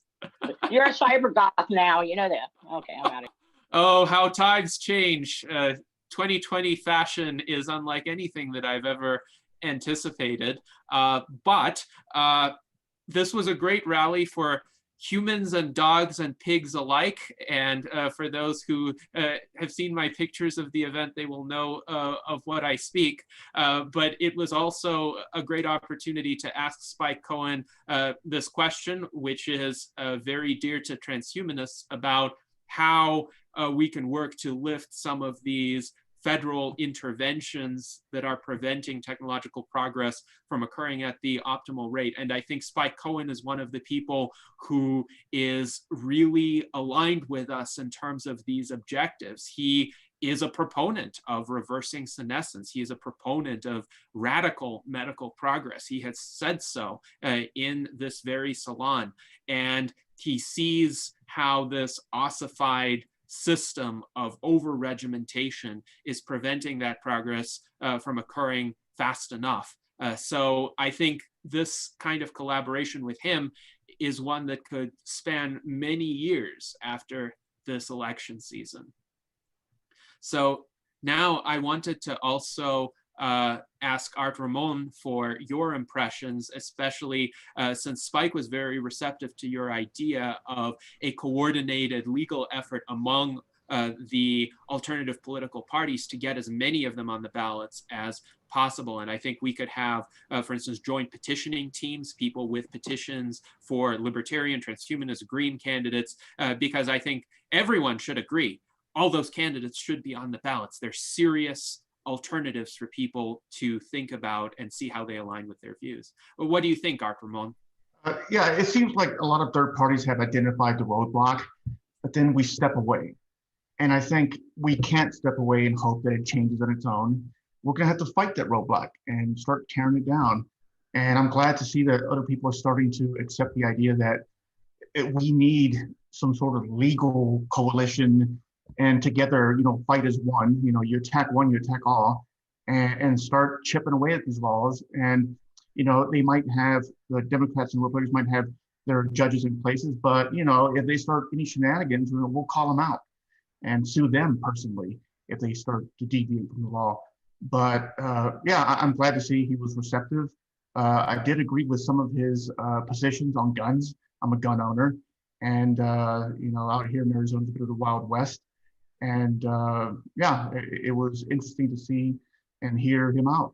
You're a cyber goth now, you know that. Okay, I'm out of here. Oh, how times change. 2020 fashion is unlike anything that I've ever anticipated. But this was a great rally for humans and dogs and pigs alike. And for those who have seen my pictures of the event, they will know of what I speak. But it was also a great opportunity to ask Spike Cohen this question, which is very dear to transhumanists, about how we can work to lift some of these federal interventions that are preventing technological progress from occurring at the optimal rate. And I think Spike Cohen is one of the people who is really aligned with us in terms of these objectives. He is a proponent of reversing senescence. He is a proponent of radical medical progress. He has said so in this very salon. And he sees how this ossified system of over-regimentation is preventing that progress from occurring fast enough. So I think this kind of collaboration with him is one that could span many years after this election season. So now I wanted to also ask Art Ramon for your impressions, especially since Spike was very receptive to your idea of a coordinated legal effort among the alternative political parties to get as many of them on the ballots as possible. And I think we could have, for instance, joint petitioning teams, people with petitions for libertarian, transhumanist, green candidates, because I think everyone should agree all those candidates should be on the ballots. They're serious alternatives for people to think about and see how they align with their views. But what do you think, Art Ramon? Yeah, it seems like a lot of third parties have identified the roadblock, but then we step away. And I think we can't step away and hope that it changes on its own. We're going to have to fight that roadblock and start tearing it down. And I'm glad to see that other people are starting to accept the idea that we need some sort of legal coalition, and together, fight as one. You attack one, you attack all, and start chipping away at these laws. And they might have, the Democrats and Republicans might have their judges in places, but if they start any shenanigans, we'll call them out and sue them personally if they start to deviate from the law. But yeah, I'm glad to see he was receptive. I did agree with some of his positions on guns. I'm a gun owner, and out here in Arizona, it's a bit of the Wild West. And yeah, it was interesting to see and hear him out.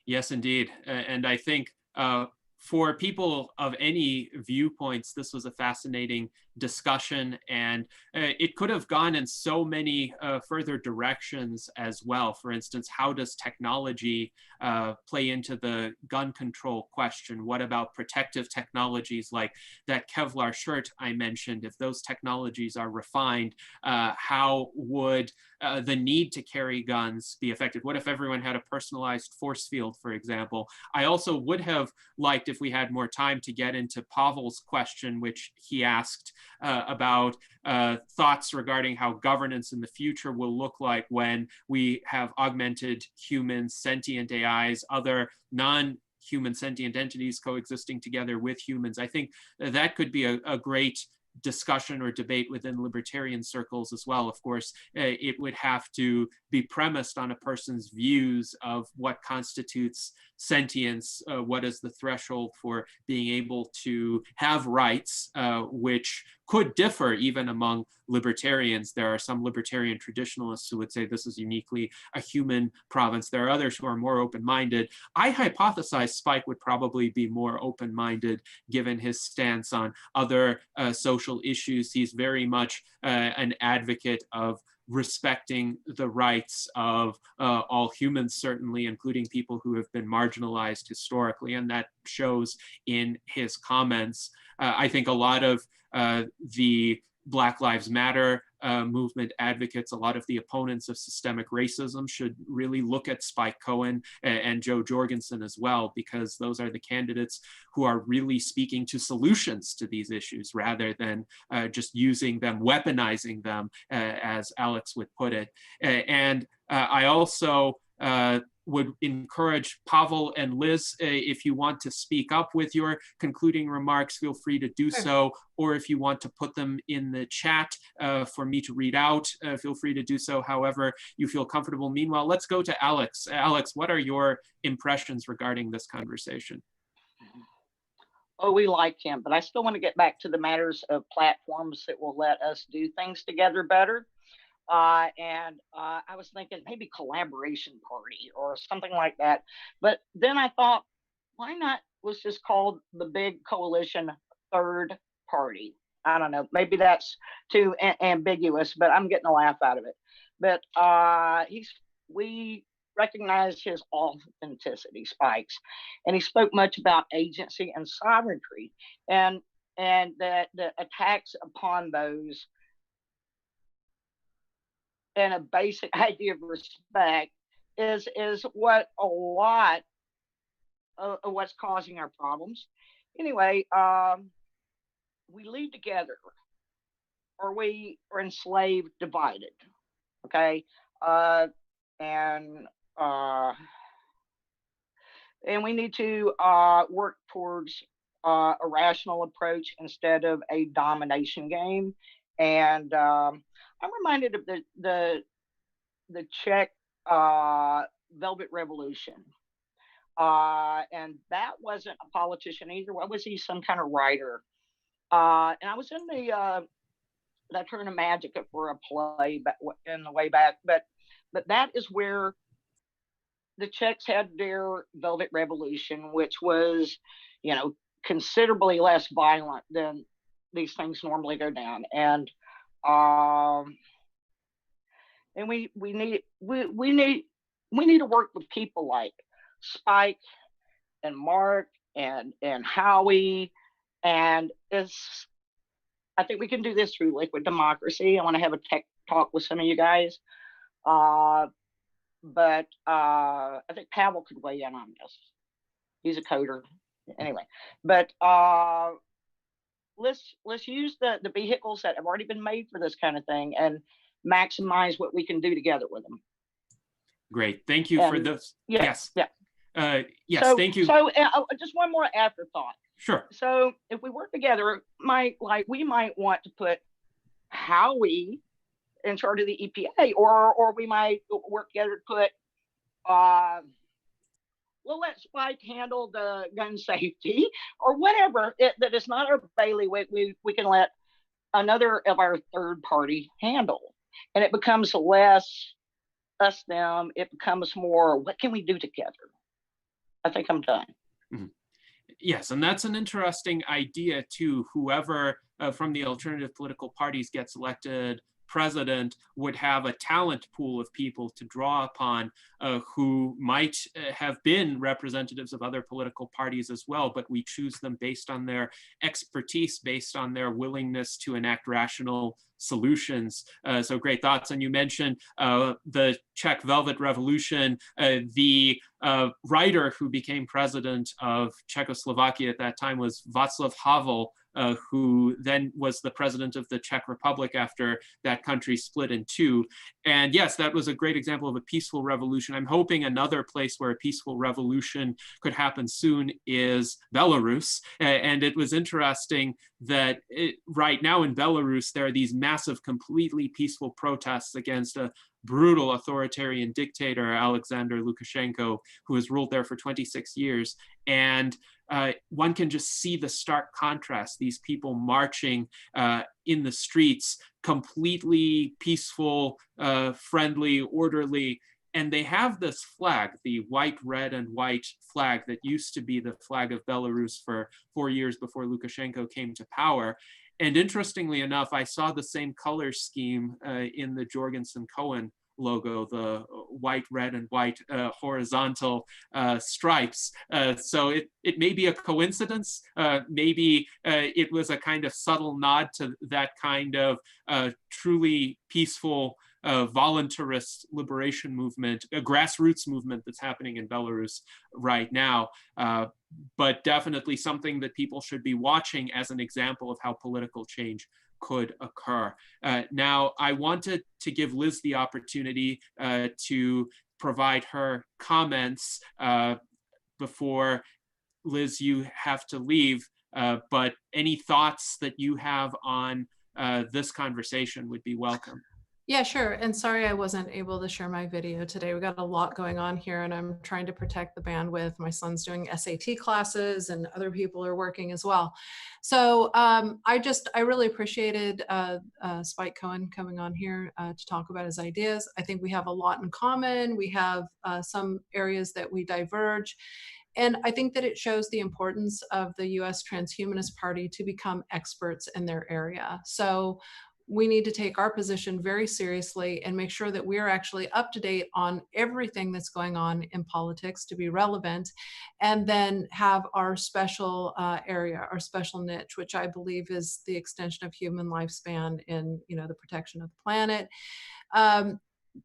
Yes, indeed. And I think for people of any viewpoints, this was a fascinating discussion, and it could have gone in so many further directions as well. For instance, how does technology play into the gun control question? What about protective technologies like that Kevlar shirt I mentioned? If those technologies are refined, how would the need to carry guns be affected? What if everyone had a personalized force field, for example? I also would have liked, if we had more time, to get into Pavel's question, which he asked about thoughts regarding how governance in the future will look like when we have augmented humans, sentient AIs, other non-human sentient entities coexisting together with humans. I think that could be a great discussion or debate within libertarian circles as well. Of course, it would have to be premised on a person's views of what constitutes sentience, what is the threshold for being able to have rights, which could differ even among libertarians. There are some libertarian traditionalists who would say this is uniquely a human province. There are others who are more open-minded. I hypothesize Spike would probably be more open-minded given his stance on other social issues. He's very much an advocate of respecting the rights of all humans, certainly, including people who have been marginalized historically, and that shows in his comments. I think a lot of the Black Lives Matter movement advocates, a lot of the opponents of systemic racism, should really look at Spike Cohen and Joe Jorgensen as well, because those are the candidates who are really speaking to solutions to these issues rather than just using them, weaponizing them, as Alex would put it. And I also would encourage Pavel and Liz, if you want to speak up with your concluding remarks, feel free to do so. Or if you want to put them in the chat for me to read out, feel free to do so however you feel comfortable. Meanwhile, let's go to Alex. Alex, what are your impressions regarding this conversation? Oh, we like him, but I still want to get back to the matters of platforms that will let us do things together better. I was thinking maybe collaboration party or something like that. But then I thought, why not was just called the big coalition third party? I don't know. Maybe that's too ambiguous, but I'm getting a laugh out of it. But we recognize his authenticity, Spikes, and he spoke much about agency and sovereignty, and that the attacks upon those and a basic idea of respect is what a lot of what's causing our problems. Anyway, we lead together or we are enslaved, divided. Okay. And we need to work towards a rational approach instead of a domination game. And I'm reminded of the Czech Velvet Revolution. And that wasn't a politician either. What was he? Some kind of writer. And I was in the Turn of Magic for a play in the way back. But that is where the Czechs had their Velvet Revolution, which was, considerably less violent than these things normally go down. And And we need to work with people like Spike and Mark and Howie, and I think we can do this through Liquid Democracy. I want to have a tech talk with some of you guys, but I think Pavel could weigh in on this. He's a coder anyway. But let's use the vehicles that have already been made for this kind of thing and maximize what we can do together with them. Great, thank you for this. Yes. Yes, so, thank you. So just one more afterthought. Sure. So if we work together, we might want to put Howie in charge of the EPA, or we might work together to put we'll let Spike handle the gun safety or whatever that is not our bailiwick. We can let another of our third party handle, and it becomes less us them. It becomes more, what can we do together? I think I'm done. Mm-hmm. Yes, and that's an interesting idea too. Whoever from the alternative political parties gets elected president would have a talent pool of people to draw upon who might have been representatives of other political parties as well, but we choose them based on their expertise, based on their willingness to enact rational solutions. So great thoughts. And you mentioned the Czech Velvet Revolution. The writer who became president of Czechoslovakia at that time was Václav Havel, who then was the president of the Czech Republic after that country split in two. And yes, that was a great example of a peaceful revolution. I'm hoping another place where a peaceful revolution could happen soon is Belarus. And it was interesting that right now in Belarus, there are these massive, completely peaceful protests against a brutal authoritarian dictator, Alexander Lukashenko, who has ruled there for 26 years. And one can just see the stark contrast, these people marching in the streets, completely peaceful, friendly, orderly. And they have this flag, the white, red, and white flag that used to be the flag of Belarus for 4 years before Lukashenko came to power. And interestingly enough, I saw the same color scheme in the Jorgensen-Cohen logo, the white, red, and white horizontal stripes. So it may be a coincidence. Maybe it was a kind of subtle nod to that kind of truly peaceful voluntarist liberation movement, a grassroots movement that's happening in Belarus right now. But definitely something that people should be watching as an example of how political change could occur. Now, I wanted to give Liz the opportunity to provide her comments before, Liz, you have to leave, but any thoughts that you have on this conversation would be welcome. Yeah, sure. And sorry I wasn't able to share my video today. We got a lot going on here and I'm trying to protect the bandwidth. My son's doing SAT classes and other people are working as well. So I really appreciated Spike Cohen coming on here to talk about his ideas. I think we have a lot in common. We have some areas that we diverge. And I think that it shows the importance of the US Transhumanist Party to become experts in their area. So we need to take our position very seriously and make sure that we're actually up to date on everything that's going on in politics to be relevant, and then have our special area, our special niche, which I believe is the extension of human lifespan in, the protection of the planet.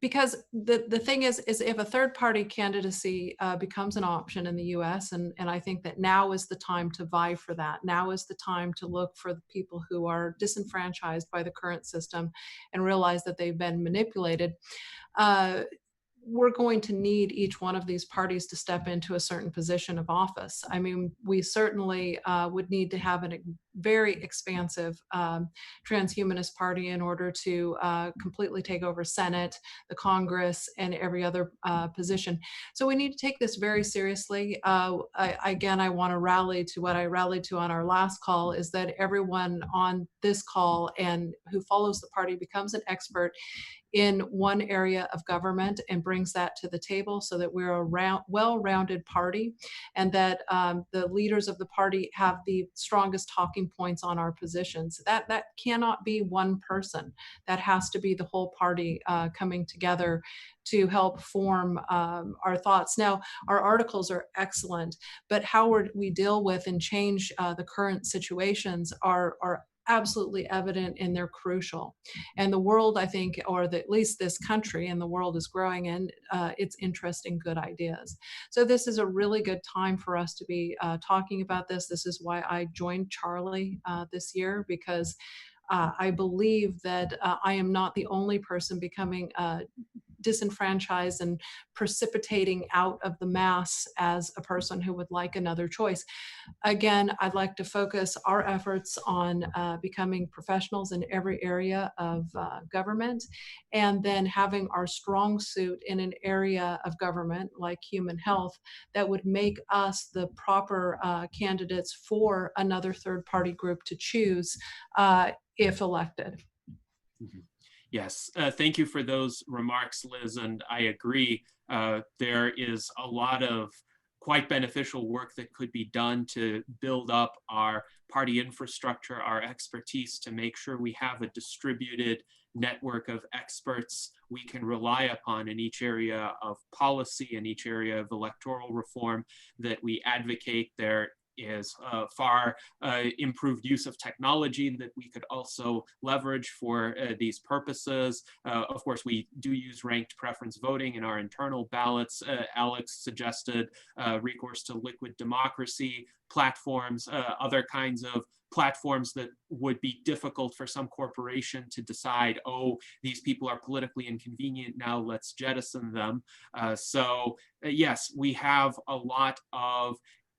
Because the thing is if a third party candidacy becomes an option in the US, and I think that now is the time to vie for that. Now is the time to look for the people who are disenfranchised by the current system and realize that they've been manipulated. We're going to need each one of these parties to step into a certain position of office. I mean, we certainly would need to have a very expansive transhumanist party in order to completely take over Senate, the Congress, and every other position. So we need to take this very seriously. Again, I want to rally to what I rallied to on our last call, is that everyone on this call and who follows the party becomes an expert in one area of government and brings that to the table, so that we're a well-rounded party, and that the leaders of the party have the strongest talking talking points on our positions. That cannot be one person. That has to be the whole party coming together to help form our thoughts. Now, our articles are excellent, but how we deal with and change the current situations are absolutely evident, and they're crucial. And the world, I think, or at least this country and the world is growing in its interest in good ideas. So this is a really good time for us to be talking about this. This is why I joined Charlie this year, because I believe that I am not the only person becoming disenfranchised and precipitating out of the mass as a person who would like another choice. Again, I'd like to focus our efforts on becoming professionals in every area of government, and then having our strong suit in an area of government like human health that would make us the proper candidates for another third party group to choose if elected. Mm-hmm. Yes, thank you for those remarks, Liz, and I agree. There is a lot of quite beneficial work that could be done to build up our party infrastructure, our expertise, to make sure we have a distributed network of experts we can rely upon in each area of policy, in each area of electoral reform that we advocate. There is far improved use of technology that we could also leverage for these purposes. Of course, we do use ranked preference voting in our internal ballots. Alex suggested recourse to liquid democracy platforms, other kinds of platforms that would be difficult for some corporation to decide, oh, these people are politically inconvenient, now let's jettison them. Yes, we have a lot of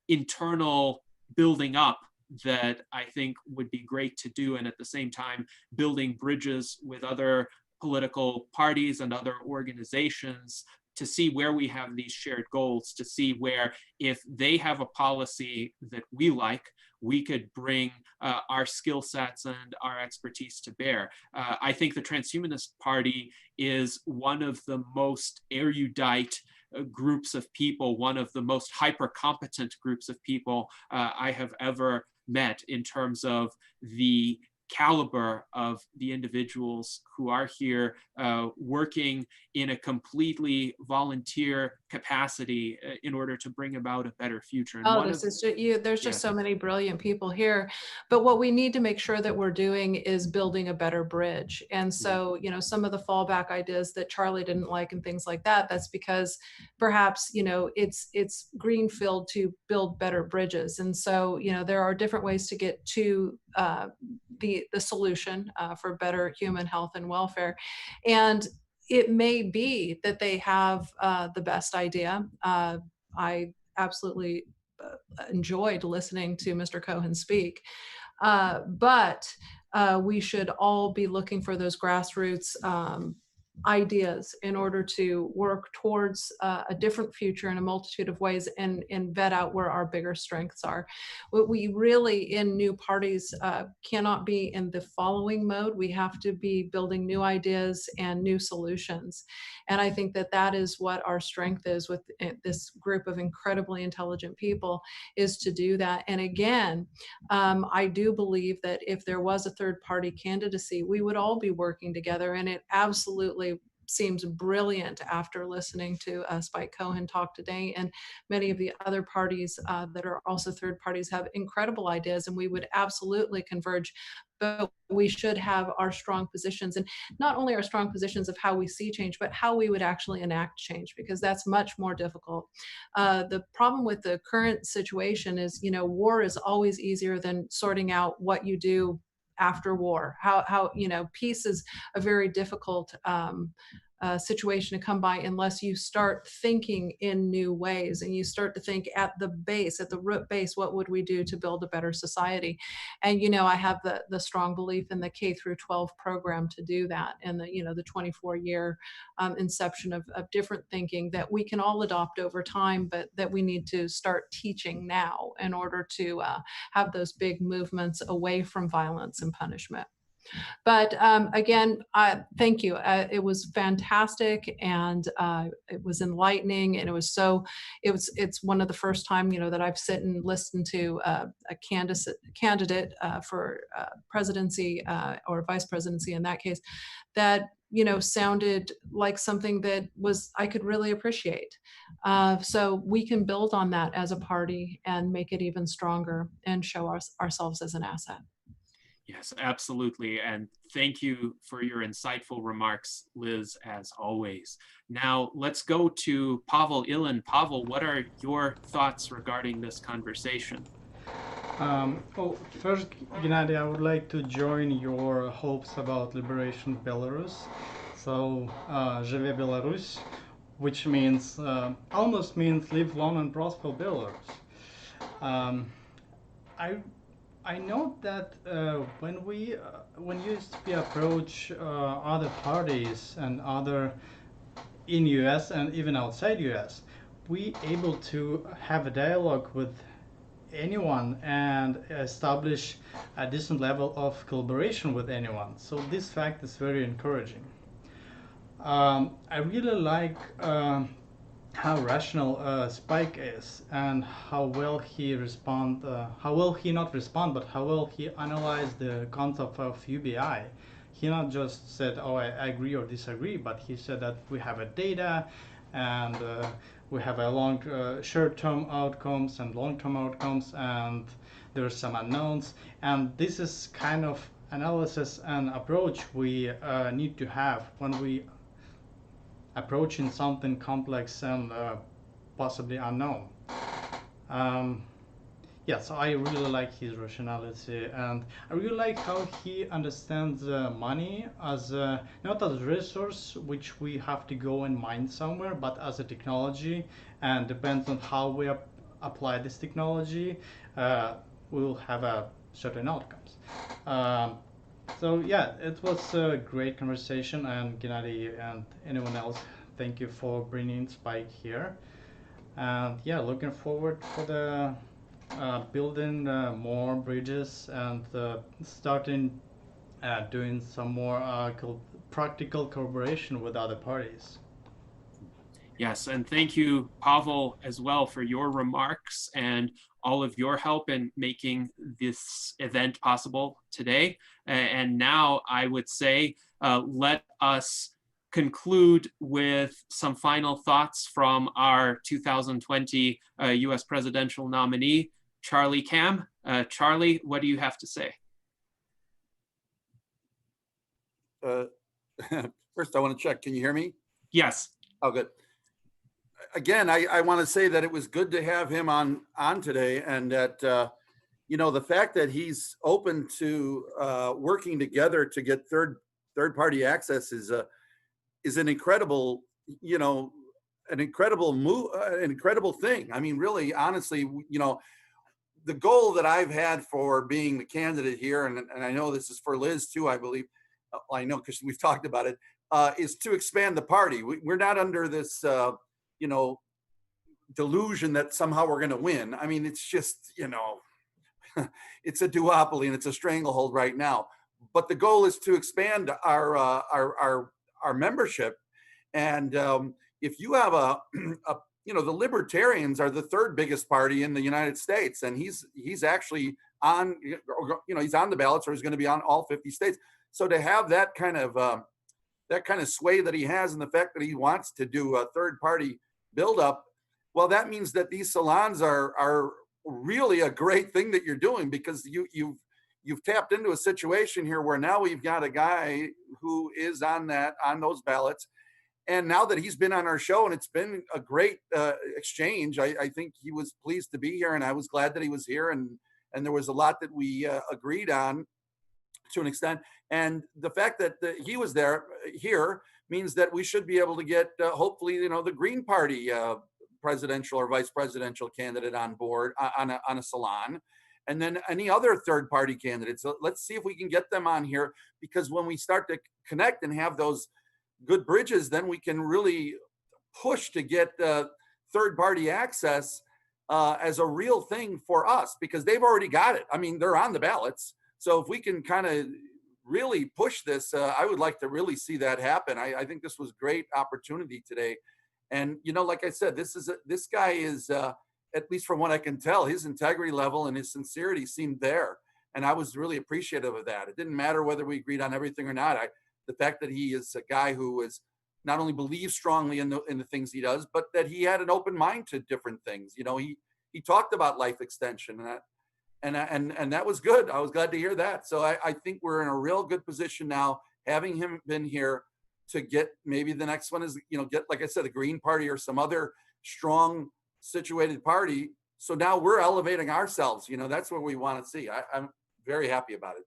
internal building up that I think would be great to do, and at the same time building bridges with other political parties and other organizations to see where we have these shared goals, to see where if they have a policy that we like, we could bring our skill sets and our expertise to bear. I think the Transhumanist Party is one of the most erudite groups of people, one of the most hyper-competent groups of people I have ever met in terms of the caliber of the individuals who are here working in a completely volunteer capacity in order to bring about a better future. And there's just so many brilliant people here, but what we need to make sure that we're doing is building a better bridge. And so, some of the fallback ideas that Charlie didn't like and things like that, that's because perhaps, it's greenfield to build better bridges. And so, there are different ways to get to the solution for better human health and welfare. And it may be that they have the best idea. I absolutely enjoyed listening to Mr. Cohen speak, but we should all be looking for those grassroots ideas in order to work towards a different future in a multitude of ways, and vet out where our bigger strengths are. What we really in new parties cannot be in the following mode. We have to be building new ideas and new solutions. And I think that that is what our strength is with this group of incredibly intelligent people, is to do that. And again, I do believe that if there was a third party candidacy, we would all be working together. And it absolutely seems brilliant after listening to Spike Cohen talk today, and many of the other parties that are also third parties have incredible ideas, and we would absolutely converge. But we should have our strong positions, and not only our strong positions of how we see change, but how we would actually enact change, because that's much more difficult. The problem with the current situation is, war is always easier than sorting out what you do after war. How peace is a very difficult situation to come by unless you start thinking in new ways, and you start to think at the base, at the root base, what would we do to build a better society? And I have the strong belief in the K through 12 program to do that, and the 24-year inception of different thinking that we can all adopt over time, but that we need to start teaching now in order to have those big movements away from violence and punishment. But again, thank you. It was fantastic, and it was enlightening, and it's one of the first time, that I've sit and listened to a candidate for presidency or vice presidency in that case, that sounded like something that I could really appreciate. So we can build on that as a party and make it even stronger and show ourselves as an asset. Yes, absolutely. And thank you for your insightful remarks, Liz, as always. Now let's go to Pavel Ilin. Pavel, what are your thoughts regarding this conversation? Well, first, Gennady, I would like to join your hopes about liberation of Belarus. So, Живе Belarus, which means, almost means live long and prosper Belarus. I note that when used to be approach other parties and other in US and even outside US, we able to have a dialogue with anyone and establish a decent level of collaboration with anyone. So this fact is very encouraging. I really like how rational Spike is and how well he analyzed the concept of UBI. He not just said, oh, I agree or disagree, but he said that we have a data and we have a long short-term outcomes and long-term outcomes, and there are some unknowns. And this is kind of analysis and approach we need to have when we approaching something complex and possibly unknown. So I really like his rationality, and I really like how he understands money as not as a resource which we have to go and mine somewhere, but as a technology, and depends on how we apply this technology, we will have certain outcomes. So yeah, it was a great conversation, and Gennady and anyone else, thank you for bringing Spike here. And yeah, looking forward for the building more bridges and starting doing some more practical cooperation with other parties. Yes, and thank you, Pavel, as well, for your remarks and all of your help in making this event possible today. And now I would say, let us conclude with some final thoughts from our 2020 US presidential nominee, Charlie Cam. Charlie, what do you have to say? First, I want to check, can you hear me? Yes. Oh, good. Again, I want to say that it was good to have him on today, and that the fact that he's open to working together to get third party access is an incredible move, an incredible thing. I mean, really, honestly, the goal that I've had for being the candidate here, and I know this is for Liz too, I believe. I know because we've talked about it, is to expand the party. We're not under this delusion that somehow we're going to win. I mean, it's just, it's a duopoly and it's a stranglehold right now. But the goal is to expand our membership. And if you have the Libertarians are the third biggest party in the United States, and he's actually on, he's on the ballots, or he's going to be on all 50 states. So to have that kind of sway that he has, and the fact that he wants to do a third party buildup, well, that means that these salons are really a great thing that you're doing, because you've tapped into a situation here where now we've got a guy who is on those ballots. And now that he's been on our show, and it's been a great exchange, I think he was pleased to be here, and I was glad that he was here, and there was a lot that we agreed on to an extent. And the fact that he was here means that we should be able to get hopefully the Green Party presidential or vice presidential candidate on board on a salon, and then any other third party candidates. So let's see if we can get them on here, because when we start to connect and have those good bridges, then we can really push to get third party access as a real thing for us, because they've already got it. I mean, they're on the ballots. So if we can kind of really push this, I would like to really see that happen. I think this was great opportunity today. And, you know, like I said, this guy is, at least from what I can tell, his integrity level and his sincerity seemed there. And I was really appreciative of that. It didn't matter whether we agreed on everything or not. The fact that he is a guy who is not only believes strongly in the things he does, but that he had an open mind to different things. You know, he talked about life extension, and that was good. I was glad to hear that. So I think we're in a real good position now, having him been here, to get maybe the next one is, you know, get, like I said, the Green Party or some other strong situated party. So now we're elevating ourselves. You know, that's what we want to see. I'm very happy about it.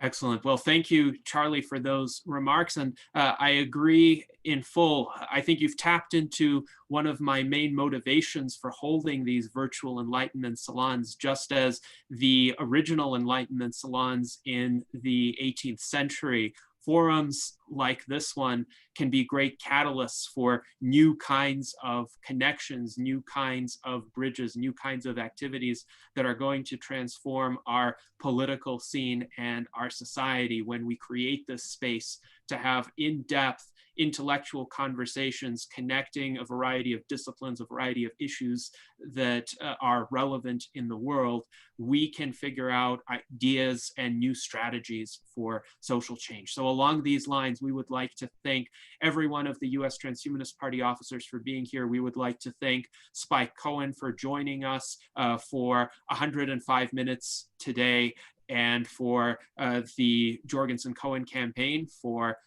Excellent. Well, thank you, Charlie, for those remarks. And I agree in full. I think you've tapped into one of my main motivations for holding these virtual Enlightenment salons, just as the original Enlightenment salons in the 18th century. Forums like this one can be great catalysts for new kinds of connections, new kinds of bridges, new kinds of activities that are going to transform our political scene and our society when we create this space to have in-depth intellectual conversations connecting a variety of disciplines, a variety of issues that are relevant in the world. We can figure out ideas and new strategies for social change. So along these lines, we would like to thank every one of the U.S. Transhumanist Party officers for being here. We would like to thank Spike Cohen for joining us for 105 minutes today, and for the Jorgensen Cohen campaign for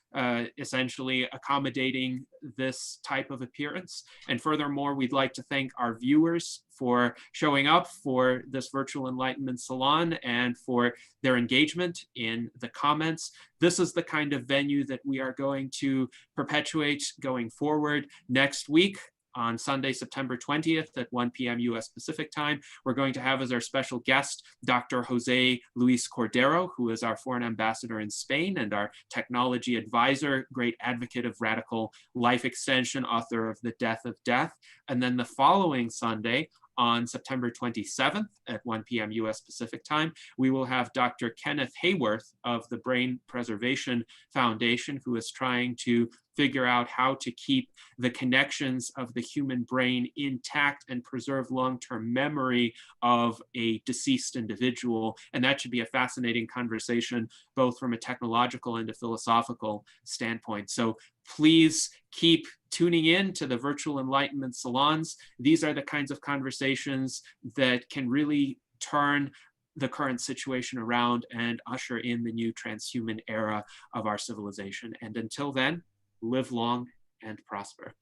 essentially accommodating this type of appearance. And furthermore, we'd like to thank our viewers for showing up for this virtual Enlightenment Salon and for their engagement in the comments. This is the kind of venue that we are going to perpetuate going forward. Next week, on Sunday, September 20th at 1 p.m. U.S. Pacific time, we're going to have as our special guest, Dr. Jose Luis Cordero, who is our foreign ambassador in Spain and our technology advisor, great advocate of radical life extension, author of The Death of Death. And then the following Sunday, on September 27th at 1 p.m. U.S. Pacific time, we will have Dr. Kenneth Hayworth of the Brain Preservation Foundation, who is trying to figure out how to keep the connections of the human brain intact and preserve long-term memory of a deceased individual. And that should be a fascinating conversation, both from a technological and a philosophical standpoint. So please keep tuning in to the virtual Enlightenment salons. These are the kinds of conversations that can really turn the current situation around and usher in the new transhuman era of our civilization. And until then, live long and prosper.